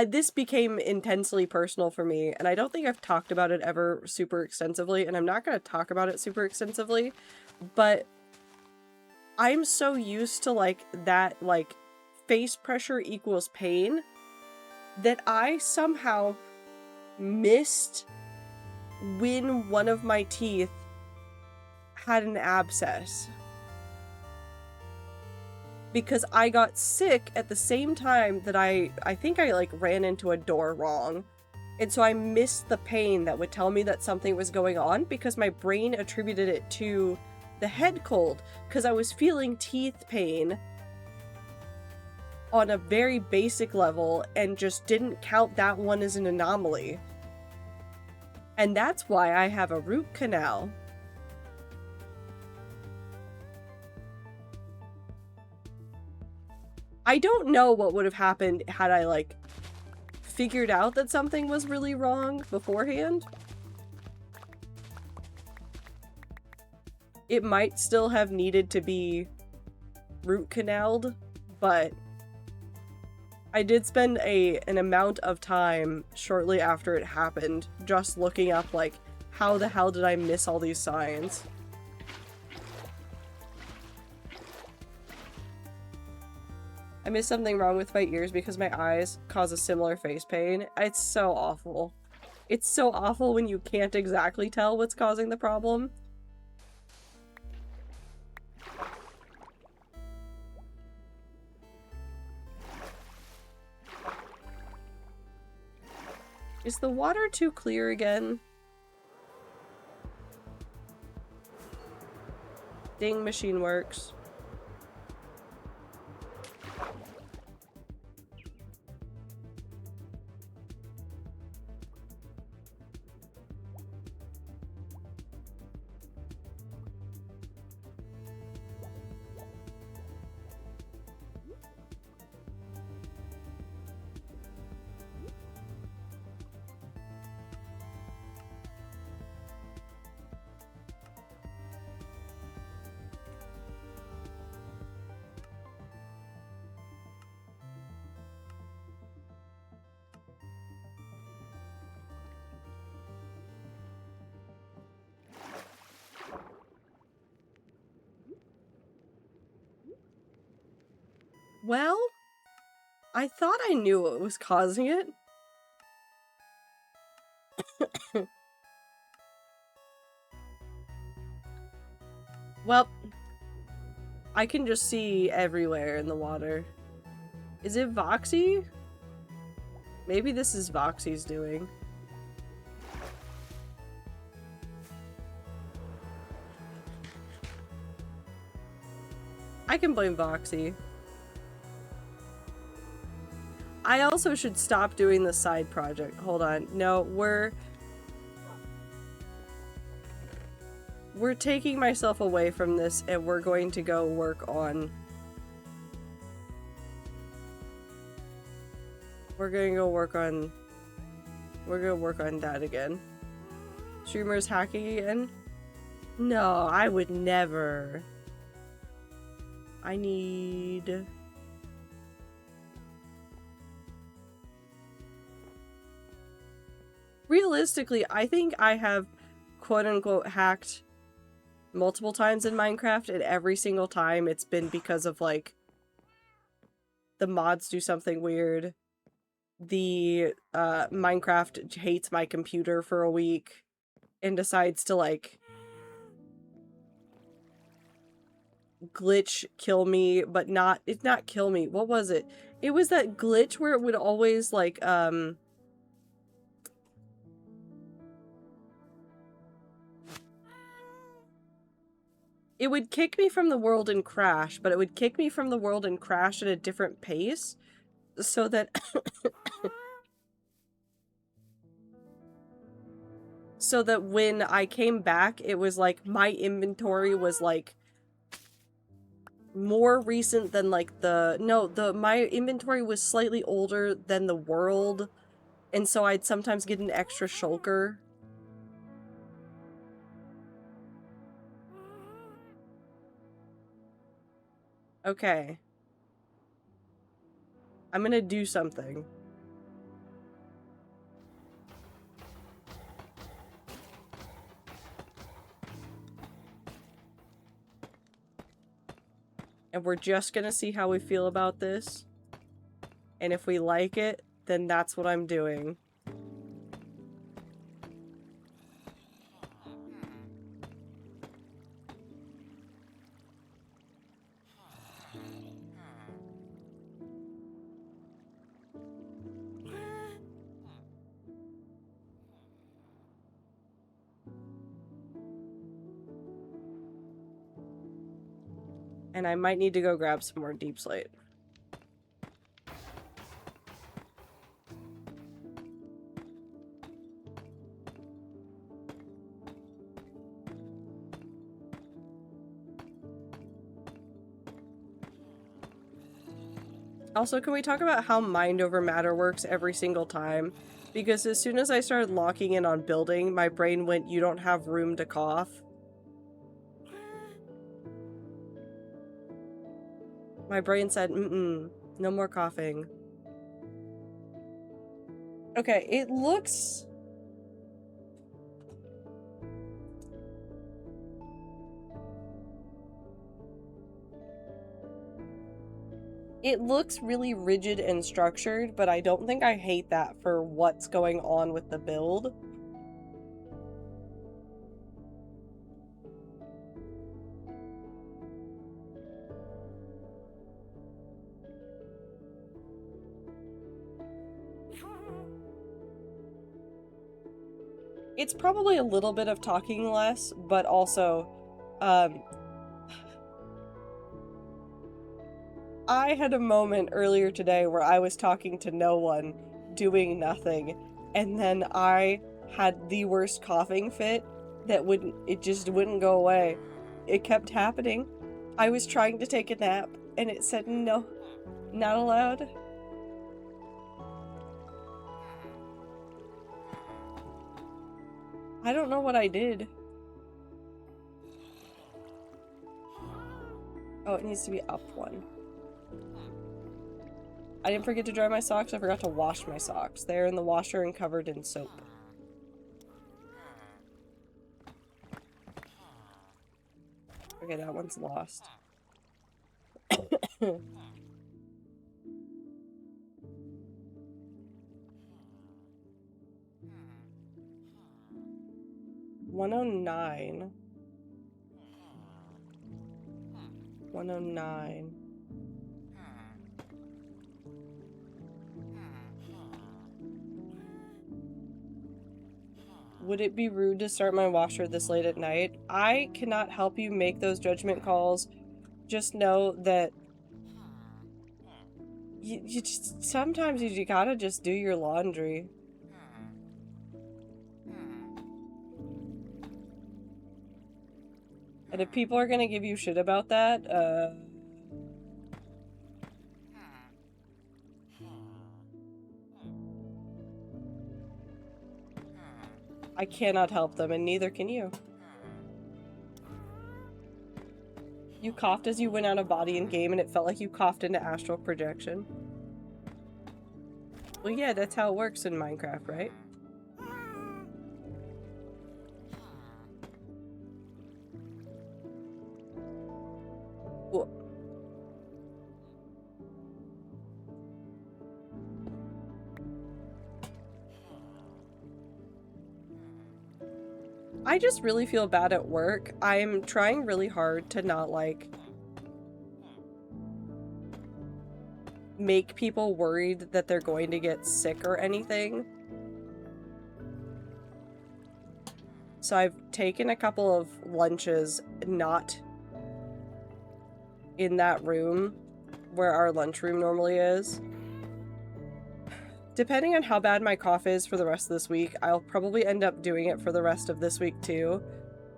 This became intensely personal for me, and I don't think I've talked about it ever super extensively, and I'm not going to talk about it super extensively, but I'm so used to, like, that, like, face pressure equals pain that I somehow missed when one of my teeth had an abscess. Because I got sick at the same time that I think I like ran into a door wrong. And so I missed the pain that would tell me that something was going on because my brain attributed it to the head cold because I was feeling teeth pain on a very basic level and just didn't count that one as an anomaly. And that's why I have a root canal. I don't know what would have happened had I, like, figured out that something was really wrong beforehand. It might still have needed to be root canaled, but I did spend an amount of time shortly after it happened just looking up, like, how the hell did I miss all these signs? I missed something wrong with my ears because my eyes cause a similar face pain. It's so awful. It's so awful when you can't exactly tell what's causing the problem. Is the water too clear again? Ding, machine works. Well, I thought I knew what was causing it. Well, I can just see everywhere in the water. Is it Voxy? Maybe this is Voxy's doing. I can blame Voxy. I also should stop doing the side project. Hold on. No, we're taking myself away from this and we're going to go work on... We're gonna work on that again. Streamers hacking again? No, I would never. I need... Realistically, I think I have quote-unquote hacked multiple times in Minecraft, and every single time it's been because of, like, the mods do something weird. The Minecraft hates my computer for a week and decides to, like, glitch kill me, but not, it's not kill me. What was it? It was that glitch where it would always, like, it would kick me from the world and crash, but it would kick me from the world and crash at a different pace, so that so that when I came back, it was like my inventory was like more recent than like my inventory was slightly older than the world, and so I'd sometimes get an extra shulker. Okay. I'm gonna do something. And we're just gonna see how we feel about this. And if we like it, then that's what I'm doing. And I might need to go grab some more deep slate. Also, can we talk about how mind over matter works every single time? Because as soon as I started locking in on building, my brain went, you don't have room to cough. My brain said, no more coughing. Okay, it looks... It looks really rigid and structured, but I don't think I hate that for what's going on with the build. It's probably a little bit of talking less, but also, I had a moment earlier today where I was talking to no one, doing nothing, and then I had the worst coughing fit that it just wouldn't go away. It kept happening. I was trying to take a nap, and it said, no, not allowed. I don't know what I did. Oh, it needs to be up one. I didn't forget to dry my socks, I forgot to wash my socks. They're in the washer and covered in soap. Okay, that one's lost. 109. 109. Would it be rude to start my washer this late at night? I cannot help you make those judgment calls. Just know that you just, sometimes you gotta just do your laundry. And if people are gonna give you shit about that, I cannot help them, and neither can you. You coughed as you went out of body in game, and it felt like you coughed into astral projection. Well, yeah, that's how it works in Minecraft, right? Well, I just really feel bad at work. I'm trying really hard to not, like, make people worried that they're going to get sick or anything. So I've taken a couple of lunches not in that room where our lunchroom normally is. Depending on how bad my cough is for the rest of this week, I'll probably end up doing it for the rest of this week too.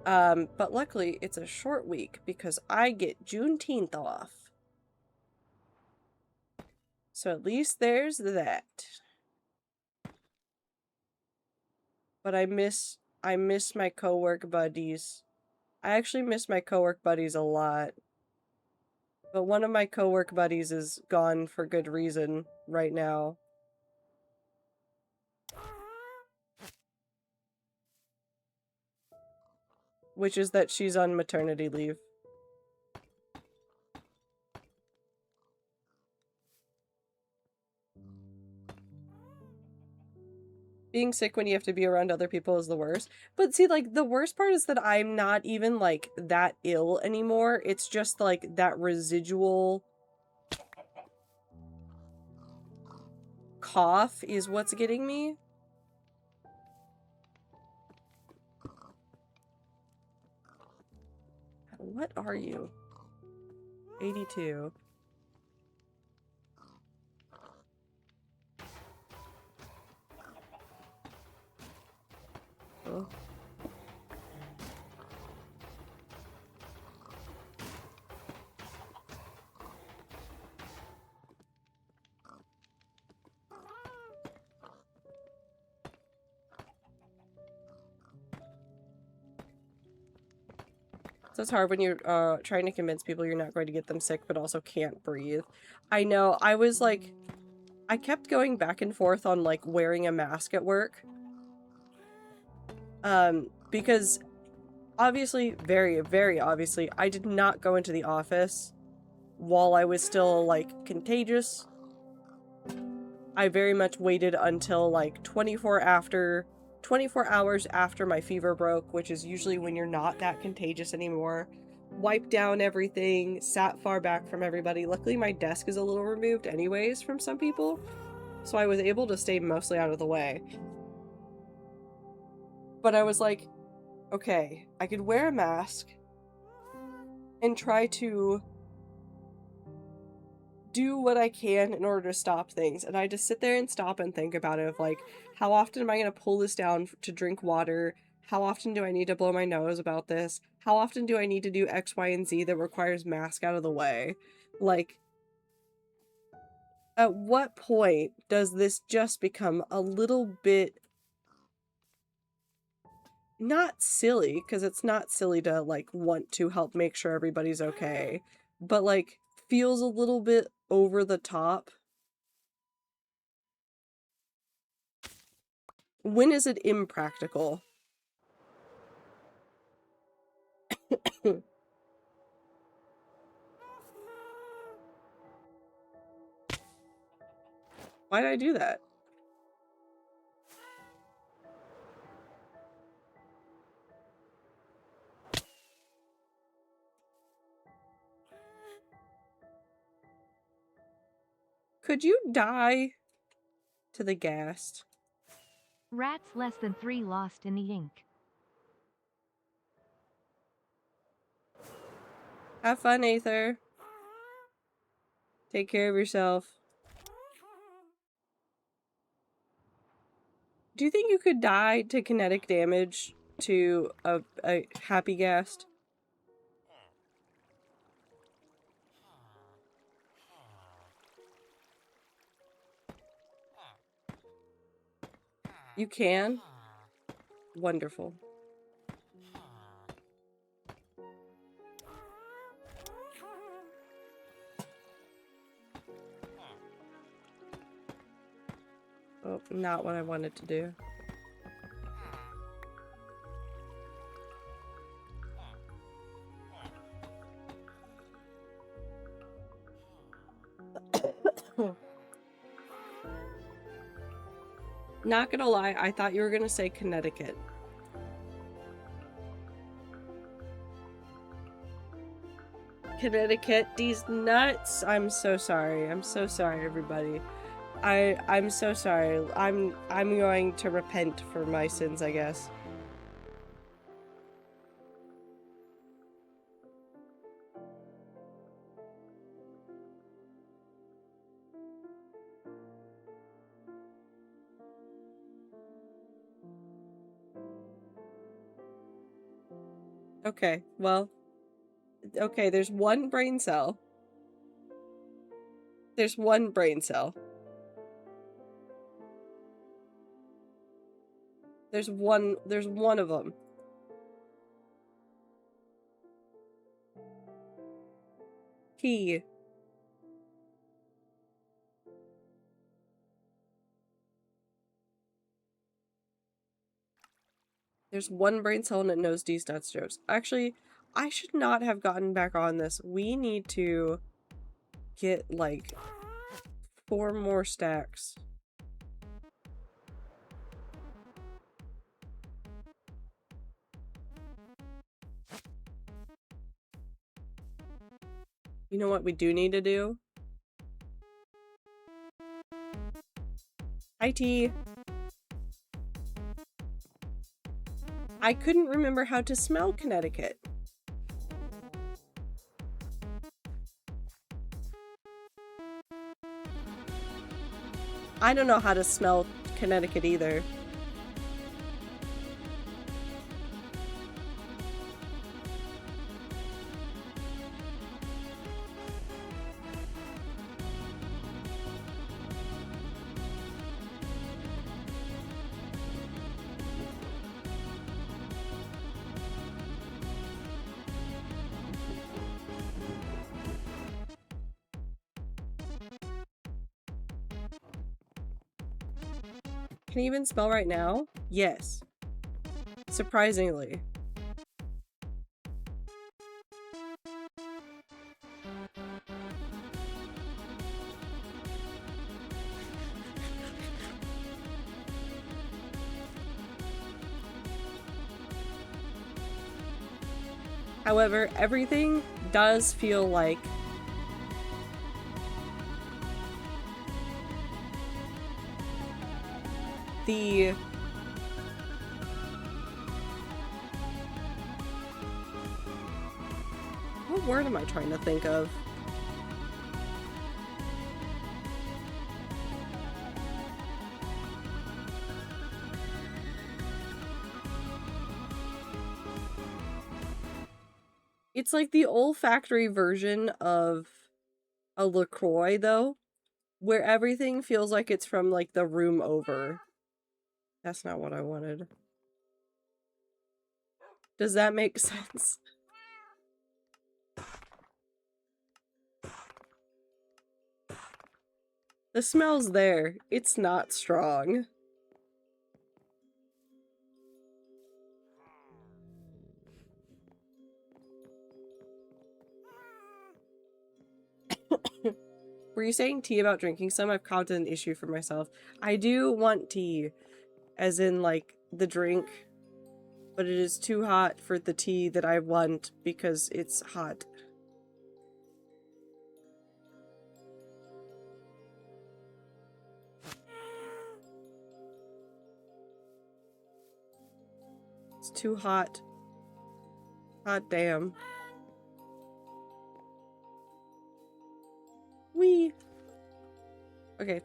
But luckily, it's a short week because I get Juneteenth off. So at least there's that. But I miss my co-work buddies. I actually miss my co-work buddies a lot. But one of my co-work buddies is gone for good reason right now. Which is that she's on maternity leave. Being sick when you have to be around other people is the worst. But see, like, the worst part is that I'm not even, like, that ill anymore. It's just, like, that residual cough is what's getting me. What are you? 82. Oh. So it's hard when you're trying to convince people you're not going to get them sick, but also can't breathe. I know, I was like, I kept going back and forth on like wearing a mask at work. Because obviously, very, very obviously, I did not go into the office while I was still like contagious. I very much waited until like 24 hours after my fever broke, which is usually when you're not that contagious anymore. Wiped down everything, sat far back from everybody. Luckily, my desk is a little removed anyways from some people, so I was able to stay mostly out of the way. But I was like, okay, I could wear a mask and try to do what I can in order to stop things. And I just sit there and stop and think about it of like, how often am I going to pull this down to drink water? How often do I need to blow my nose about this? How often do I need to do X, Y, and Z that requires mask out of the way? Like, at what point does this just become a little bit not silly, because it's not silly to like want to help make sure everybody's okay, but like feels a little bit over the top? When is it impractical? Why did I do that? Could you die to the ghast? Rats less than 3 lost in the ink. Have fun, Aether. Take care of yourself. Do you think you could die to kinetic damage to a happy ghast? You can? Wonderful. Oh, not what I wanted to do. Not gonna lie, I thought you were gonna say Connecticut. Connecticut, these nuts. I'm so sorry. I'm so sorry, everybody. I'm so sorry. I'm going to repent for my sins, I guess. Okay, well, okay, there's one brain cell. There's one brain cell. There's one of them. Key. There's one brain cell and it knows these nuts jokes. Actually, I should not have gotten back on this. We need to get like 4 more stacks. You know what we do need to do? Hi, T. I couldn't remember how to smell Connecticut. I don't know how to smell Connecticut either. Can you even spell right now? Yes. Surprisingly. However, everything does feel like the what word am I trying to think of? It's like the olfactory version of a LaCroix, though, where everything feels like it's from, like, the room over. That's not what I wanted. Does that make sense? The smell's there. It's not strong. Were you saying tea about drinking some? I've caused an issue for myself. I do want tea, as in, like, the drink, but it is too hot for the tea that I want because it's hot. too hot. Hot damn. Wee. Okay.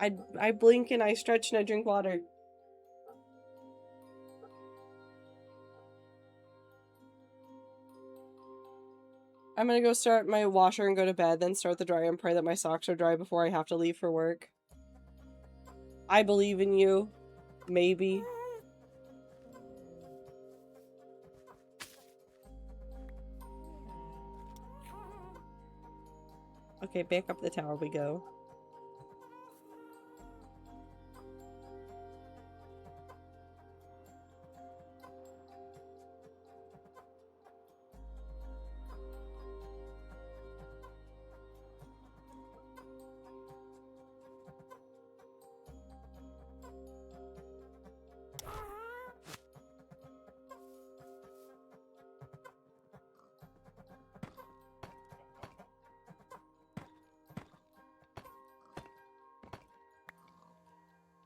I blink and I stretch and I drink water. I'm gonna go start my washer and go to bed, then start the dryer and pray that my socks are dry before I have to leave for work. I believe in you. Maybe. Okay, back up the tower we go.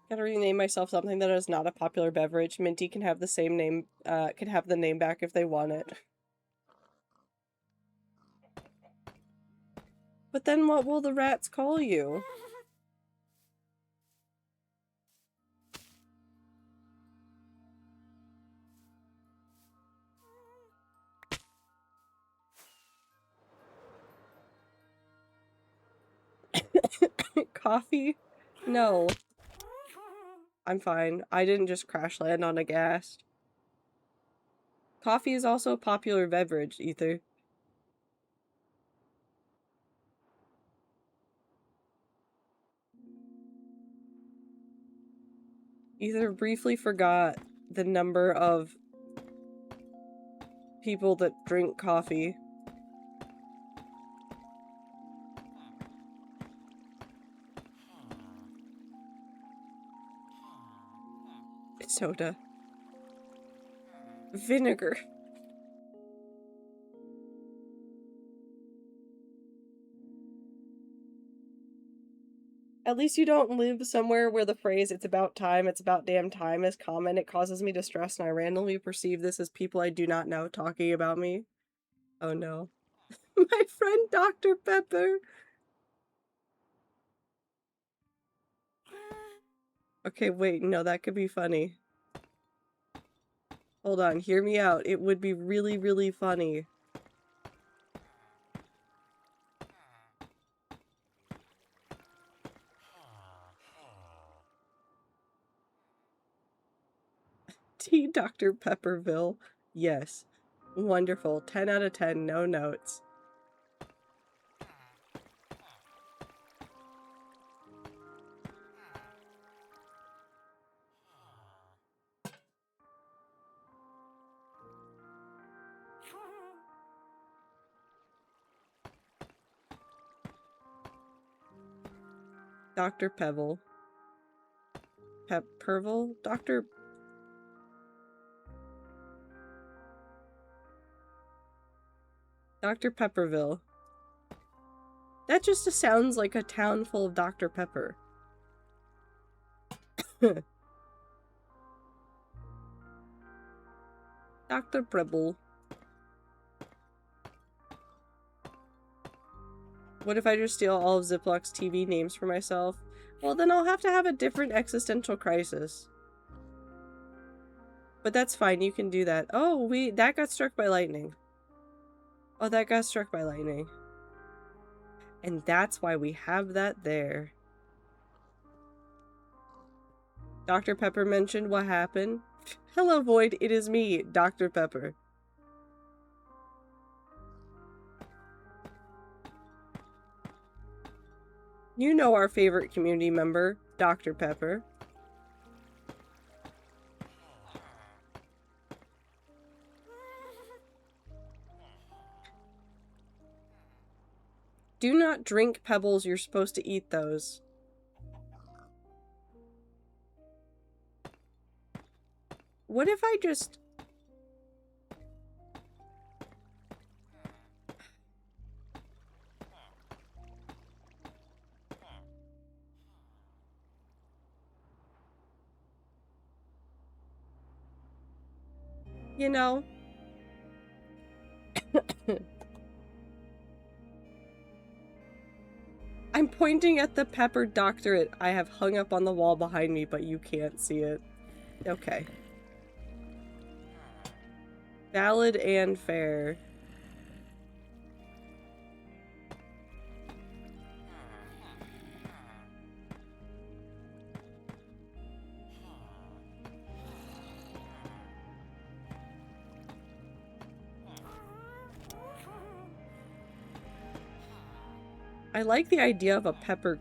Gotta rename myself something that is not a popular beverage. Minty can have the same name, can have the name back if they want it. But then what will the rats call you? Coffee? No. I'm fine. I didn't just crash land on a gas. Coffee is also a popular beverage, Ether. Ether briefly forgot the number of people that drink coffee. Soda. Vinegar. At least you don't live somewhere where the phrase "it's about time, it's about damn time" is common. It causes me distress and I randomly perceive this as people I do not know talking about me. Oh no. My friend Dr. Pepper! Okay, wait, no, that could be funny. Hold on, hear me out. It would be really, really funny. T. Dr. Pepperville. Yes. Wonderful. 10 out of 10, no notes. Dr. Pebble. Pepperville? Dr. Pepperville. That just sounds like a town full of Dr. Pepper. Dr. Pebble. What if I just steal all of Ziplock's TV names for myself? Well, then I'll have to have a different existential crisis. But that's fine, you can do that. Oh, that got struck by lightning. Oh, that got struck by lightning. And that's why we have that there. Dr. Pepper mentioned what happened. Hello, Void, it is me, Dr. Pepper. You know our favorite community member, Dr. Pepper. Do not drink pebbles, you're supposed to eat those. What if I just... You know? I'm pointing at the pepper doctorate I have hung up on the wall behind me, but you can't see it. Okay. Valid and fair. I like the idea of a pepper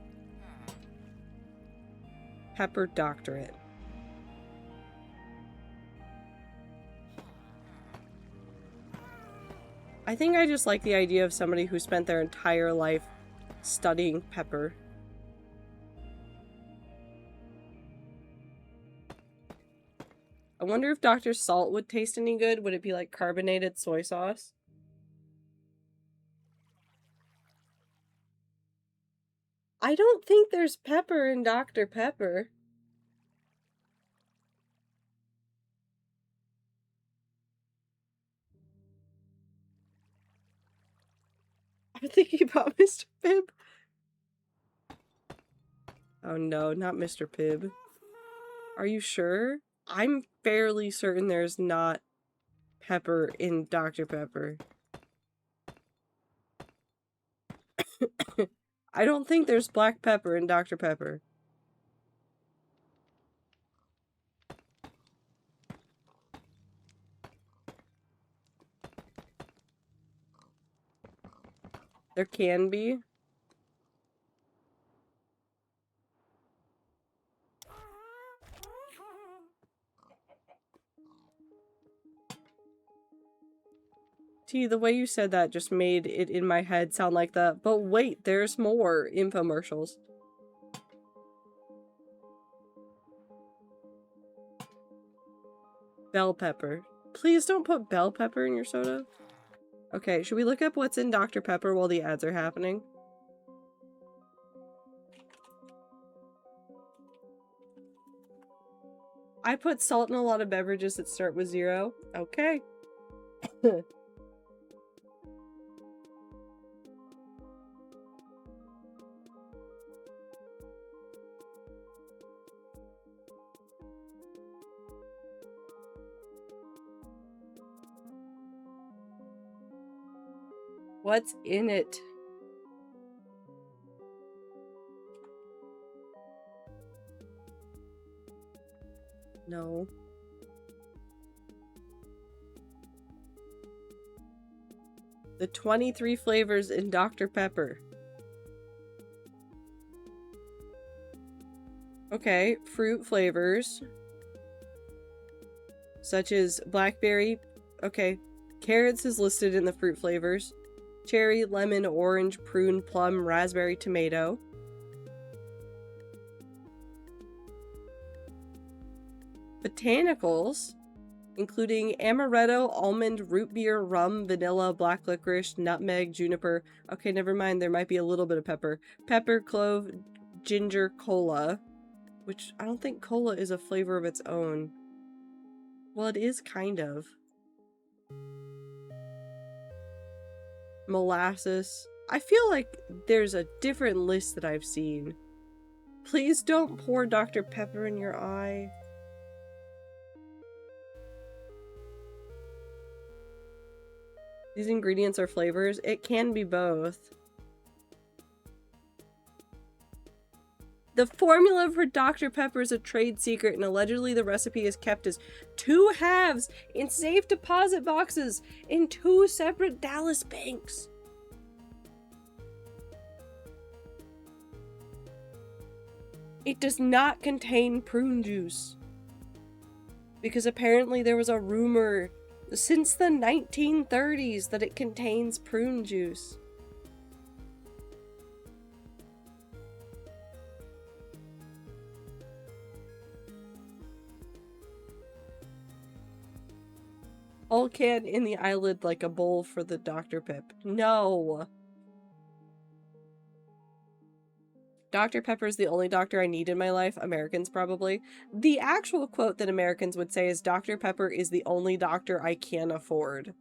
doctorate. I think I just like the idea of somebody who spent their entire life studying pepper. I wonder if Dr. Salt would taste any good. Would it be like carbonated soy sauce? I don't think there's pepper in Dr. Pepper. I'm thinking about Mr. Pibb. Oh no, not Mr. Pibb. Are you sure? I'm fairly certain there's not pepper in Dr. Pepper. I don't think there's black pepper in Dr. Pepper. There can be. T, the way you said that just made it in my head sound like the, but wait, there's more infomercials. Bell pepper. Please don't put bell pepper in your soda. Okay, should we look up what's in Dr. Pepper while the ads are happening? I put salt in a lot of beverages that start with 0. Okay. What's in it? No. The 23 flavors in Dr. Pepper. Okay, fruit flavors. Such as blackberry. Okay, carrots is listed in the fruit flavors. Cherry, lemon, orange, prune, plum, raspberry, tomato. Botanicals, including amaretto, almond, root beer, rum, vanilla, black licorice, nutmeg, juniper. Okay, never mind, there might be a little bit of pepper. Pepper, clove, ginger, cola. Which, I don't think cola is a flavor of its own. Well, it is kind of. Molasses. I feel like there's a different list that I've seen. Please don't pour Dr. Pepper in your eye. These ingredients are flavors. It can be both. The formula for Dr. Pepper is a trade secret, and allegedly the recipe is kept as 2 halves in safe deposit boxes in 2 separate Dallas banks. It does not contain prune juice. Because apparently there was a rumor since the 1930s that it contains prune juice. All can in the eyelid like a bowl for the Dr. Pip. No. Dr. Pepper is the only doctor I need in my life. Americans probably. The actual quote that Americans would say is Dr. Pepper is the only doctor I can afford.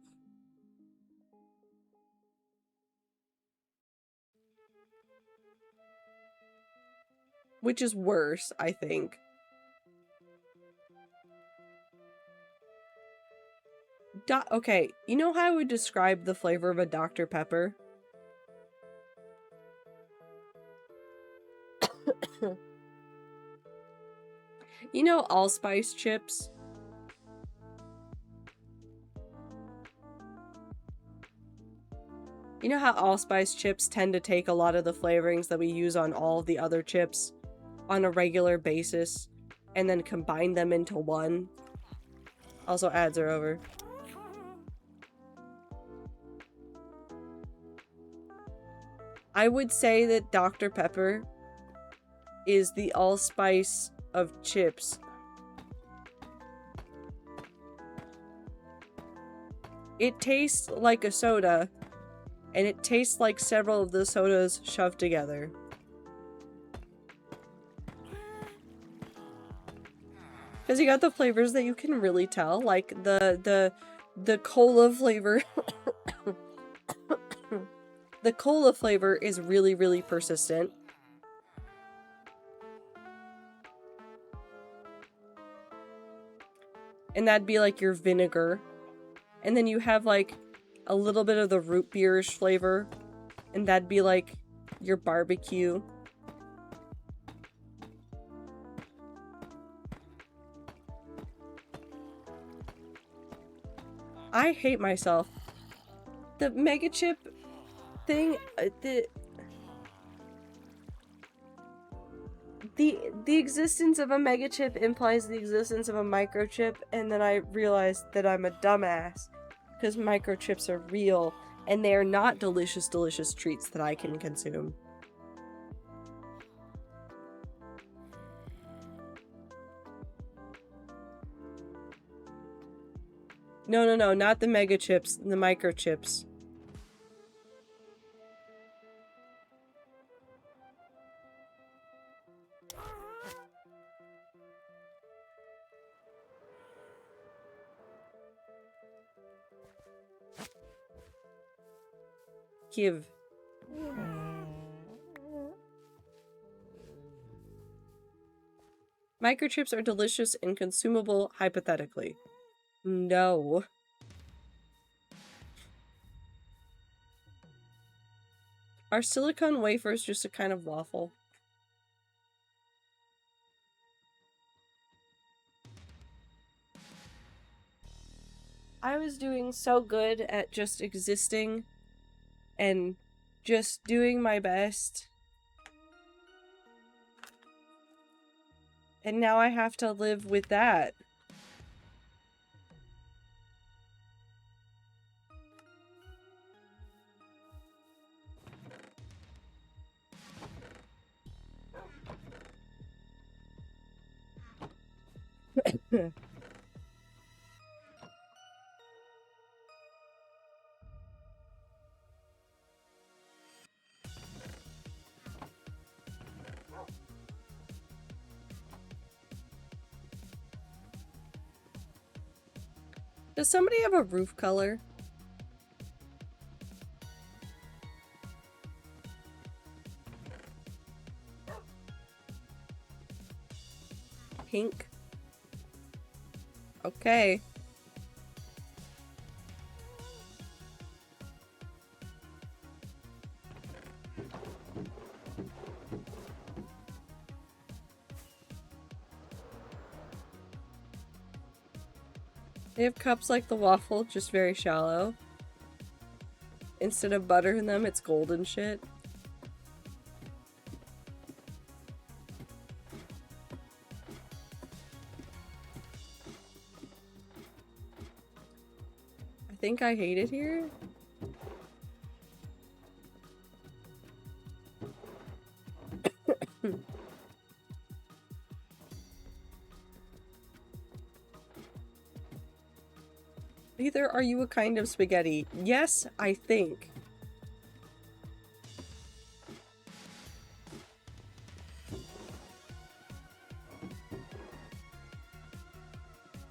Which is worse, I think. Okay, you know how I would describe the flavor of a Dr. Pepper? You know allspice chips? You know how allspice chips tend to take a lot of the flavorings that we use on all of the other chips on a regular basis and then combine them into one? Also, ads are over. I would say that Dr. Pepper is the allspice of chips. It tastes like a soda, and it tastes like several of the sodas shoved together. Because you got the flavors that you can really tell, like the cola flavor. The cola flavor is really, really persistent. And that'd be like your vinegar. And then you have like a little bit of the root beerish flavor. And that'd be like your barbecue. I hate myself. The mega chip thing, the existence of a mega chip implies the existence of a microchip, and then I realized that I'm a dumbass because microchips are real and they are not delicious, delicious treats that I can consume. No, not the mega chips, the microchips. Give. Microchips are delicious and consumable, hypothetically. No. Are silicone wafers just a kind of waffle? I was doing so good at just existing and just doing my best. And now I have to live with that. Does somebody have a roof color? Pink. Okay. They have cups like the waffle, just very shallow. Instead of butter in them, it's golden shit. I think I hate it here. Either are you a kind of spaghetti? Yes, I think.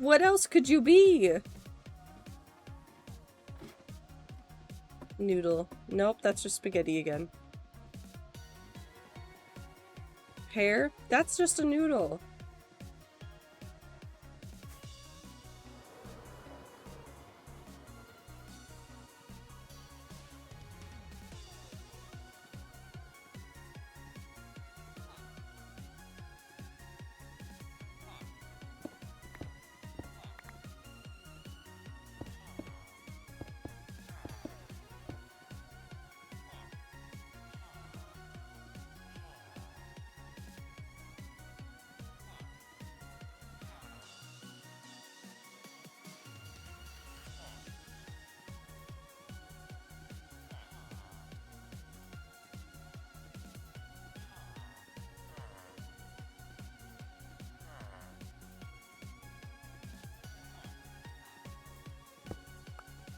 What else could you be? Noodle. Nope, that's just spaghetti again. Pear? That's just a noodle.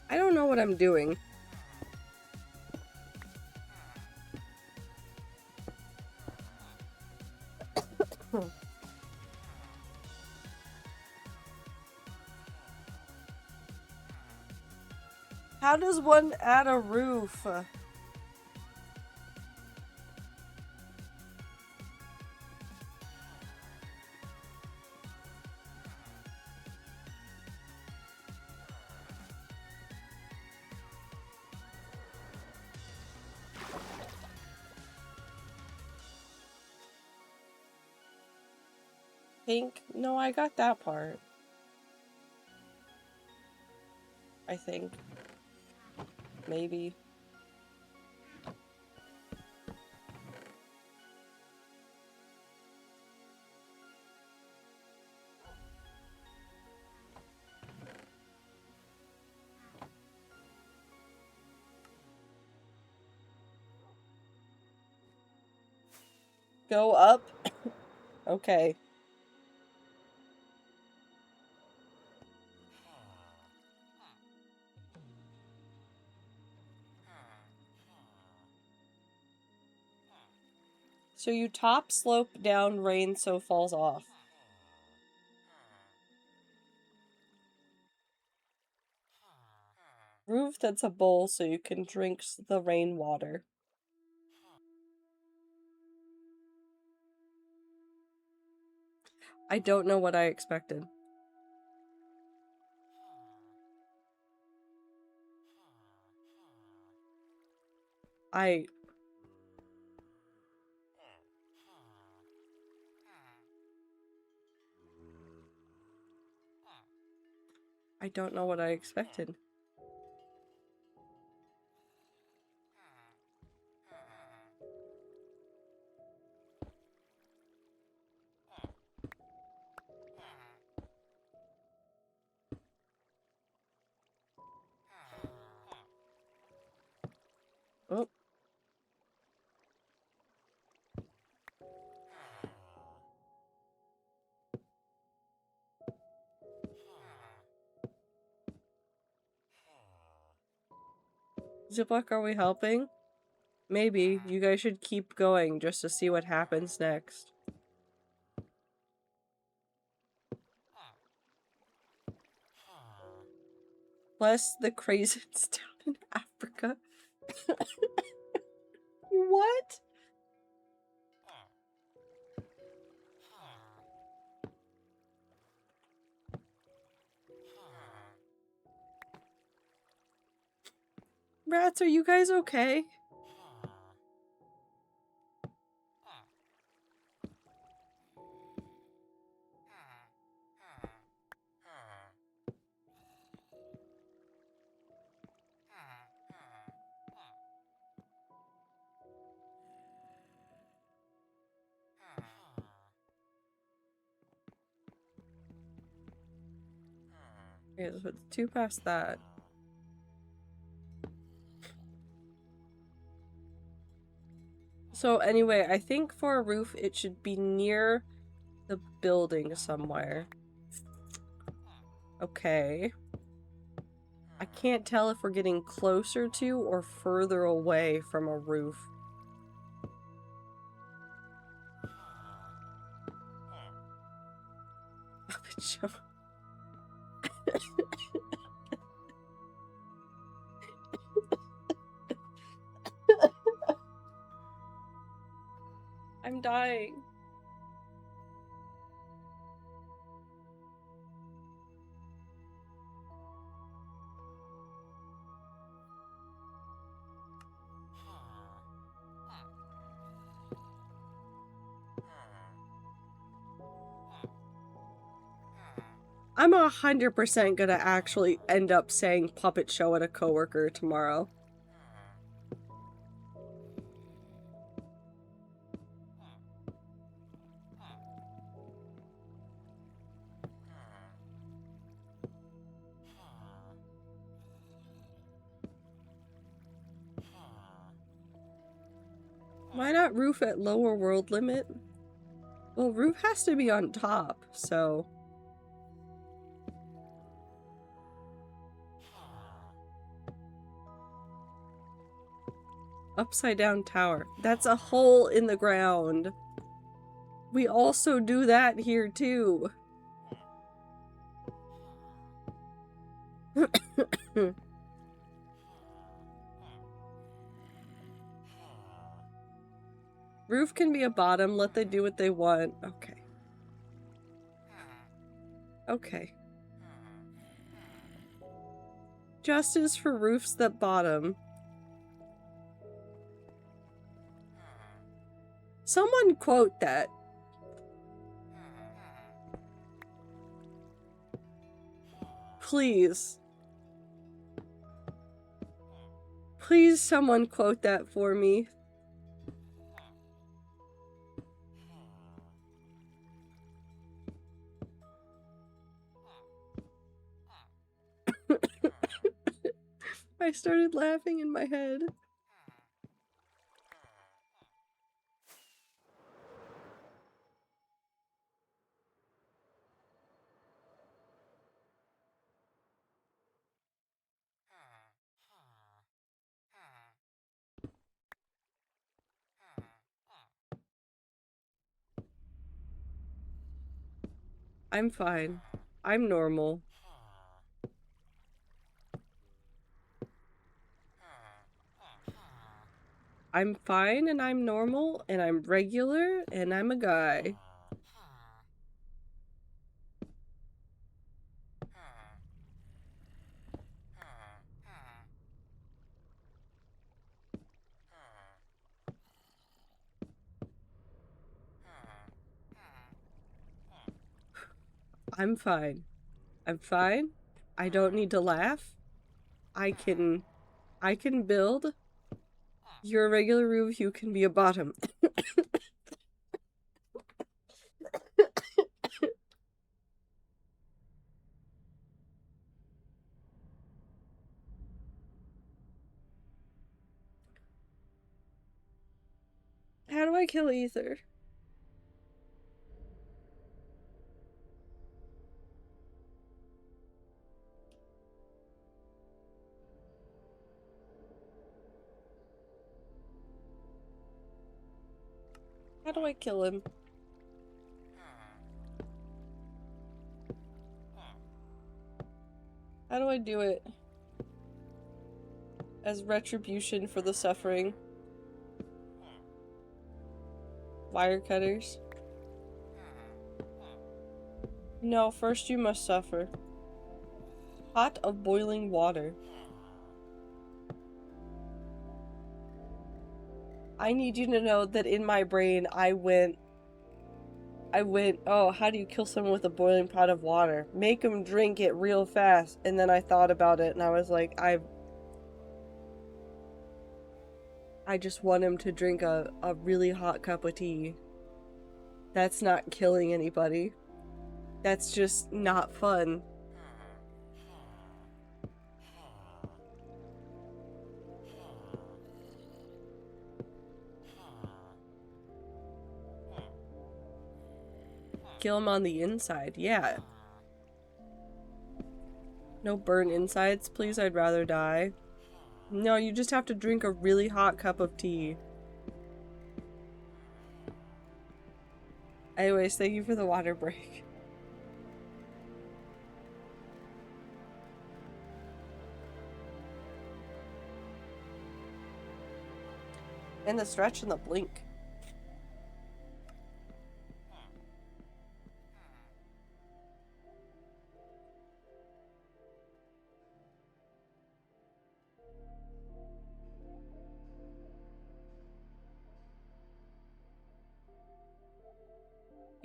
I don't know what I'm doing. How does one add a roof? Pink? No, I got that part. I think. Maybe. Go up? Okay. So you top slope down, rain so falls off. Roof that's a bowl so you can drink the rainwater. I don't know what I expected. I don't know what I expected. Oh. Ziploc, are we helping? Maybe. You guys should keep going just to see what happens next. Bless the crazies down in Africa. What? Rats, are you guys okay? Okay, so it's 2 past that. So anyway, I think for a roof, it should be near the building somewhere. Okay. I can't tell if we're getting closer to or further away from a roof. Puppet show. dying. I'm 100% gonna actually end up saying puppet show at a coworker tomorrow. Why not roof at lower world limit? Well, roof has to be on top, so... Upside down tower. That's a hole in the ground. We also do that here too. Roof can be a bottom. Let them do what they want. Okay. Okay. Justice for roofs that bottom. Someone quote that. Please. Please someone quote that for me. I started laughing in my head. I'm fine. I'm normal. I'm fine and I'm normal and I'm regular and I'm a guy. I'm fine. I'm fine. I don't need to laugh. I can build. You're a regular roof, you can be a bottom. How do I kill Ether? How do I kill him? How do I do it? As retribution for the suffering. Wire cutters. No, first you must suffer. Pot of boiling water. I need you to know that in my brain I went, oh, how do you kill someone with a boiling pot of water? Make them drink it real fast. And then I thought about it and I was like, I just want him to drink a really hot cup of tea. That's not killing anybody. That's just not fun. Kill him on the inside, yeah. No burnt insides, please, I'd rather die. No, you just have to drink a really hot cup of tea. Anyways, thank you for the water break. And the stretch and the blink.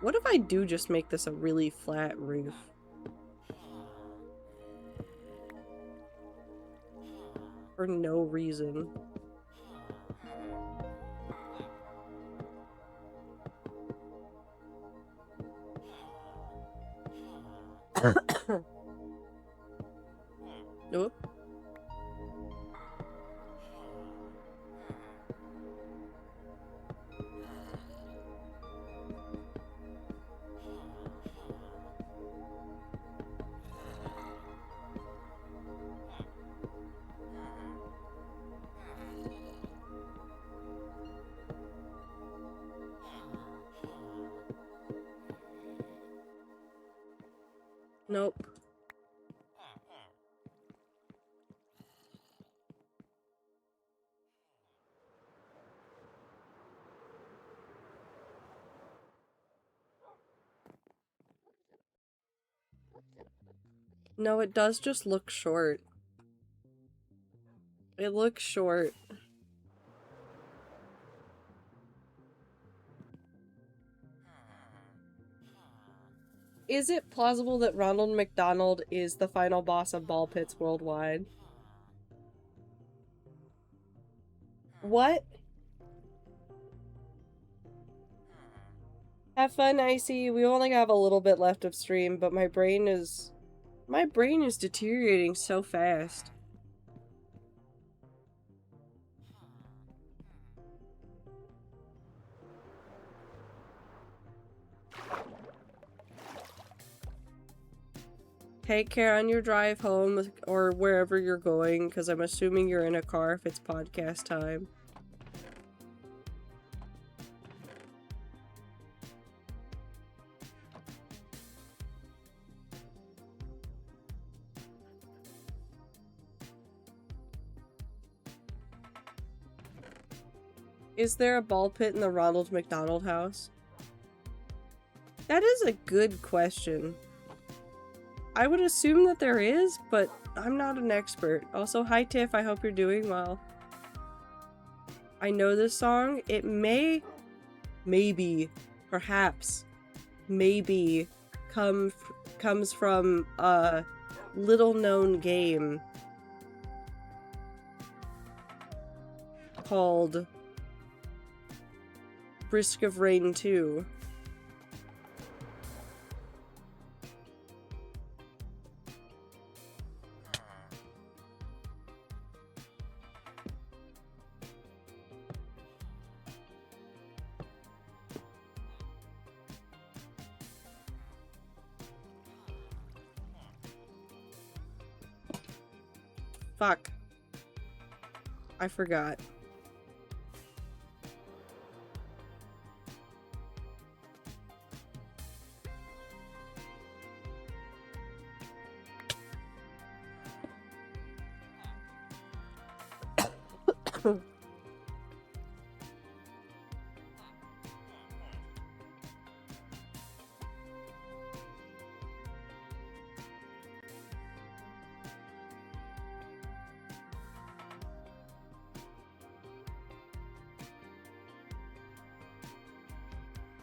What if I do just make this a really flat roof? For no reason. Nope. Nope. No, it does just look short. It looks short. Is it plausible that Ronald McDonald is the final boss of Ball Pits Worldwide? What? Have fun, Icy. We only have a little bit left of stream, but my brain is deteriorating so fast. Take care on your drive home or wherever you're going, because I'm assuming you're in a car if it's podcast time. Is there a ball pit in the Ronald McDonald house? That is a good question. I would assume that there is, but I'm not an expert. Also, hi Tiff, I hope you're doing well. I know this song. It perhaps, comes from a little-known game called Risk of Rain 2. Fuck. I forgot.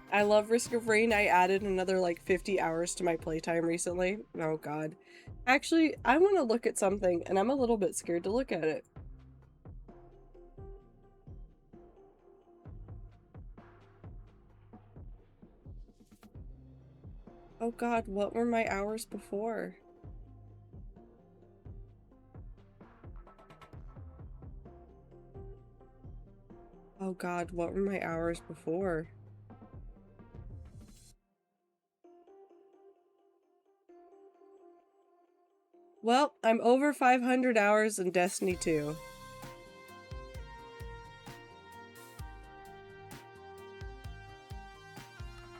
I love Risk of Rain. I added another like 50 hours to my playtime recently. Oh god. Actually, I want to look at something and I'm a little bit scared to look at it. Oh god, what were my hours before? Oh god, what were my hours before? Well, I'm over 500 hours in Destiny 2.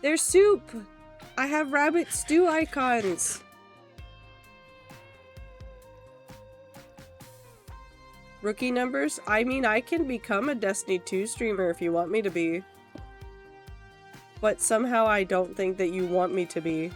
There's soup! I have rabbit stew icons! Rookie numbers? I mean, I can become a Destiny 2 streamer if you want me to be. But somehow I don't think that you want me to be.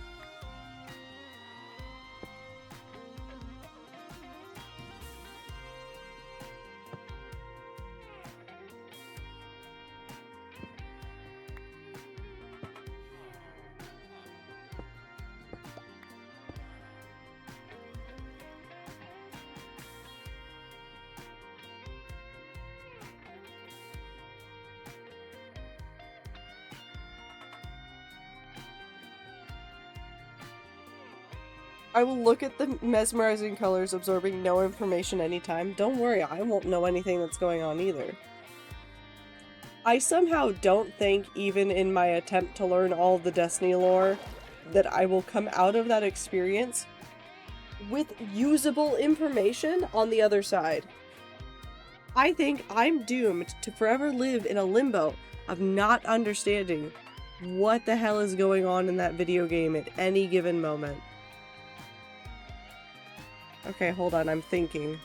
I will look at the mesmerizing colors, absorbing no information anytime. Don't worry, I won't know anything that's going on either. I somehow don't think, even in my attempt to learn all of the Destiny lore, that I will come out of that experience with usable information on the other side. I think I'm doomed to forever live in a limbo of not understanding what the hell is going on in that video game at any given moment. Okay, hold on, I'm thinking.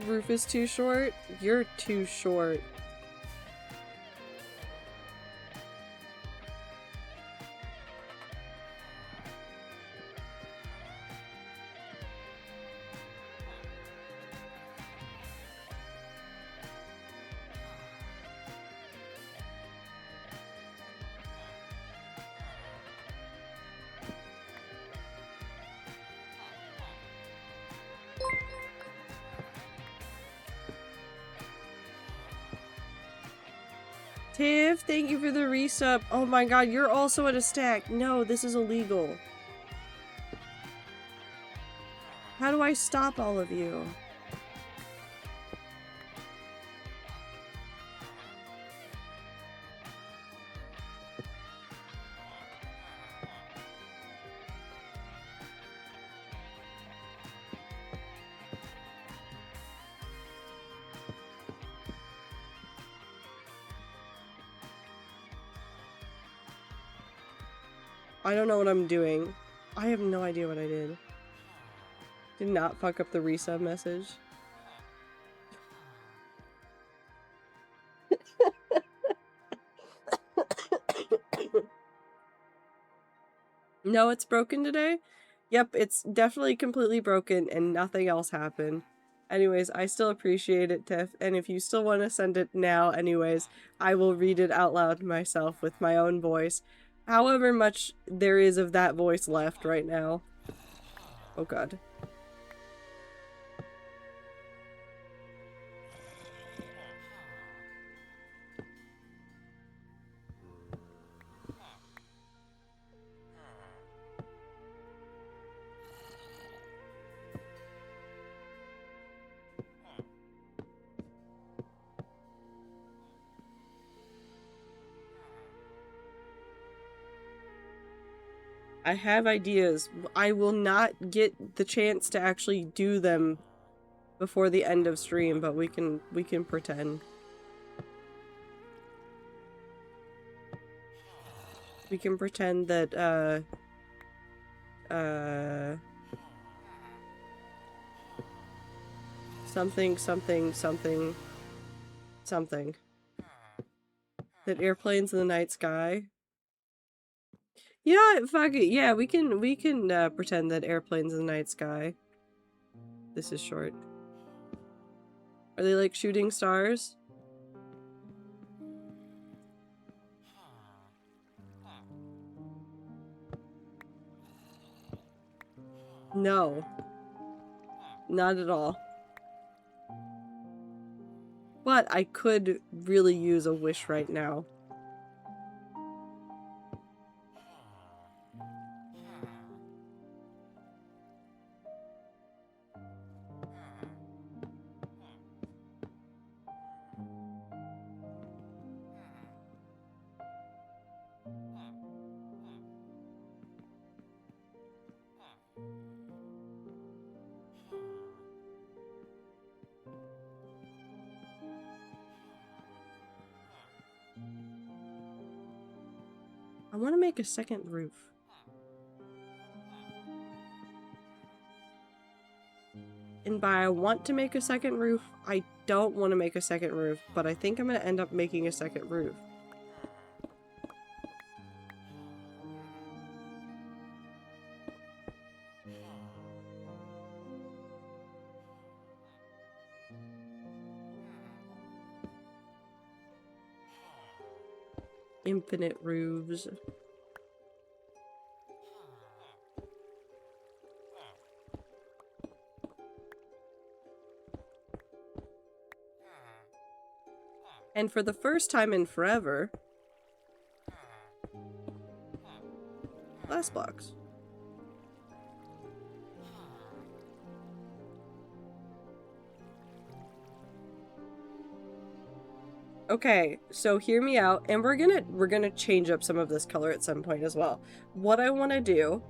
Roof is too short? You're too short. Tiff, thank you for the resub. Oh my god, you're also at a stack. No, this is illegal. How do I stop all of you? I don't know what I'm doing. I have no idea what I did. Did not fuck up the resub message. No, it's broken today? Yep, it's definitely completely broken and nothing else happened. Anyways, I still appreciate it, Tiff, and if you still want to send it now anyways, I will read it out loud myself with my own voice. However much there is of that voice left right now. Oh god. I have ideas. I will not get the chance to actually do them before the end of stream, but we can pretend. We can pretend that something that airplanes in the night sky. Yeah, fuck it. Yeah, we can pretend that airplanes in the night sky. This is short. Are they like shooting stars? No. Not at all. But I could really use a wish right now. I want to make a second roof. And by I want to make a second roof, I don't want to make a second roof, but I think I'm going to end up making a second roof. infinite roofs. And for the first time in forever, glass blocks. Okay, so hear me out, and we're gonna change up some of this color at some point as well. What I want to do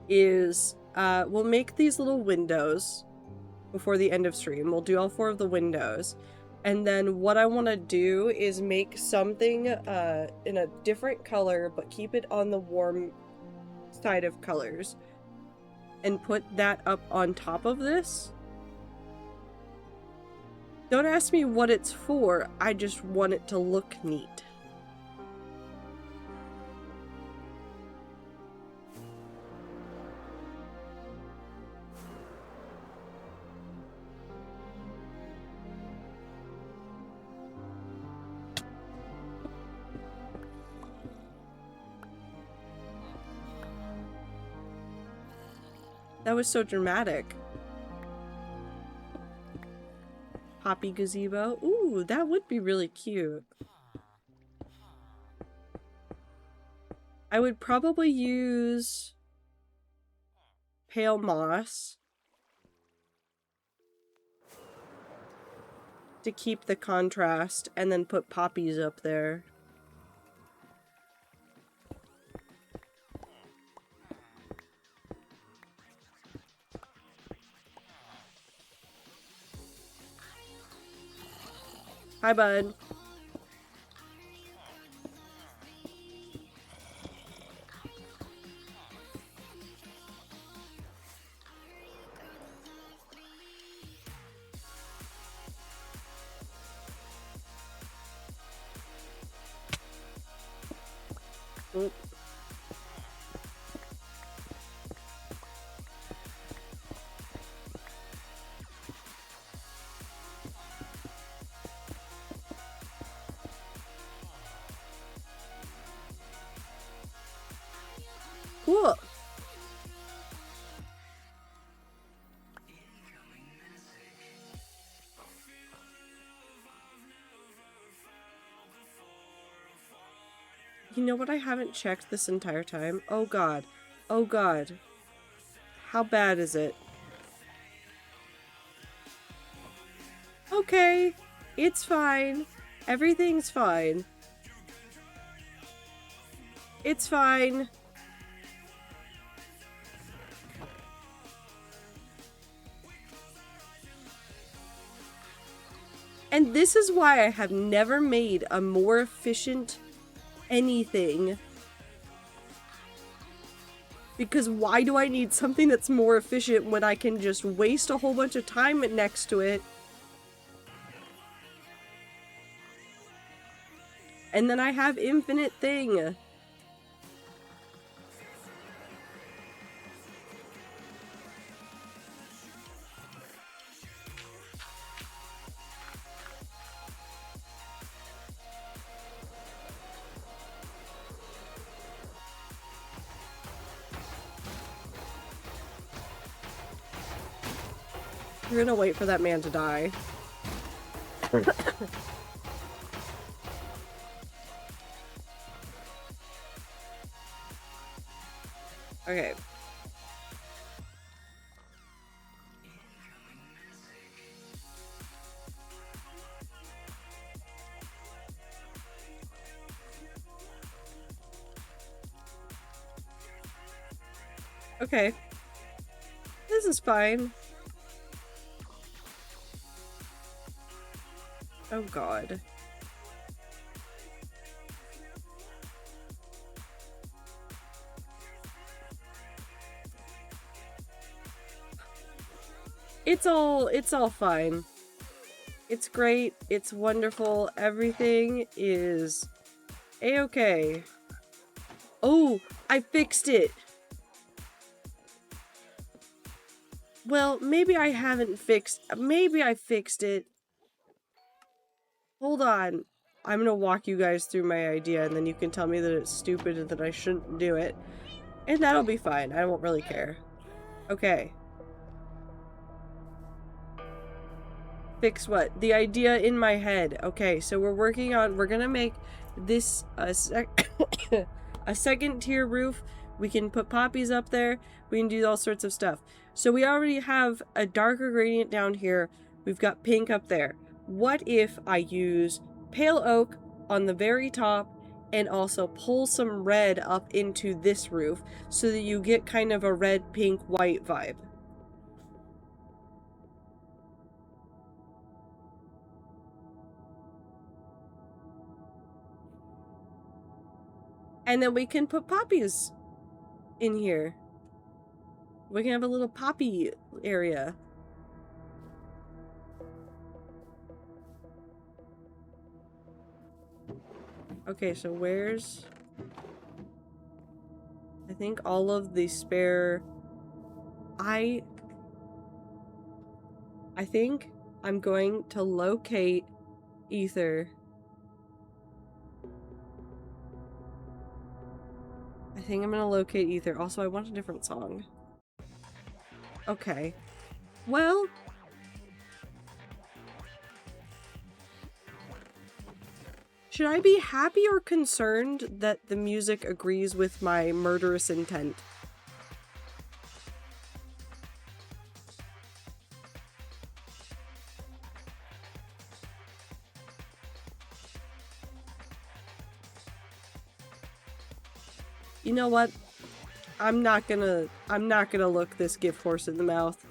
is we'll make these little windows before the end of stream. We'll do all 4 of the windows. And then what I want to do is make something in a different color, but keep it on the warm side of colors. And put that up on top of this. Don't ask me what it's for, I just want it to look neat. That was so dramatic. Poppy gazebo. Ooh, that would be really cute. I would probably use pale moss to keep the contrast, and then put poppies up there. Hi, bud. Oop. Cool. You know what I haven't checked this entire time? Oh god. Oh god. How bad is it? Okay. It's fine. Everything's fine. It's fine. And this is why I have never made a more efficient anything. Because why do I need something that's more efficient when I can just waste a whole bunch of time next to it? And then I have infinite thing. We're gonna wait for that man to die. Okay. Okay. This is fine. Oh god. It's all fine. It's great. It's wonderful. Everything is a-okay. Oh, I fixed it. Well, maybe I haven't fixed... Maybe I fixed it. Hold on. I'm gonna walk you guys through my idea, and then you can tell me that it's stupid and that I shouldn't do it. And that'll be fine. I won't really care. Okay. Fix what? The idea in my head. Okay, so we're gonna make this a second tier roof. We can put poppies up there. We can do all sorts of stuff. So we already have a darker gradient down here. We've got pink up there. What if I use pale oak on the very top and also pull some red up into this roof so that you get kind of a red, pink, white vibe? And then we can put poppies in here. We can have a little poppy area. Okay, so where's... I think all of the spare... I think I'm going to locate Ether. I think I'm gonna locate Ether. Also, I want a different song. Okay. Well... should I be happy or concerned that the music agrees with my murderous intent? You know what? I'm not gonna look this gift horse in the mouth.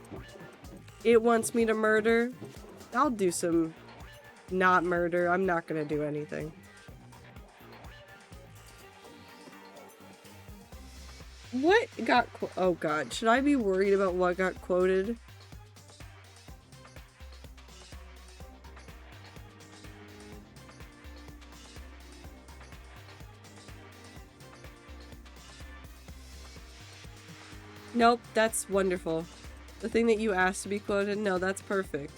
It wants me to murder. I'll do some not murder. I'm not gonna do anything. What got oh god, should I be worried about what got quoted? Nope, that's wonderful. The thing that you asked to be quoted? No, that's perfect.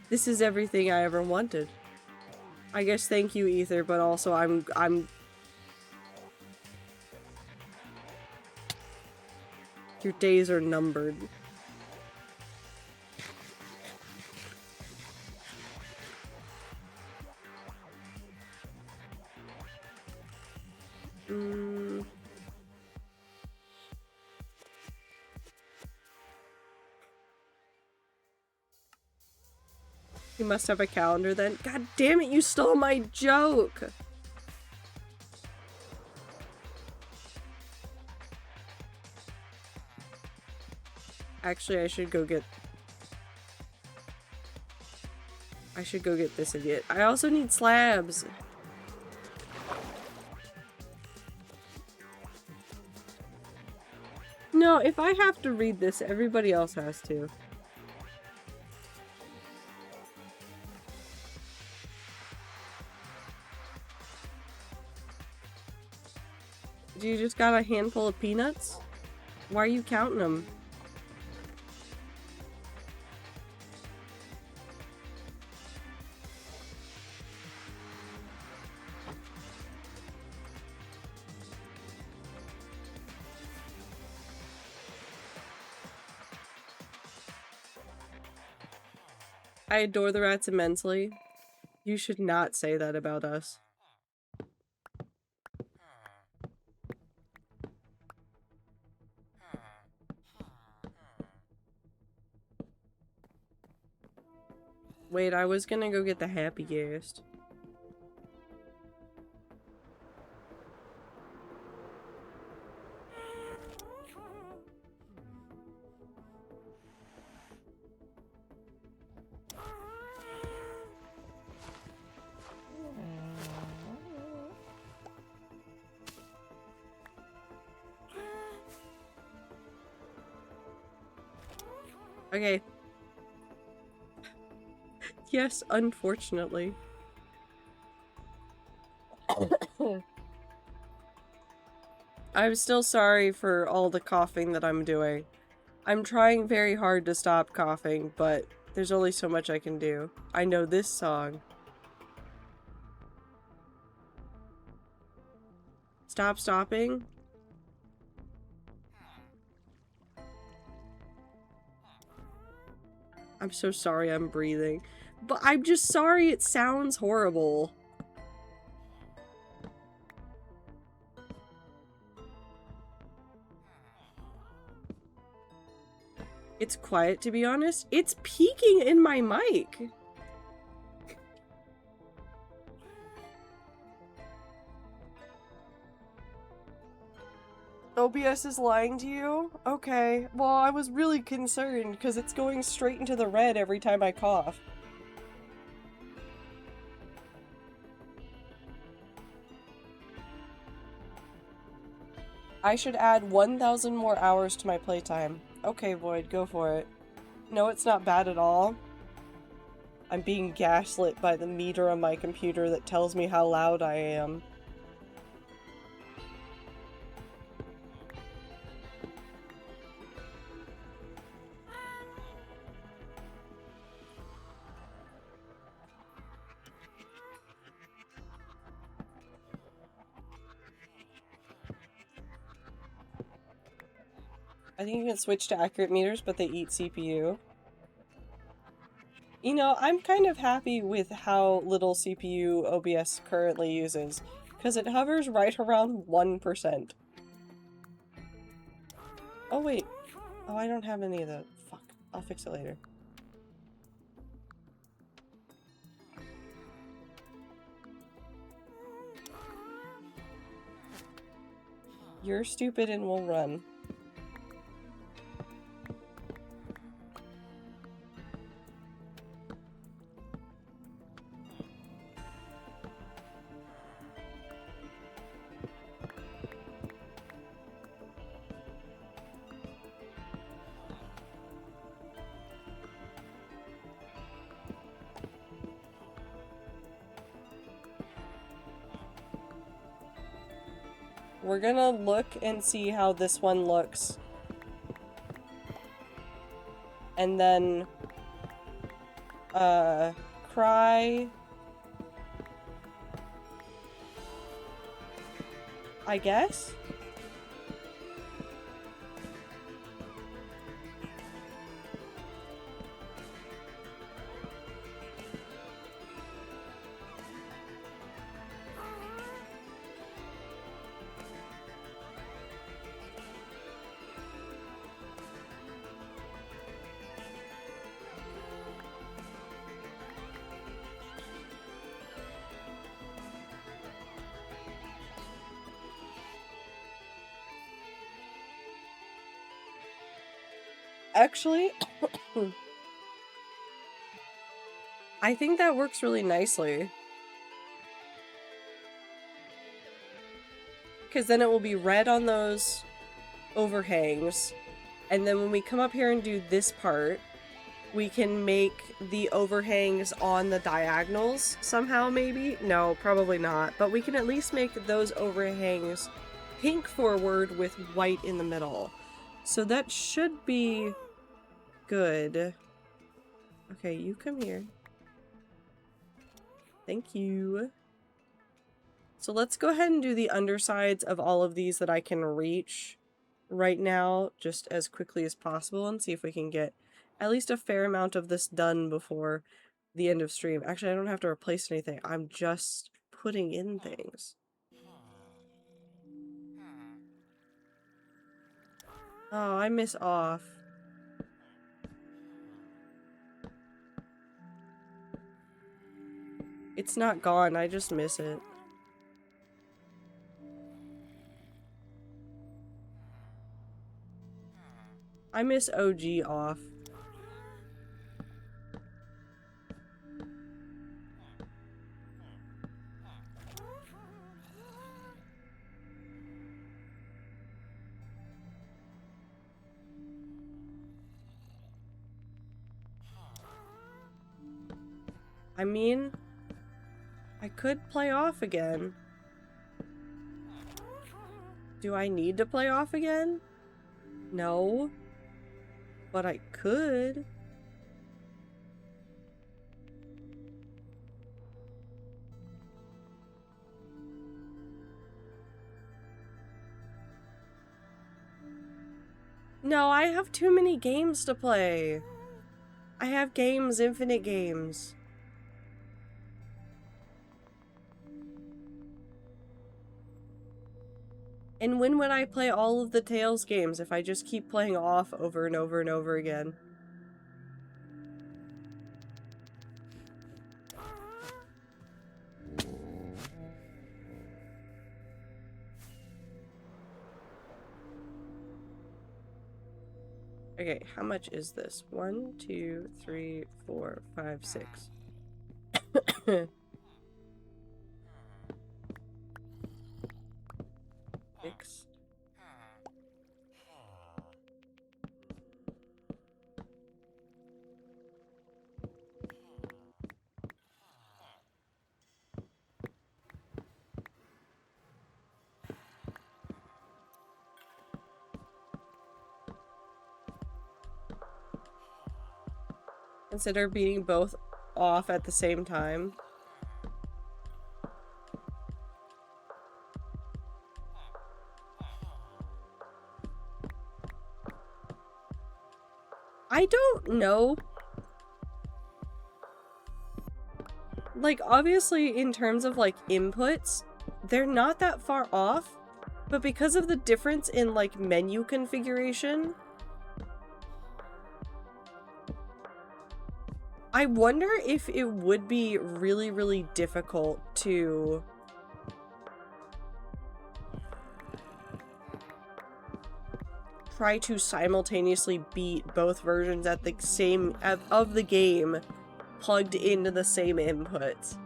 This is everything I ever wanted. I guess thank you, Ether, but also I'm... Your days are numbered. You must have a calendar then. God damn it, you stole my joke! Actually, I should go get this idiot. I also need slabs. No, if I have to read this, everybody else has to. Do you just got a handful of peanuts? Why are you counting them? I adore the rats immensely. You should not say that about us. Wait, I was gonna go get the happiest. Okay. Yes, unfortunately. I'm still sorry for all the coughing that I'm doing. I'm trying very hard to stop coughing, but there's only so much I can do. I know this song. Stop stopping? I'm so sorry I'm breathing. But I'm just sorry it sounds horrible. It's quiet, to be honest. It's peaking in my mic. OBS is lying to you? Okay. Well, I was really concerned because it's going straight into the red every time I cough. I should add 1,000 more hours to my playtime. Okay, Void, go for it. No, it's not bad at all. I'm being gaslit by the meter on my computer that tells me how loud I am. I think you can switch to accurate meters, but they eat CPU. You know, I'm kind of happy with how little CPU OBS currently uses, because it hovers right around 1%. Oh wait. Oh, I don't have any of the... Fuck. I'll fix it later. You're stupid and will run. We're gonna look and see how this one looks. And then, cry. I guess? Actually, I think that works really nicely. Because then it will be red on those overhangs. And then when we come up here and do this part, we can make the overhangs on the diagonals somehow, maybe? No, probably not. But we can at least make those overhangs pink forward with white in the middle. So that should be good. Okay, you come here. Thank you. So let's go ahead and do the undersides of all of these that I can reach right now, just as quickly as possible, and see if we can get at least a fair amount of this done before the end of stream. Actually, I don't have to replace anything. I'm just putting in things. Oh, I miss off. It's not gone, I just miss it. I miss OG off. I mean, I could play off again. Do I need to play off again? No. But I could. No, I have too many games to play. I have games, infinite games. And when would I play all of the Tales games if I just keep playing off over and over and over again? Okay, how much is this? 1, 2, 3, 4, 5, 6. Six. Consider beating both off at the same time. I don't know. Like, obviously, in terms of, like, inputs, they're not that far off, but because of the difference in, like, menu configuration, I wonder if it would be really, really difficult to try to simultaneously beat both versions at the same of the game plugged into the same inputs.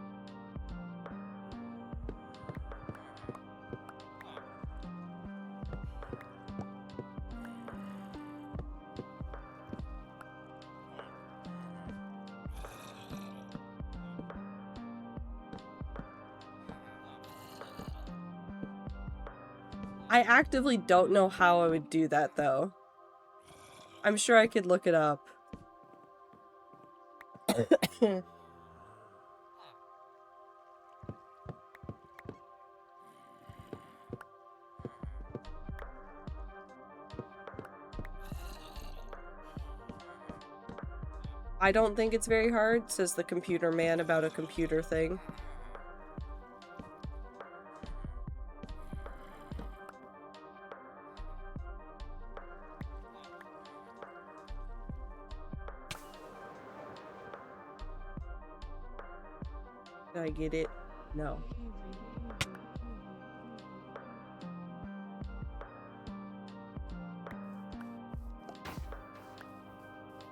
I actively don't know how I would do that, though. I'm sure I could look it up. I don't think it's very hard, says the computer man about a computer thing. Did I get it? No.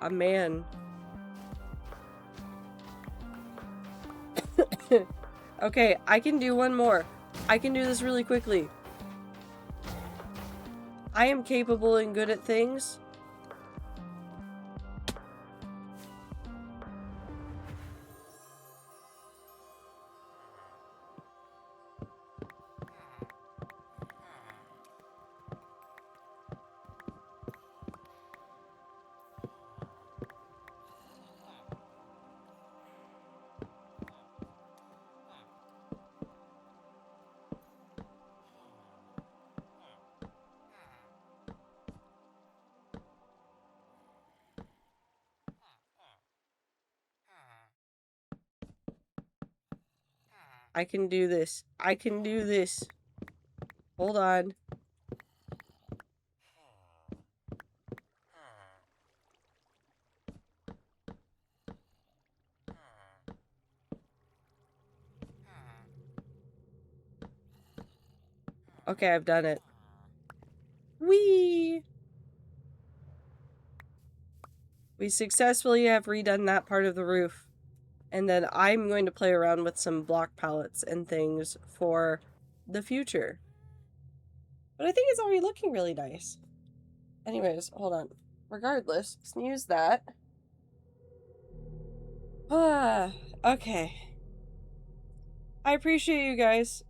A man. Okay, I can do one more. I can do this really quickly. I am capable and good at things. I can do this. I can do this. Hold on. Okay, I've done it. Whee! We successfully have redone that part of the roof. And then I'm going to play around with some block palettes and things for the future. But I think it's already looking really nice. Anyways, hold on. Regardless, snooze that. Okay. I appreciate you guys.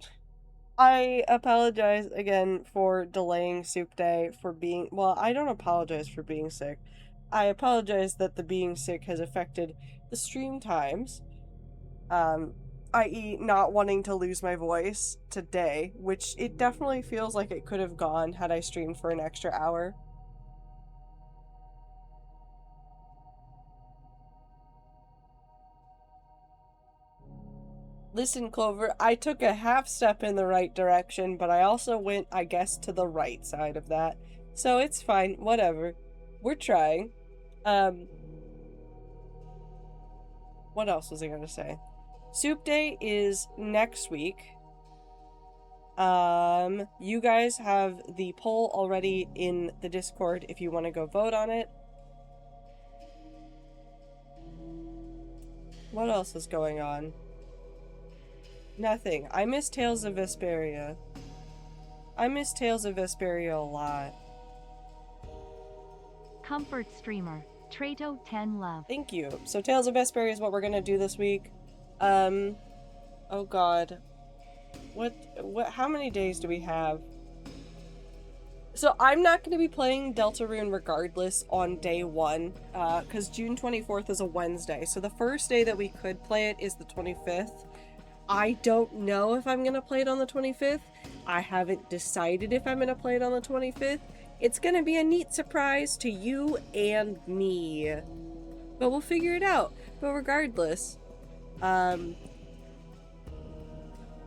I apologize again for delaying soup day, for being, well, I don't apologize for being sick. I apologize that the being sick has affected the stream times, i.e. not wanting to lose my voice today, which it definitely feels like it could have gone had I streamed for an extra hour. Listen, Clover, I took a half step in the right direction, but I also went, I guess, to the right side of that. So it's fine, whatever. We're trying. What else was I gonna say? Soup Day is next week. You guys have the poll already in the Discord if you want to go vote on it. What else is going on? Nothing. I miss Tales of Vesperia. I miss Tales of Vesperia a lot. Comfort streamer. Trato 10 love. Thank you. So Tales of Vesperia is what we're gonna do this week. Oh god. What, how many days do we have? So I'm not going to be playing Deltarune regardless on day 1, because June 24th is a Wednesday. So the first day that we could play it is the 25th. I don't know if I'm going to play it on the 25th. I haven't decided if I'm going to play it on the 25th. It's going to be a neat surprise to you and me. But we'll figure it out. But regardless, I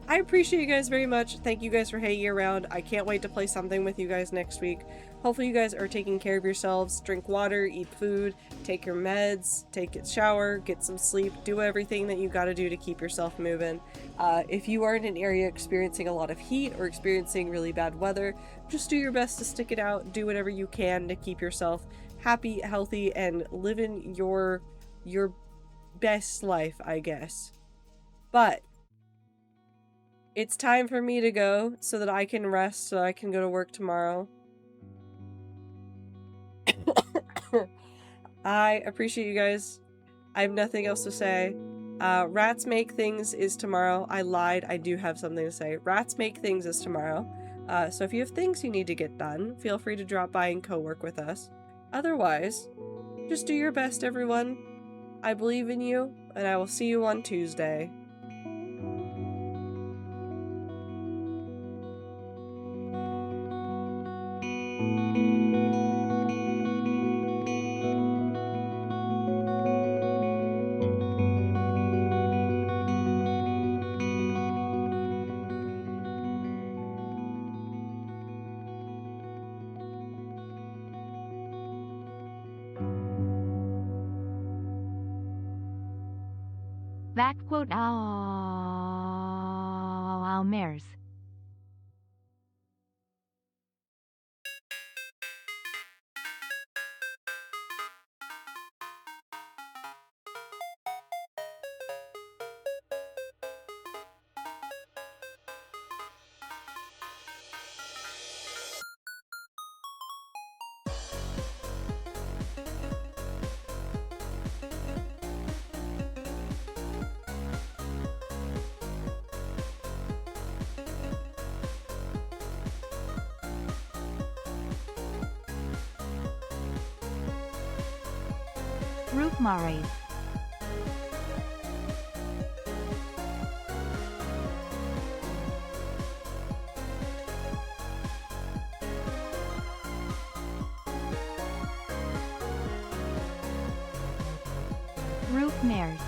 appreciate you guys very much. Thank you guys for hanging around. I can't wait to play something with you guys next week. Hopefully you guys are taking care of yourselves. Drink water, eat food, take your meds, take a shower, get some sleep, do everything that you gotta do to keep yourself moving. If you are in an area experiencing a lot of heat or experiencing really bad weather, just do your best to stick it out. Do whatever you can to keep yourself happy, healthy, and living your best life, I guess. But it's time for me to go so that I can rest, so I can go to work tomorrow. I appreciate you guys. I have nothing else to say. Rats Make Things is tomorrow. I lied. I do have something to say. Rats Make Things is tomorrow. So if you have things you need to get done, feel free to drop by and co-work with us. Otherwise, just do your best, everyone. I believe in you, and I will see you on Tuesday. That quote Almers. Roof Mares. Roof Mares.